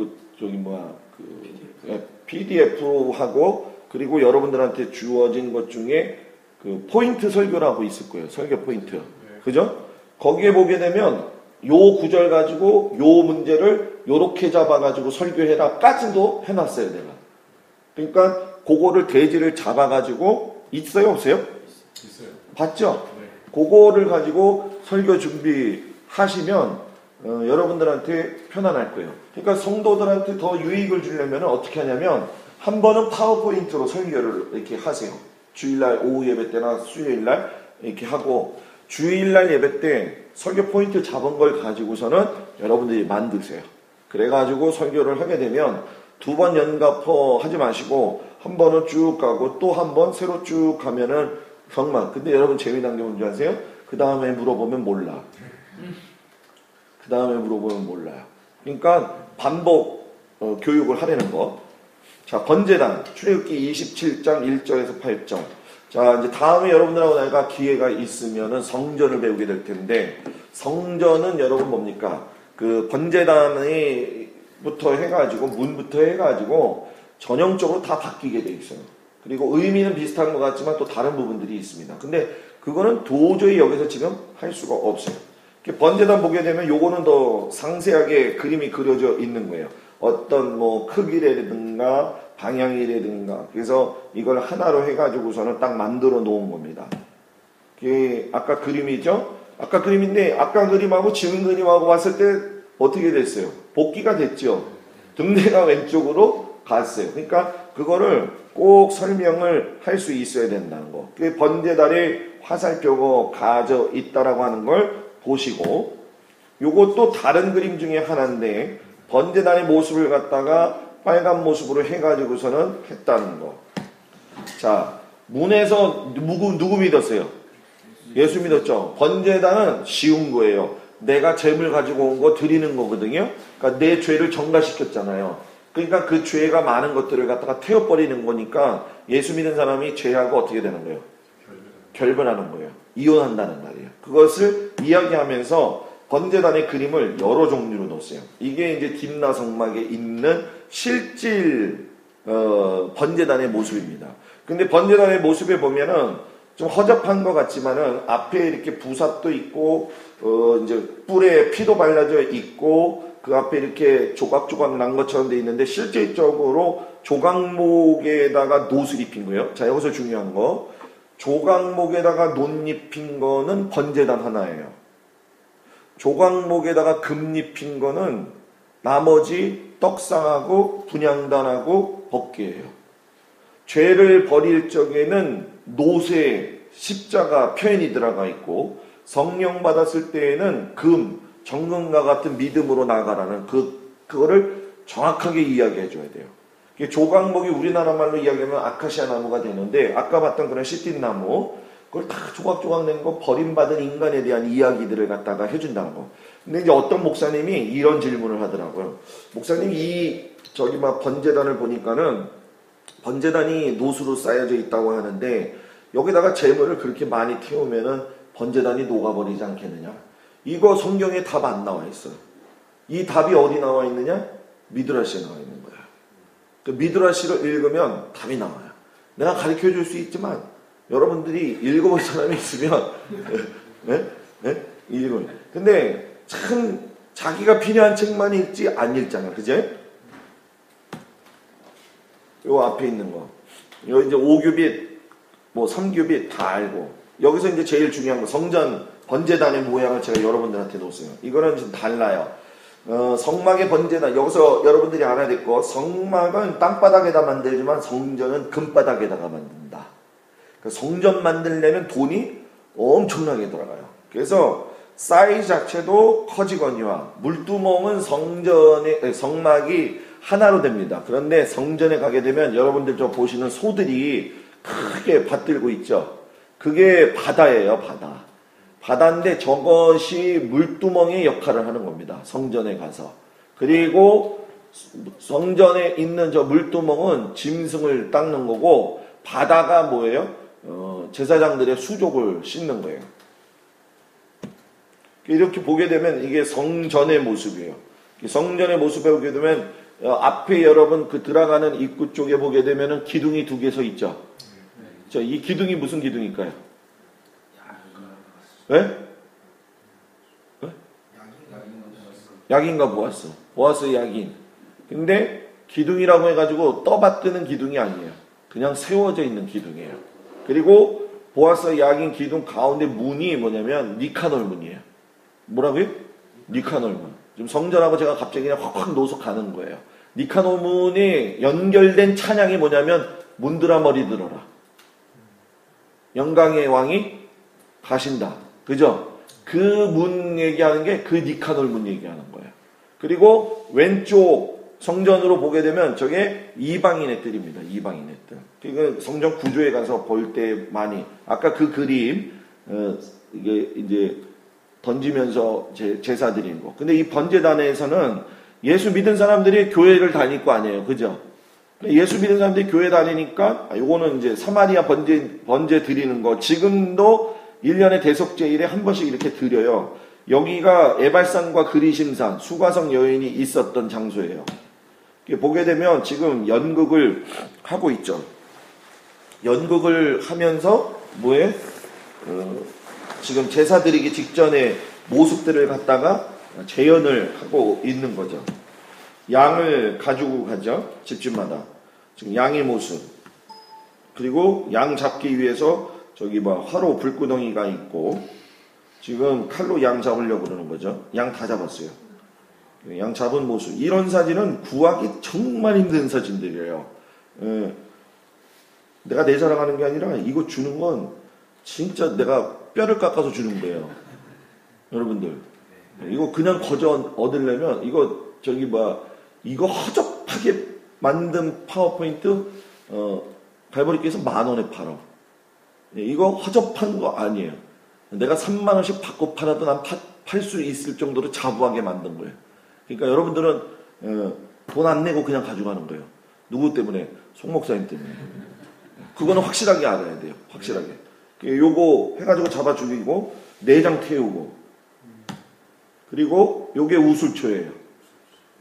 PDF하고 그리고 여러분들한테 주어진 것 중에 그 포인트 설교라고 있을 거예요. 설교 포인트. 그죠? 거기에 보게 되면 요 구절 가지고 요 문제를 요렇게 잡아가지고 설교해라 까지도 해놨어요, 내가. 그러니까 그거를 대지를 잡아가지고 있어요, 없어요? 있어요. 봤죠? 네. 그거를 가지고 설교 준비하시면 여러분들한테 편안할 거예요. 그러니까 성도들한테 더 유익을 주려면 어떻게 하냐면 한 번은 파워포인트로 설교를 이렇게 하세요. 주일날 오후 예배 때나 수요일날 이렇게 하고, 주일날 예배 때 설교 포인트 잡은 걸 가지고서는 여러분들이 만드세요. 그래가지고 설교를 하게 되면 두 번 연가포 하지 마시고 한 번은 쭉 가고 또 한 번 새로 쭉 가면은 정말. 근데 여러분 재미난 게 뭔지 아세요? 그 다음에 물어보면 몰라. 그 다음에 물어보면 몰라요. 그러니까 반복 교육을 하려는 거. 자, 번제단 출애굽기 27장 1절에서 8절. 자, 이제 다음에 여러분들하고 내가 기회가 있으면은 성전을 배우게 될 텐데, 성전은 여러분 뭡니까? 그 번제단부터 해가지고 문부터 해가지고 전형적으로 다 바뀌게 돼 있어요. 그리고 의미는 비슷한 것 같지만 또 다른 부분들이 있습니다. 근데 그거는 도저히 여기서 지금 할 수가 없어요. 번제단 보게 되면 요거는 더 상세하게 그림이 그려져 있는 거예요. 어떤 뭐 크기라든가 방향이라든가. 그래서 이걸 하나로 해가지고서는 딱 만들어 놓은 겁니다. 이게 아까 그림이죠? 아까 그림인데 아까 그림하고 지금 그림하고 봤을 때 어떻게 됐어요? 복귀가 됐죠? 등대가 왼쪽으로 갔어요. 그러니까 그거를 꼭 설명을 할 수 있어야 된다는 거. 그 번제단에 화살표가 가져 있다라고 하는 걸 보시고, 요것도 다른 그림 중에 하나인데 번제단의 모습을 갖다가 빨간 모습으로 해가지고서는 했다는 거. 자, 문에서 누구 믿었어요? 예수 믿었죠. 번제단은 쉬운 거예요. 내가 재물 가지고 온 거 드리는 거거든요. 그러니까 내 죄를 전가시켰잖아요. 그러니까 그 죄가 많은 것들을 갖다가 태워버리는 거니까 예수 믿는 사람이 죄하고 어떻게 되는 거예요? 결별하는 거예요. 이혼한다는 말이에요. 그것을 이야기하면서 번제단의 그림을 여러 종류로 놓았어요. 이게 이제 딥나 성막에 있는 실질 번제단의 모습입니다. 근데 번제단의 모습에 보면은 좀 허접한 것 같지만은 앞에 이렇게 부삽도 있고 이제 뿔에 피도 발라져 있고 그 앞에 이렇게 조각조각 난 것처럼 돼 있는데 실질적으로 조각목에다가 놋을 입힌 거예요. 자, 여기서 중요한 거. 조각목에다가 놋 입힌 거는 번제단 하나예요. 조각목에다가 금 입힌 거는 나머지 떡상하고 분향단하고 법궤예요. 죄를 버릴 적에는 놋에 십자가 표현이 들어가 있고 성령 받았을 때에는 금, 정금과 같은 믿음으로 나가라는 그거를 정확하게 이야기해 줘야 돼요. 조각목이 우리나라 말로 이야기하면 아카시아 나무가 되는데 아까 봤던 그런 시띠나무 그걸 다 조각조각 낸 거 버림받은 인간에 대한 이야기들을 갖다가 해준다는 거. 근데 이제 어떤 목사님이 이런 질문을 하더라고요. 목사님 저기 막 번제단을 보니까는 번제단이 놋으로 쌓여져 있다고 하는데 여기다가 재물을 그렇게 많이 태우면은 번제단이 녹아버리지 않겠느냐? 이거 성경에 답 안 나와 있어요. 이 답이 어디 나와 있느냐? 미드라시에 나와 있는 거야. 그 미드라시를 읽으면 답이 나와요. 내가 가르쳐 줄 수 있지만 여러분들이 읽어볼 사람이 있으면 읽어요. 근데 참 자기가 필요한 책만 읽지 안 읽잖아. 그제? 요 앞에 있는 거. 요 이제 5규빗, 뭐 3규빗 다 알고. 여기서 이제 제일 중요한 거 성전 번제단의 모양을 제가 여러분들한테 놓았어요. 이거는 좀 달라요. 성막의 번제단 여기서 여러분들이 알아야 될 거 성막은 땅바닥에다 만들지만 성전은 금바닥에다가 만든다. 그러니까 성전 만들려면 돈이 엄청나게 들어가요. 그래서 사이즈 자체도 커지거니와 물두멍은 성막이 하나로 됩니다. 그런데 성전에 가게 되면 여러분들 저 보시는 소들이 크게 받들고 있죠. 그게 바다예요, 바다. 바다인데 저것이 물두멍의 역할을 하는 겁니다. 성전에 가서. 그리고 성전에 있는 저 물두멍은 짐승을 닦는 거고 바다가 뭐예요? 제사장들의 수족을 씻는 거예요. 이렇게 보게 되면 이게 성전의 모습이에요. 성전의 모습에 보게 되면 앞에 여러분 그 들어가는 입구 쪽에 보게 되면은 기둥이 2개 서 있죠. 자, 이 기둥이 무슨 기둥일까요? 왜? 약인가 보았어. 보았어 약인. 근데 기둥이라고 해가지고 떠받드는 기둥이 아니에요. 그냥 세워져 있는 기둥이에요. 그리고 보았어 약인 기둥 가운데 문이 뭐냐면 니카놀 문이에요. 뭐라고요? 니카놀 문. 지금 성전하고 제가 갑자기 그냥 확확 놓아서 가는 거예요. 니카놀 문이 연결된 찬양이 뭐냐면 문들아 머리 들어라. 영광의 왕이 가신다. 그죠? 그 문 얘기하는 게 그 니카놀 문 얘기하는 거예요. 그리고 왼쪽 성전으로 보게 되면 저게 이방인의 뜰입니다. 이방인의 뜰. 그러니까 성전 구조에 가서 볼 때 많이 아까 그 그림 이게 이제 던지면서 제사 드리는 거. 근데 이 번제단에서는 예수 믿은 사람들이 교회를 다닐 거 아니에요. 그죠? 예수 믿은 사람들이 교회 다니니까 요거는 이제 사마리아 번제 드리는 거. 지금도 1년에 대속제일에 한 번씩 이렇게 드려요. 여기가 에발산과 그리심산, 수가성 여인이 있었던 장소예요. 보게 되면 지금 연극을 하고 있죠. 연극을 하면서 뭐에 지금 제사 드리기 직전에 모습들을 갖다가 재현을 하고 있는 거죠. 양을 가지고 가죠. 집집마다. 지금 양의 모습. 그리고 양 잡기 위해서 저기 화로 불구덩이가 있고 지금 칼로 양 잡으려고 그러는 거죠. 양 다 잡았어요. 양 잡은 모습. 이런 사진은 구하기 정말 힘든 사진들이에요. 내가 내 자랑하는 게 아니라 이거 주는 건 진짜 내가 뼈를 깎아서 주는 거예요. 여러분들. 이거 그냥 거저 얻으려면 이거 이거 허접하게 만든 파워포인트 갈보리께서 10,000원에 팔아. 이거 허접한 거 아니에요. 내가 30,000원씩 받고 팔아도 난 팔 수 있을 정도로 자부하게 만든 거예요. 그러니까 여러분들은 돈 안 내고 그냥 가져가는 거예요. 누구 때문에? 송 목사님 때문에. 그거는 확실하게 알아야 돼요. 확실하게. 요거 해가지고 잡아 죽이고 내장 태우고, 그리고 요게 우술초예요.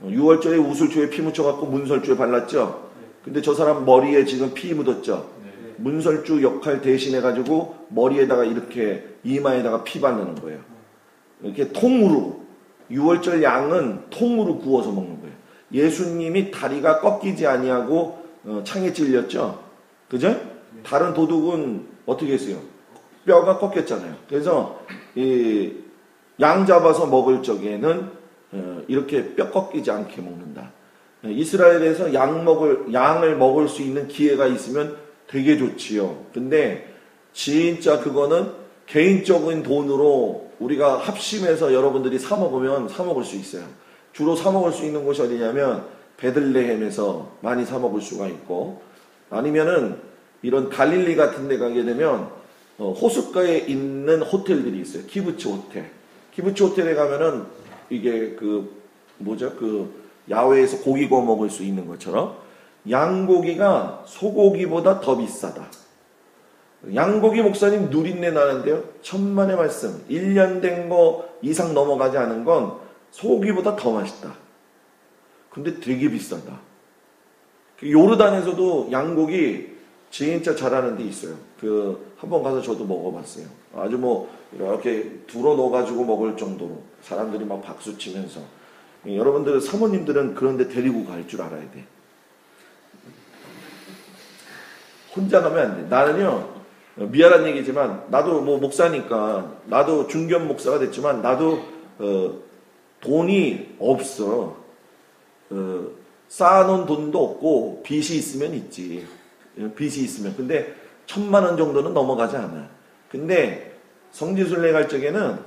6월절에 우술초에 피 묻혀갖고 문설주에 발랐죠. 근데 저 사람 머리에 지금 피 묻었죠. 문설주 역할 대신해가지고 머리에다가 이렇게 이마에다가 피 바르는 거예요. 이렇게 통으로, 6월절 양은 통으로 구워서 먹는 거예요. 예수님이 다리가 꺾이지 아니하고 창에 찔렸죠. 그죠? 다른 도둑은 어떻게 했어요? 뼈가 꺾였잖아요. 그래서 양 잡아서 먹을 적에는 이렇게 뼈 꺾이지 않게 먹는다. 이스라엘에서 양을 먹을 수 있는 기회가 있으면 되게 좋지요. 근데 진짜 그거는 개인적인 돈으로 우리가 합심해서 여러분들이 사 먹으면 사 먹을 수 있어요. 주로 사 먹을 수 있는 곳이 어디냐면 베들레헴에서 많이 사 먹을 수가 있고, 아니면은 이런 갈릴리 같은 데 가게 되면 호숫가에 있는 호텔들이 있어요. 키부츠 호텔. 키부츠 호텔에 가면은 이게 야외에서 고기 구워 먹을 수 있는 것처럼 양고기가 소고기보다 더 비싸다. 양고기 목사님 누린내 나는데요. 천만의 말씀. 1년 된 거 이상 넘어가지 않은 건 소고기보다 더 맛있다. 근데 되게 비싸다. 요르단에서도 양고기 진짜 잘하는 데 있어요. 한번 가서 저도 먹어봤어요. 아주 이렇게 둘러 넣어가지고 먹을 정도로 사람들이 막 박수 치면서. 여러분들 사모님들은 그런 데 데리고 갈 줄 알아야 돼. 혼자 가면 안 돼. 나는요, 미안한 얘기지만 나도 목사니까, 나도 중견 목사가 됐지만 나도 돈이 없어. 쌓아놓은 돈도 없고 빚이 있으면 있지. 빚이 있으면. 근데 1,000만 원 정도는 넘어가지 않아. 근데 성지순례 갈 적에는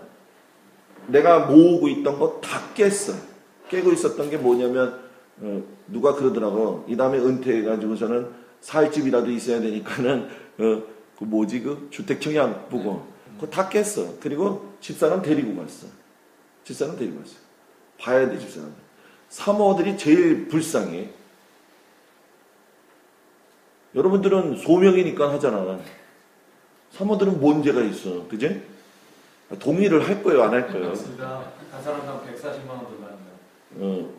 내가 모으고 있던 거 다 깼어. 깨고 있었던 게 뭐냐면 누가 그러더라고. 이 다음에 은퇴해가지고서는 살 집이라도 있어야 되니까는 주택 청약 보고 그거 다 깼어. 그리고 집사람 데리고 갔어. 집사람 데리고 갔어. 봐야 돼, 집사람. 사모들이 제일 불쌍해. 여러분들은 소명이니까 하잖아. 사모들은 뭔 죄가 있어. 그지? 동의를 할 거예요, 안 할 거예요? 맞습니다. 한 사람당 140만 원 들어갑니다.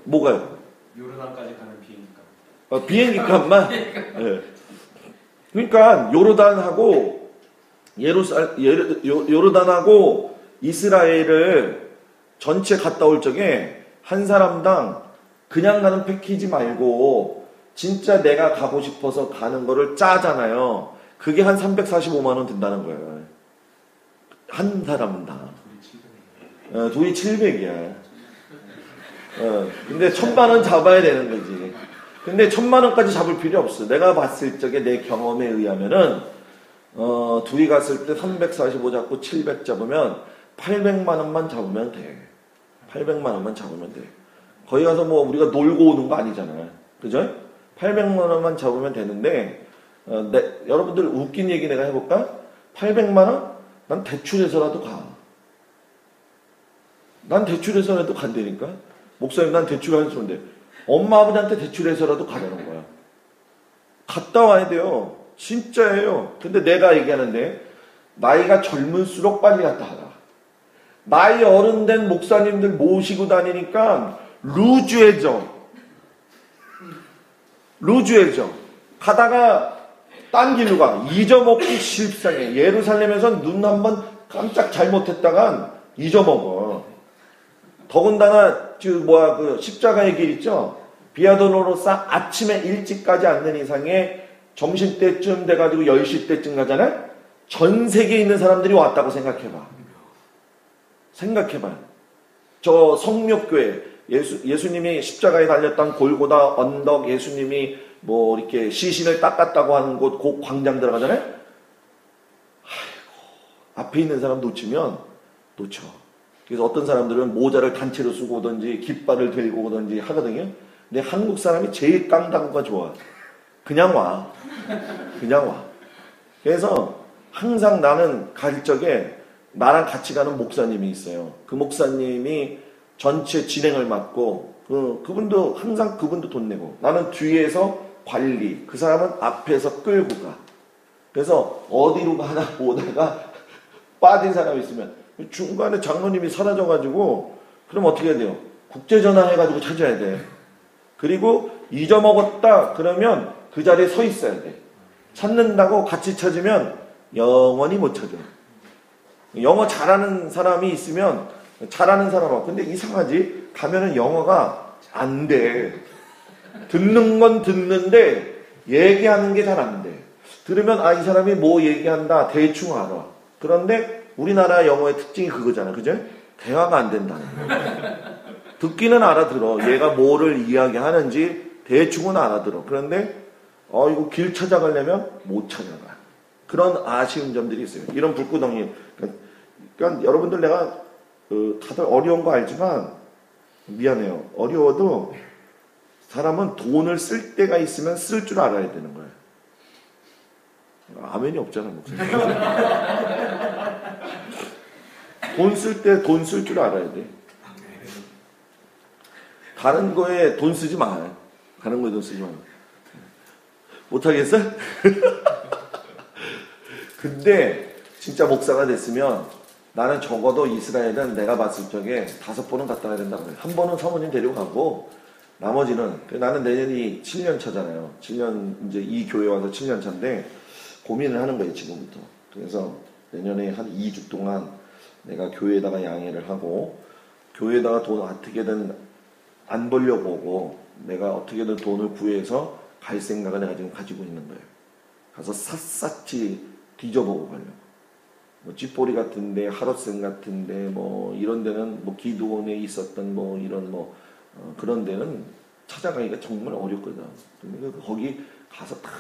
뭐가요? 요르단까지 가는 비행기값. 비행기 값만? 네. 그러니까 요르단하고 요르단하고 이스라엘을 전체 갔다 올 적에 한 사람당 그냥 가는 패키지 말고 진짜 내가 가고 싶어서 가는 거를 짜잖아요. 그게 한 345만 원 든다는 거예요. 한 사람당. 돈이 700이야. 근데 1,000만 원 잡아야 되는 거지. 근데 1,000만 원까지 잡을 필요 없어. 내가 봤을 적에 내 경험에 의하면은 둘이 갔을 때 345 잡고 700 잡으면 800만 원만 잡으면 돼. 800만 원만 잡으면 돼. 거기 가서 우리가 놀고 오는 거 아니잖아. 그죠? 800만 원만 잡으면 되는데 여러분들 웃긴 얘기 내가 해볼까? 800만 원? 난 대출해서라도 가. 난 대출해서라도 간다니까? 목사님 난 대출하는 소리인데 엄마 아버지한테 대출해서라도 가라는 거야. 갔다 와야 돼요. 진짜예요. 근데 내가 얘기하는데 나이가 젊을수록 빨리 갔다 와라. 나이 어른 된 목사님들 모시고 다니니까 루즈해져. 가다가 딴 길로 가. 잊어먹기 실상해. 예루살렘에서 눈 한번 깜짝 잘못했다간 잊어먹어. 더군다나 십자가의 길 있죠. 비아도로로사 아침에 일찍 가지 않는 이상에 점심때쯤 돼가지고 10시 때쯤 가잖아요. 전 세계에 있는 사람들이 왔다고 생각해봐. 저 성묘교회 예수님이 십자가에 달렸던 골고다 언덕, 예수님이 이렇게 시신을 닦았다고 하는 곳, 그 광장 들어가잖아요. 아이고, 앞에 있는 사람 놓치면 놓쳐. 그래서 어떤 사람들은 모자를 단체로 쓰고 오든지 깃발을 들고 오든지 하거든요. 근데 한국 사람이 제일 깡당구가 좋아. 그냥 와. 그래서 항상 나는 갈 적에 나랑 같이 가는 목사님이 있어요. 그 목사님이 전체 진행을 맡고 그분도 항상 그분도 돈 내고 나는 뒤에서 관리, 그 사람은 앞에서 끌고 가. 그래서 어디로 가나 오다가 빠진 사람이 있으면 중간에 장로님이 사라져가지고 그럼 어떻게 해야 돼요? 국제전화 해가지고 찾아야 돼. 그리고 잊어먹었다 그러면 그 자리에 서 있어야 돼. 찾는다고 같이 찾으면 영원히 못 찾아. 영어 잘하는 사람이 있으면 잘하는 사람하고 근데 이상하지? 가면은 영어가 안 돼. 듣는 건 듣는데 얘기하는 게 잘 안 돼. 들으면 이 사람이 뭐 얘기한다 대충 알아. 그런데 우리나라 영어의 특징이 그거잖아. 그죠? 대화가 안 된다는 거야. 듣기는 알아들어. 얘가 뭐를 이야기하는지 대충은 알아들어. 그런데 이거 길 찾아가려면 못 찾아가. 그런 아쉬운 점들이 있어요. 이런 불구덩이. 그러니까 여러분들 내가 다들 어려운 거 알지만 미안해요. 어려워도 사람은 돈을 쓸 때가 있으면 쓸 줄 알아야 되는 거예요. 아멘이 없잖아, 목사님. 돈 쓸 때 돈 쓸 줄 알아야 돼. 다른 거에 돈 쓰지 마. 다른 거에 돈 쓰지 마. 못하겠어? 근데 진짜 목사가 됐으면 나는 적어도 이스라엘은 내가 봤을 적에 5번은 갔다 와야 된다고 해요. 한 번은 사모님 데려가고 나머지는 나는 내년이 7년 차잖아요. 7년 이제 이 교회 와서 7년 차인데 고민을 하는 거예요 지금부터. 그래서 내년에 한 2주 동안 내가 교회에다가 양해를 하고 교회에다가 돈 어떻게든 안 벌려보고 내가 어떻게든 돈을 구해서 갈 생각을 내가 지금 가지고 있는 거예요. 가서 샅샅이 뒤져보고 가려고. 뭐 찌뽀리 같은데 하롯생 같은데 뭐 이런 데는 뭐 기도원에 있었던 뭐 이런 뭐 그런 데는 찾아가기가 정말 어렵거든. 근데 거기 가서 다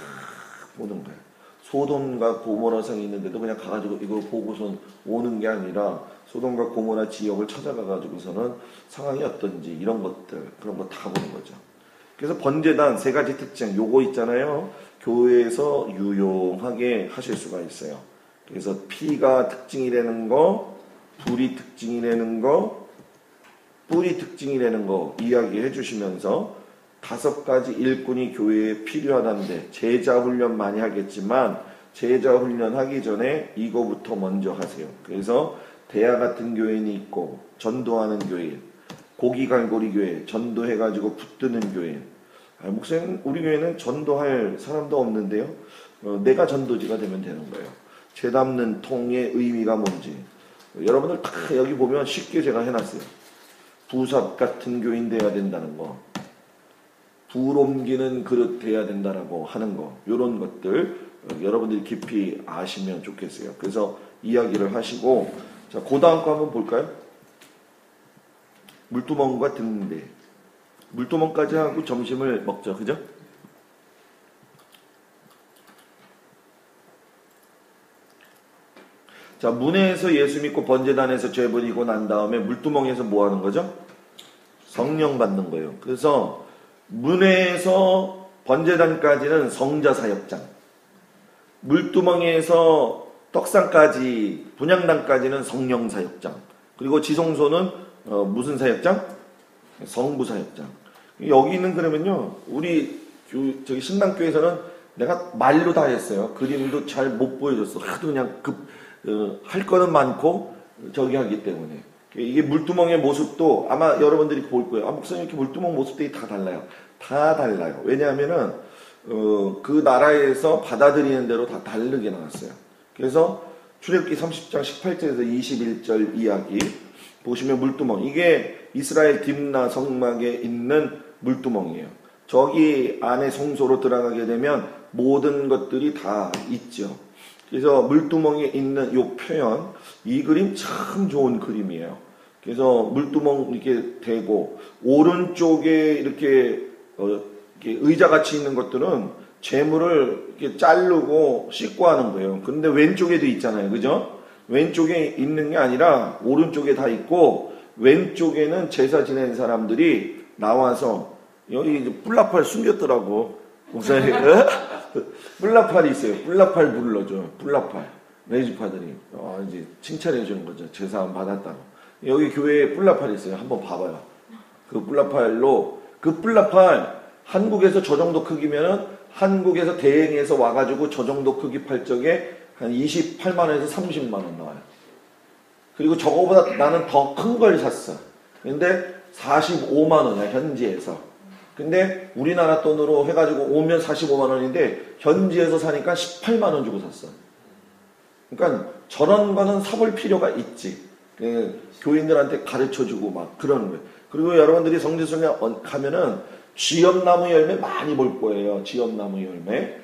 보는 거야. 소돔과 고모라 성이 있는데도 그냥 가가지고 이걸 보고선 오는 게 아니라 소돔과 고모라 지역을 찾아가가지고서는 상황이 어떤지 이런 것들 그런 거 다 보는 거죠. 그래서 번제단 3가지 특징 요거 있잖아요. 교회에서 유용하게 하실 수가 있어요. 그래서 피가 특징이라는 거, 불이 특징이라는 거, 뿔이 특징이라는 거 이야기해 주시면서 5가지 일꾼이 교회에 필요하다는데 제자 훈련 많이 하겠지만 제자 훈련 하기 전에 이거부터 먼저 하세요. 그래서 대야 같은 교인이 있고 전도하는 교인, 고기갈고리 교회, 전도해가지고 붙드는 교인. 목사님 우리 교회는 전도할 사람도 없는데요. 내가 전도지가 되면 되는 거예요. 죄 담는 통의 의미가 뭔지 여러분들 다 여기 보면 쉽게 제가 해놨어요. 부삽 같은 교인 돼야 된다는 거, 불 옮기는 그릇 돼야 된다라고 하는 거, 이런 것들 여러분들이 깊이 아시면 좋겠어요. 그래서 이야기를 하시고, 자, 그 다음 거 한번 볼까요? 물두멍과 등대. 물두멍까지 하고 점심을 먹죠, 그죠? 자, 문에서 예수 믿고 번제단에서 죄 버리고 난 다음에 물두멍에서 뭐 하는 거죠? 성령 받는 거예요. 그래서 문에서 번제단까지는 성자 사역장, 물두멍에서 떡상까지 분향단까지는 성령 사역장, 그리고 지성소는 무슨 사역장? 성부 사역장. 여기는 그러면요, 우리 저기 신당교에서는 내가 말로 다 했어요. 그림도 잘 못 보여줬어. 하도 그냥 할 거는 많고 저기 하기 때문에. 이게 물두멍의 모습도 아마 여러분들이 볼 거예요. 목사님 이렇게 물두멍 모습들이 다 달라요. 다 달라요. 왜냐하면은 그 나라에서 받아들이는 대로 다 다르게 나왔어요. 그래서 출애굽기 30장 18절에서 21절 이야기 보시면 물두멍, 이게 이스라엘 딥나 성막에 있는 물두멍이에요. 저기 안에 성소로 들어가게 되면 모든 것들이 다 있죠. 그래서 물두멍에 있는 이 표현, 이 그림 참 좋은 그림이에요. 그래서 물두멍 이렇게 대고 오른쪽에 이렇게 의자같이 있는 것들은 재물을 이렇게 자르고 씻고 하는 거예요. 그런데 왼쪽에도 있잖아요, 그죠? 왼쪽에 있는 게 아니라 오른쪽에 다 있고, 왼쪽에는 제사 지낸 사람들이 나와서 여기 뿔나팔 숨겼더라고. 목사님 뿔나팔이 있어요. 뿔나팔 불러줘. 뿔나팔. 레지파들이 이제 칭찬해 주는 거죠. 제사함 받았다고. 여기 교회에 뿔라팔이 있어요. 한번 봐봐요. 그 뿔라팔 한국에서 저 정도 크기면은 한국에서 대행해서 와가지고 저 정도 크기 팔적에 한 28만 원에서 30만 원 나와요. 그리고 저거보다 나는 더 큰 걸 샀어. 근데 45만 원이야, 현지에서. 근데 우리나라 돈으로 해가지고 오면 45만 원인데 현지에서 사니까 18만 원 주고 샀어. 그러니까 저런 거는 사볼 필요가 있지. 교인들한테 가르쳐주고 막 그러는 거예요. 그리고 여러분들이 성지순례 가면은 쥐엄나무 열매 많이 볼 거예요. 쥐엄나무 열매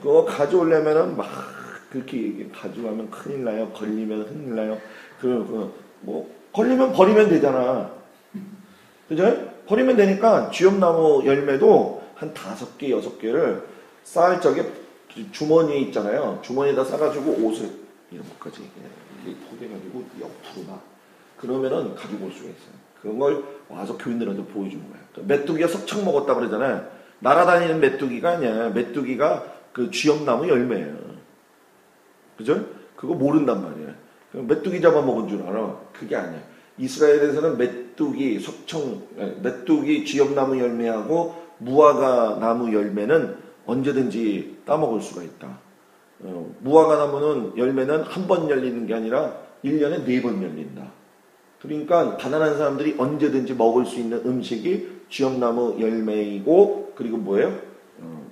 그거 가져오려면은 막 그렇게 가져가면 큰일 나요. 걸리면 큰일 나요. 뭐 걸리면 버리면 되잖아. 그죠? 버리면 되니까 쥐엄나무 열매도 한 5개, 6개를 쌀 적에 주머니에 있잖아요. 주머니에다 싸가지고 옷을 이런 것까지 이렇게 포개가지고 옆으로 막 그러면은 가지고 올 수가 있어요. 그런 걸 와서 교인들한테 보여주는 거예요. 메뚜기가 석청 먹었다 그러잖아요. 날아다니는 메뚜기가 아니야. 메뚜기가 그 쥐엄나무 열매예요. 그죠? 그거 모른단 말이야. 메뚜기 잡아먹은 줄 알아. 그게 아니야. 이스라엘에서는 메뚜기 쥐엄나무 열매하고 무화과 나무 열매는 언제든지 따먹을 수가 있다. 무화과 나무는 열매는 한 번 열리는 게 아니라 1년에 4번 열린다. 그러니까 가난한 사람들이 언제든지 먹을 수 있는 음식이 쥐엄나무 열매이고 그리고 뭐예요?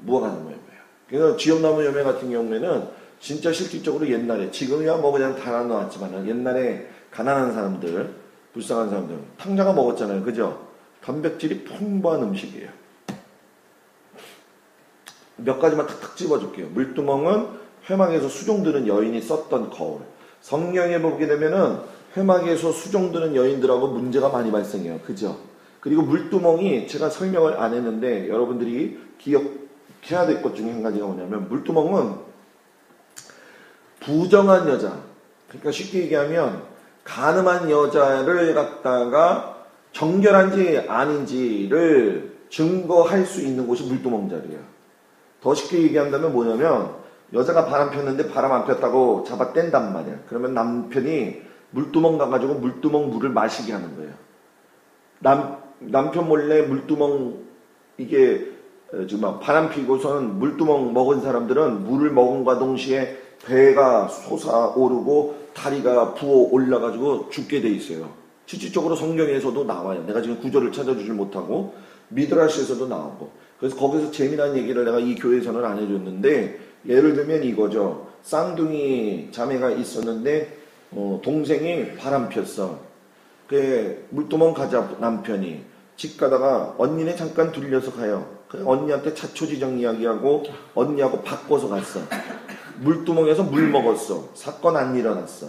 무화과 나무 열매예요. 그래서 쥐엄나무 열매 같은 경우에는 진짜 실질적으로 옛날에 지금이야 뭐 그냥 다 나눠놨지만 옛날에 가난한 사람들 불쌍한 사람들 탕자가 먹었잖아요. 그죠? 단백질이 풍부한 음식이에요. 몇 가지만 탁탁 집어줄게요. 물두멍은 회막에서 수종드는 여인이 썼던 거울. 성경에 보게 되면은 회막에서 수종드는 여인들하고 문제가 많이 발생해요. 그죠? 그리고 물두멍이 제가 설명을 안 했는데 여러분들이 기억해야 될 것 중에 한 가지가 뭐냐면 물두멍은 부정한 여자. 그러니까 쉽게 얘기하면 가늠한 여자를 갖다가 정결한지 아닌지를 증거할 수 있는 곳이 물두멍 자리예요. 더 쉽게 얘기한다면 뭐냐면 여자가 바람 폈는데 바람 안 폈다고 잡아 뗀단 말이야. 그러면 남편이 물두멍 가가지고 물두멍 물을 마시게 하는 거예요. 남편 몰래 물두멍 이게 지금 바람 피고서는 물두멍 먹은 사람들은 물을 먹은과 동시에 배가 솟아오르고 다리가 부어 올라가지고 죽게 돼 있어요. 실질적으로 성경에서도 나와요. 내가 지금 구절을 찾아주질 못하고 미드라시에서도 나오고. 그래서 거기서 재미난 얘기를 내가 이 교회에서는 안 해줬는데 예를 들면 이거죠. 쌍둥이 자매가 있었는데 동생이 바람 폈어. 그 물두멍 가자 남편이 집 가다가 언니네 잠깐 들려서 가요. 그래서 언니한테 자초지정 이야기하고 언니하고 바꿔서 갔어. 물두멍에서 물 먹었어. 사건 안 일어났어.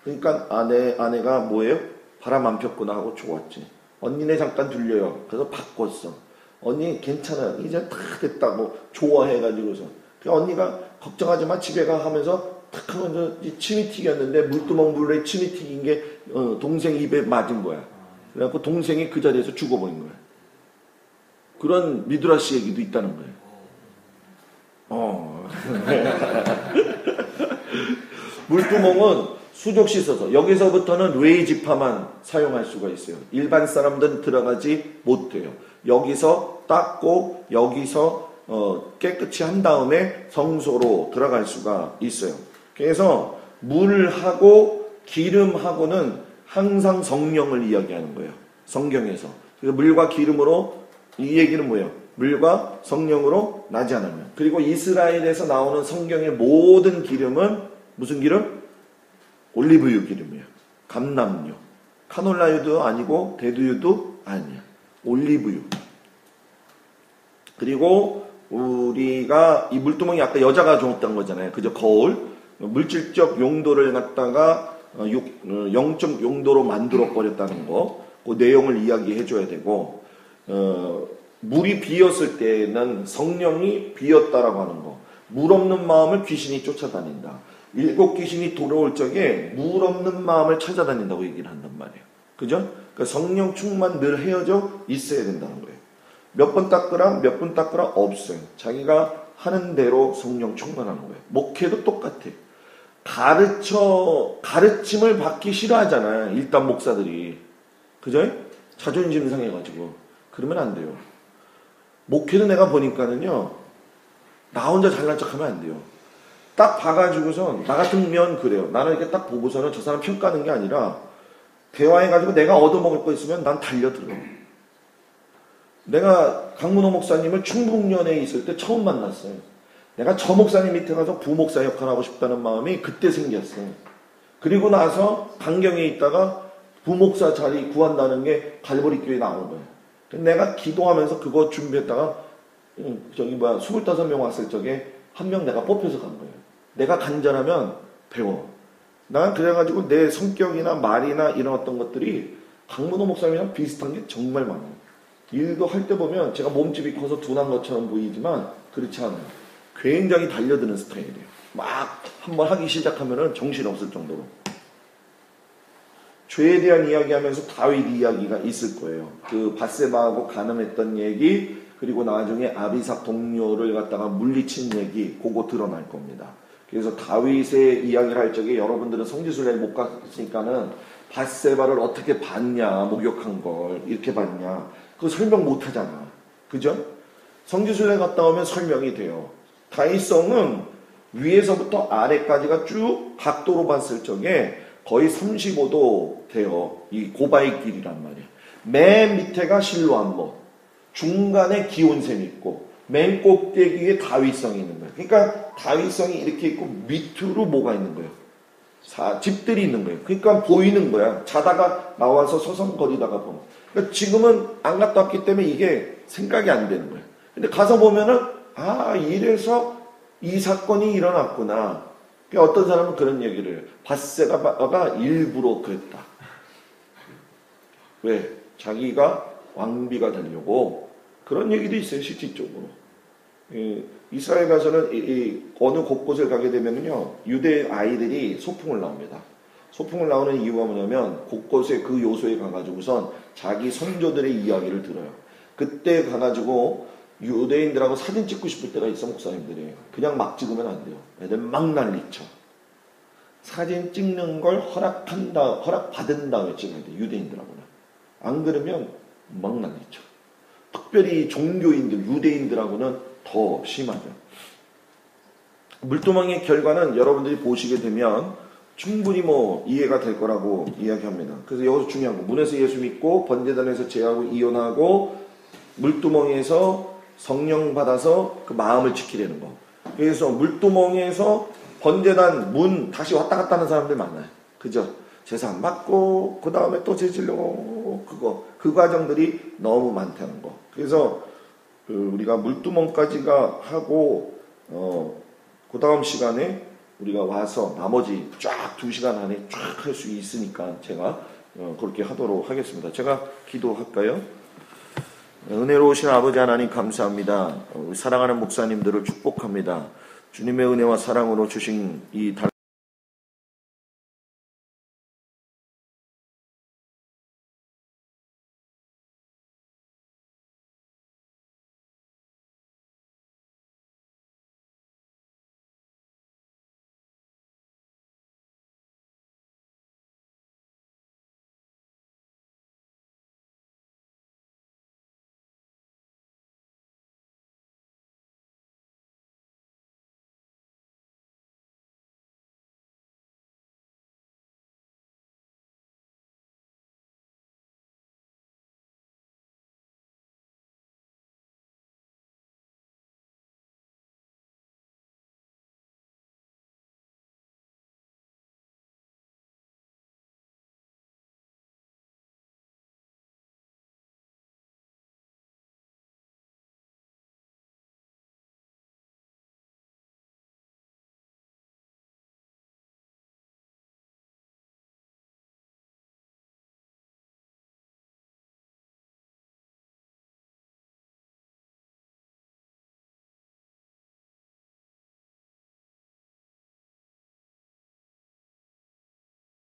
그러니까 아내가 뭐예요? 바람 안 폈구나 하고 좋았지. 언니네 잠깐 들려요. 그래서 바꿨어. 언니 괜찮아요. 이제 다 됐다고 좋아해가지고서. 그 언니가 걱정하지 마 집에 가 하면서 탁 하면서 침이 튀겼는데 물두멍 물에 침이 튀긴 게 동생 입에 맞은 거야. 그래갖고 동생이 그 자리에서 죽어버린 거야. 그런 미드라시 얘기도 있다는 거예요. 물두멍은 수족 씻어서 여기서부터는 레이지파만 사용할 수가 있어요. 일반 사람들은 들어가지 못해요. 여기서 닦고 여기서 깨끗이 한 다음에 성소로 들어갈 수가 있어요. 그래서 물하고 기름하고는 항상 성령을 이야기하는 거예요. 성경에서. 그래서 물과 기름으로 이 얘기는 뭐예요? 물과 성령으로 나지 않으면. 그리고 이스라엘에서 나오는 성경의 모든 기름은 무슨 기름? 올리브유 기름이에요. 감람유. 카놀라유도 아니고 대두유도 아니야. 올리브유. 그리고 우리가 이 물두멍이 아까 여자가 줬던 거잖아요. 그죠? 거울. 물질적 용도를 갖다가 영적 용도로 만들어 버렸다는 거. 그 내용을 이야기해 줘야 되고 물이 비었을 때는 성령이 비었다라고 하는 거. 물 없는 마음을 귀신이 쫓아다닌다. 7 귀신이 돌아올 적에 물 없는 마음을 찾아다닌다고 얘기를 한단 말이에요. 그죠? 그러니까 성령 충만 늘 헤어져 있어야 된다는 거예요. 몇 번 닦으라, 몇 번 닦으라 없어요. 자기가 하는 대로 성령 충만하는 거예요. 목회도 똑같아. 가르침을 받기 싫어하잖아요. 일단 목사들이. 그죠? 자존심 상해가지고. 그러면 안 돼요. 목회도 내가 보니까는요, 나 혼자 잘난 척 하면 안 돼요. 딱 봐가지고선, 나 같으면 그래요. 나는 이렇게 딱 보고서는 저 사람 평가하는 게 아니라, 대화해가지고 내가 얻어먹을 거 있으면 난 달려들어. 내가 강문호 목사님을 충북연에 있을 때 처음 만났어요. 내가 저 목사님 밑에 가서 부목사 역할을 하고 싶다는 마음이 그때 생겼어요. 그리고 나서 강경에 있다가 부목사 자리 구한다는 게 갈보리교회에 나온 거예요. 내가 기도하면서 그거 준비했다가 25명 왔을 적에 한 명 내가 뽑혀서 간 거예요. 내가 간절하면 배워. 난 그래가지고 내 성격이나 말이나 이런 어떤 것들이 강문호 목사님이랑 비슷한 게 정말 많아요. 일도 할 때 보면 제가 몸집이 커서 둔한 것처럼 보이지만 그렇지 않아요. 굉장히 달려드는 스타일이에요. 막 한번 하기 시작하면은 정신없을 정도로. 죄에 대한 이야기하면서 다윗 이야기가 있을 거예요. 그 밧세바하고 간음했던 얘기, 그리고 나중에 아비삭 동료를 갖다가 물리친 얘기, 그거 드러날 겁니다. 그래서 다윗의 이야기를 할 적에 여러분들은 성지순례를 못 갔으니까는 밧세바를 어떻게 봤냐, 목욕한 걸 이렇게 봤냐, 그거 설명 못 하잖아. 그죠? 성지순례 갔다 오면 설명이 돼요. 다윗성은 위에서부터 아래까지가 쭉 각도로 봤을 적에 거의 35도 돼요. 이 고바의 길이란 말이야. 맨 밑에가 실로암못, 중간에 기온샘이 있고 맨 꼭대기에 다윗성이 있는 거예요. 그러니까 다윗성이 이렇게 있고 밑으로 뭐가 있는 거예요? 집들이 있는 거예요. 그러니까 보이는 거야. 자다가 나와서 서성거리다가 보면. 그러니까 지금은 안 갔다 왔기 때문에 이게 생각이 안 되는 거예요. 근데 가서 보면은 이래서 이 사건이 일어났구나. 그러니까 어떤 사람은 그런 얘기를 해요. 밧세바가 일부러 그랬다. 왜? 자기가 왕비가 되려고. 그런 얘기도 있어요, 실질적으로. 이스라엘 가서는 어느 곳곳을 가게 되면요, 유대 아이들이 소풍을 나옵니다. 소풍을 나오는 이유가 뭐냐면 곳곳에 그 요소에 가가지고선 자기 선조들의 이야기를 들어요. 그때 가가지고 유대인들하고 사진 찍고 싶을 때가 있어, 목사님들이. 그냥 막 찍으면 안 돼요. 애들 막 난리쳐. 사진 찍는 걸 허락받은 다음에 찍어야 돼, 유대인들하고는. 안 그러면 막 난리쳐. 특별히 종교인들, 유대인들하고는 더 심하죠. 물두멍의 결과는 여러분들이 보시게 되면 충분히 이해가 될 거라고 이야기합니다. 그래서 여기서 중요한 거, 문에서 예수 믿고 번제단에서 제하고 이혼하고 물두멍에서 성령 받아서 그 마음을 지키려는 거. 그래서 물두멍에서 번제단 문 다시 왔다 갔다 하는 사람들 많아요. 그죠? 제사 안 받고 그 다음에 또 제지려고 그 과정들이 너무 많다는 거. 그래서 우리가 물두멍까지가 하고 그 다음 시간에 우리가 와서 나머지 쫙 2시간 안에 쫙 할 수 있으니까 제가 그렇게 하도록 하겠습니다. 제가 기도할까요? 은혜로우신 아버지 하나님 감사합니다. 사랑하는 목사님들을 축복합니다. 주님의 은혜와 사랑으로 주신 이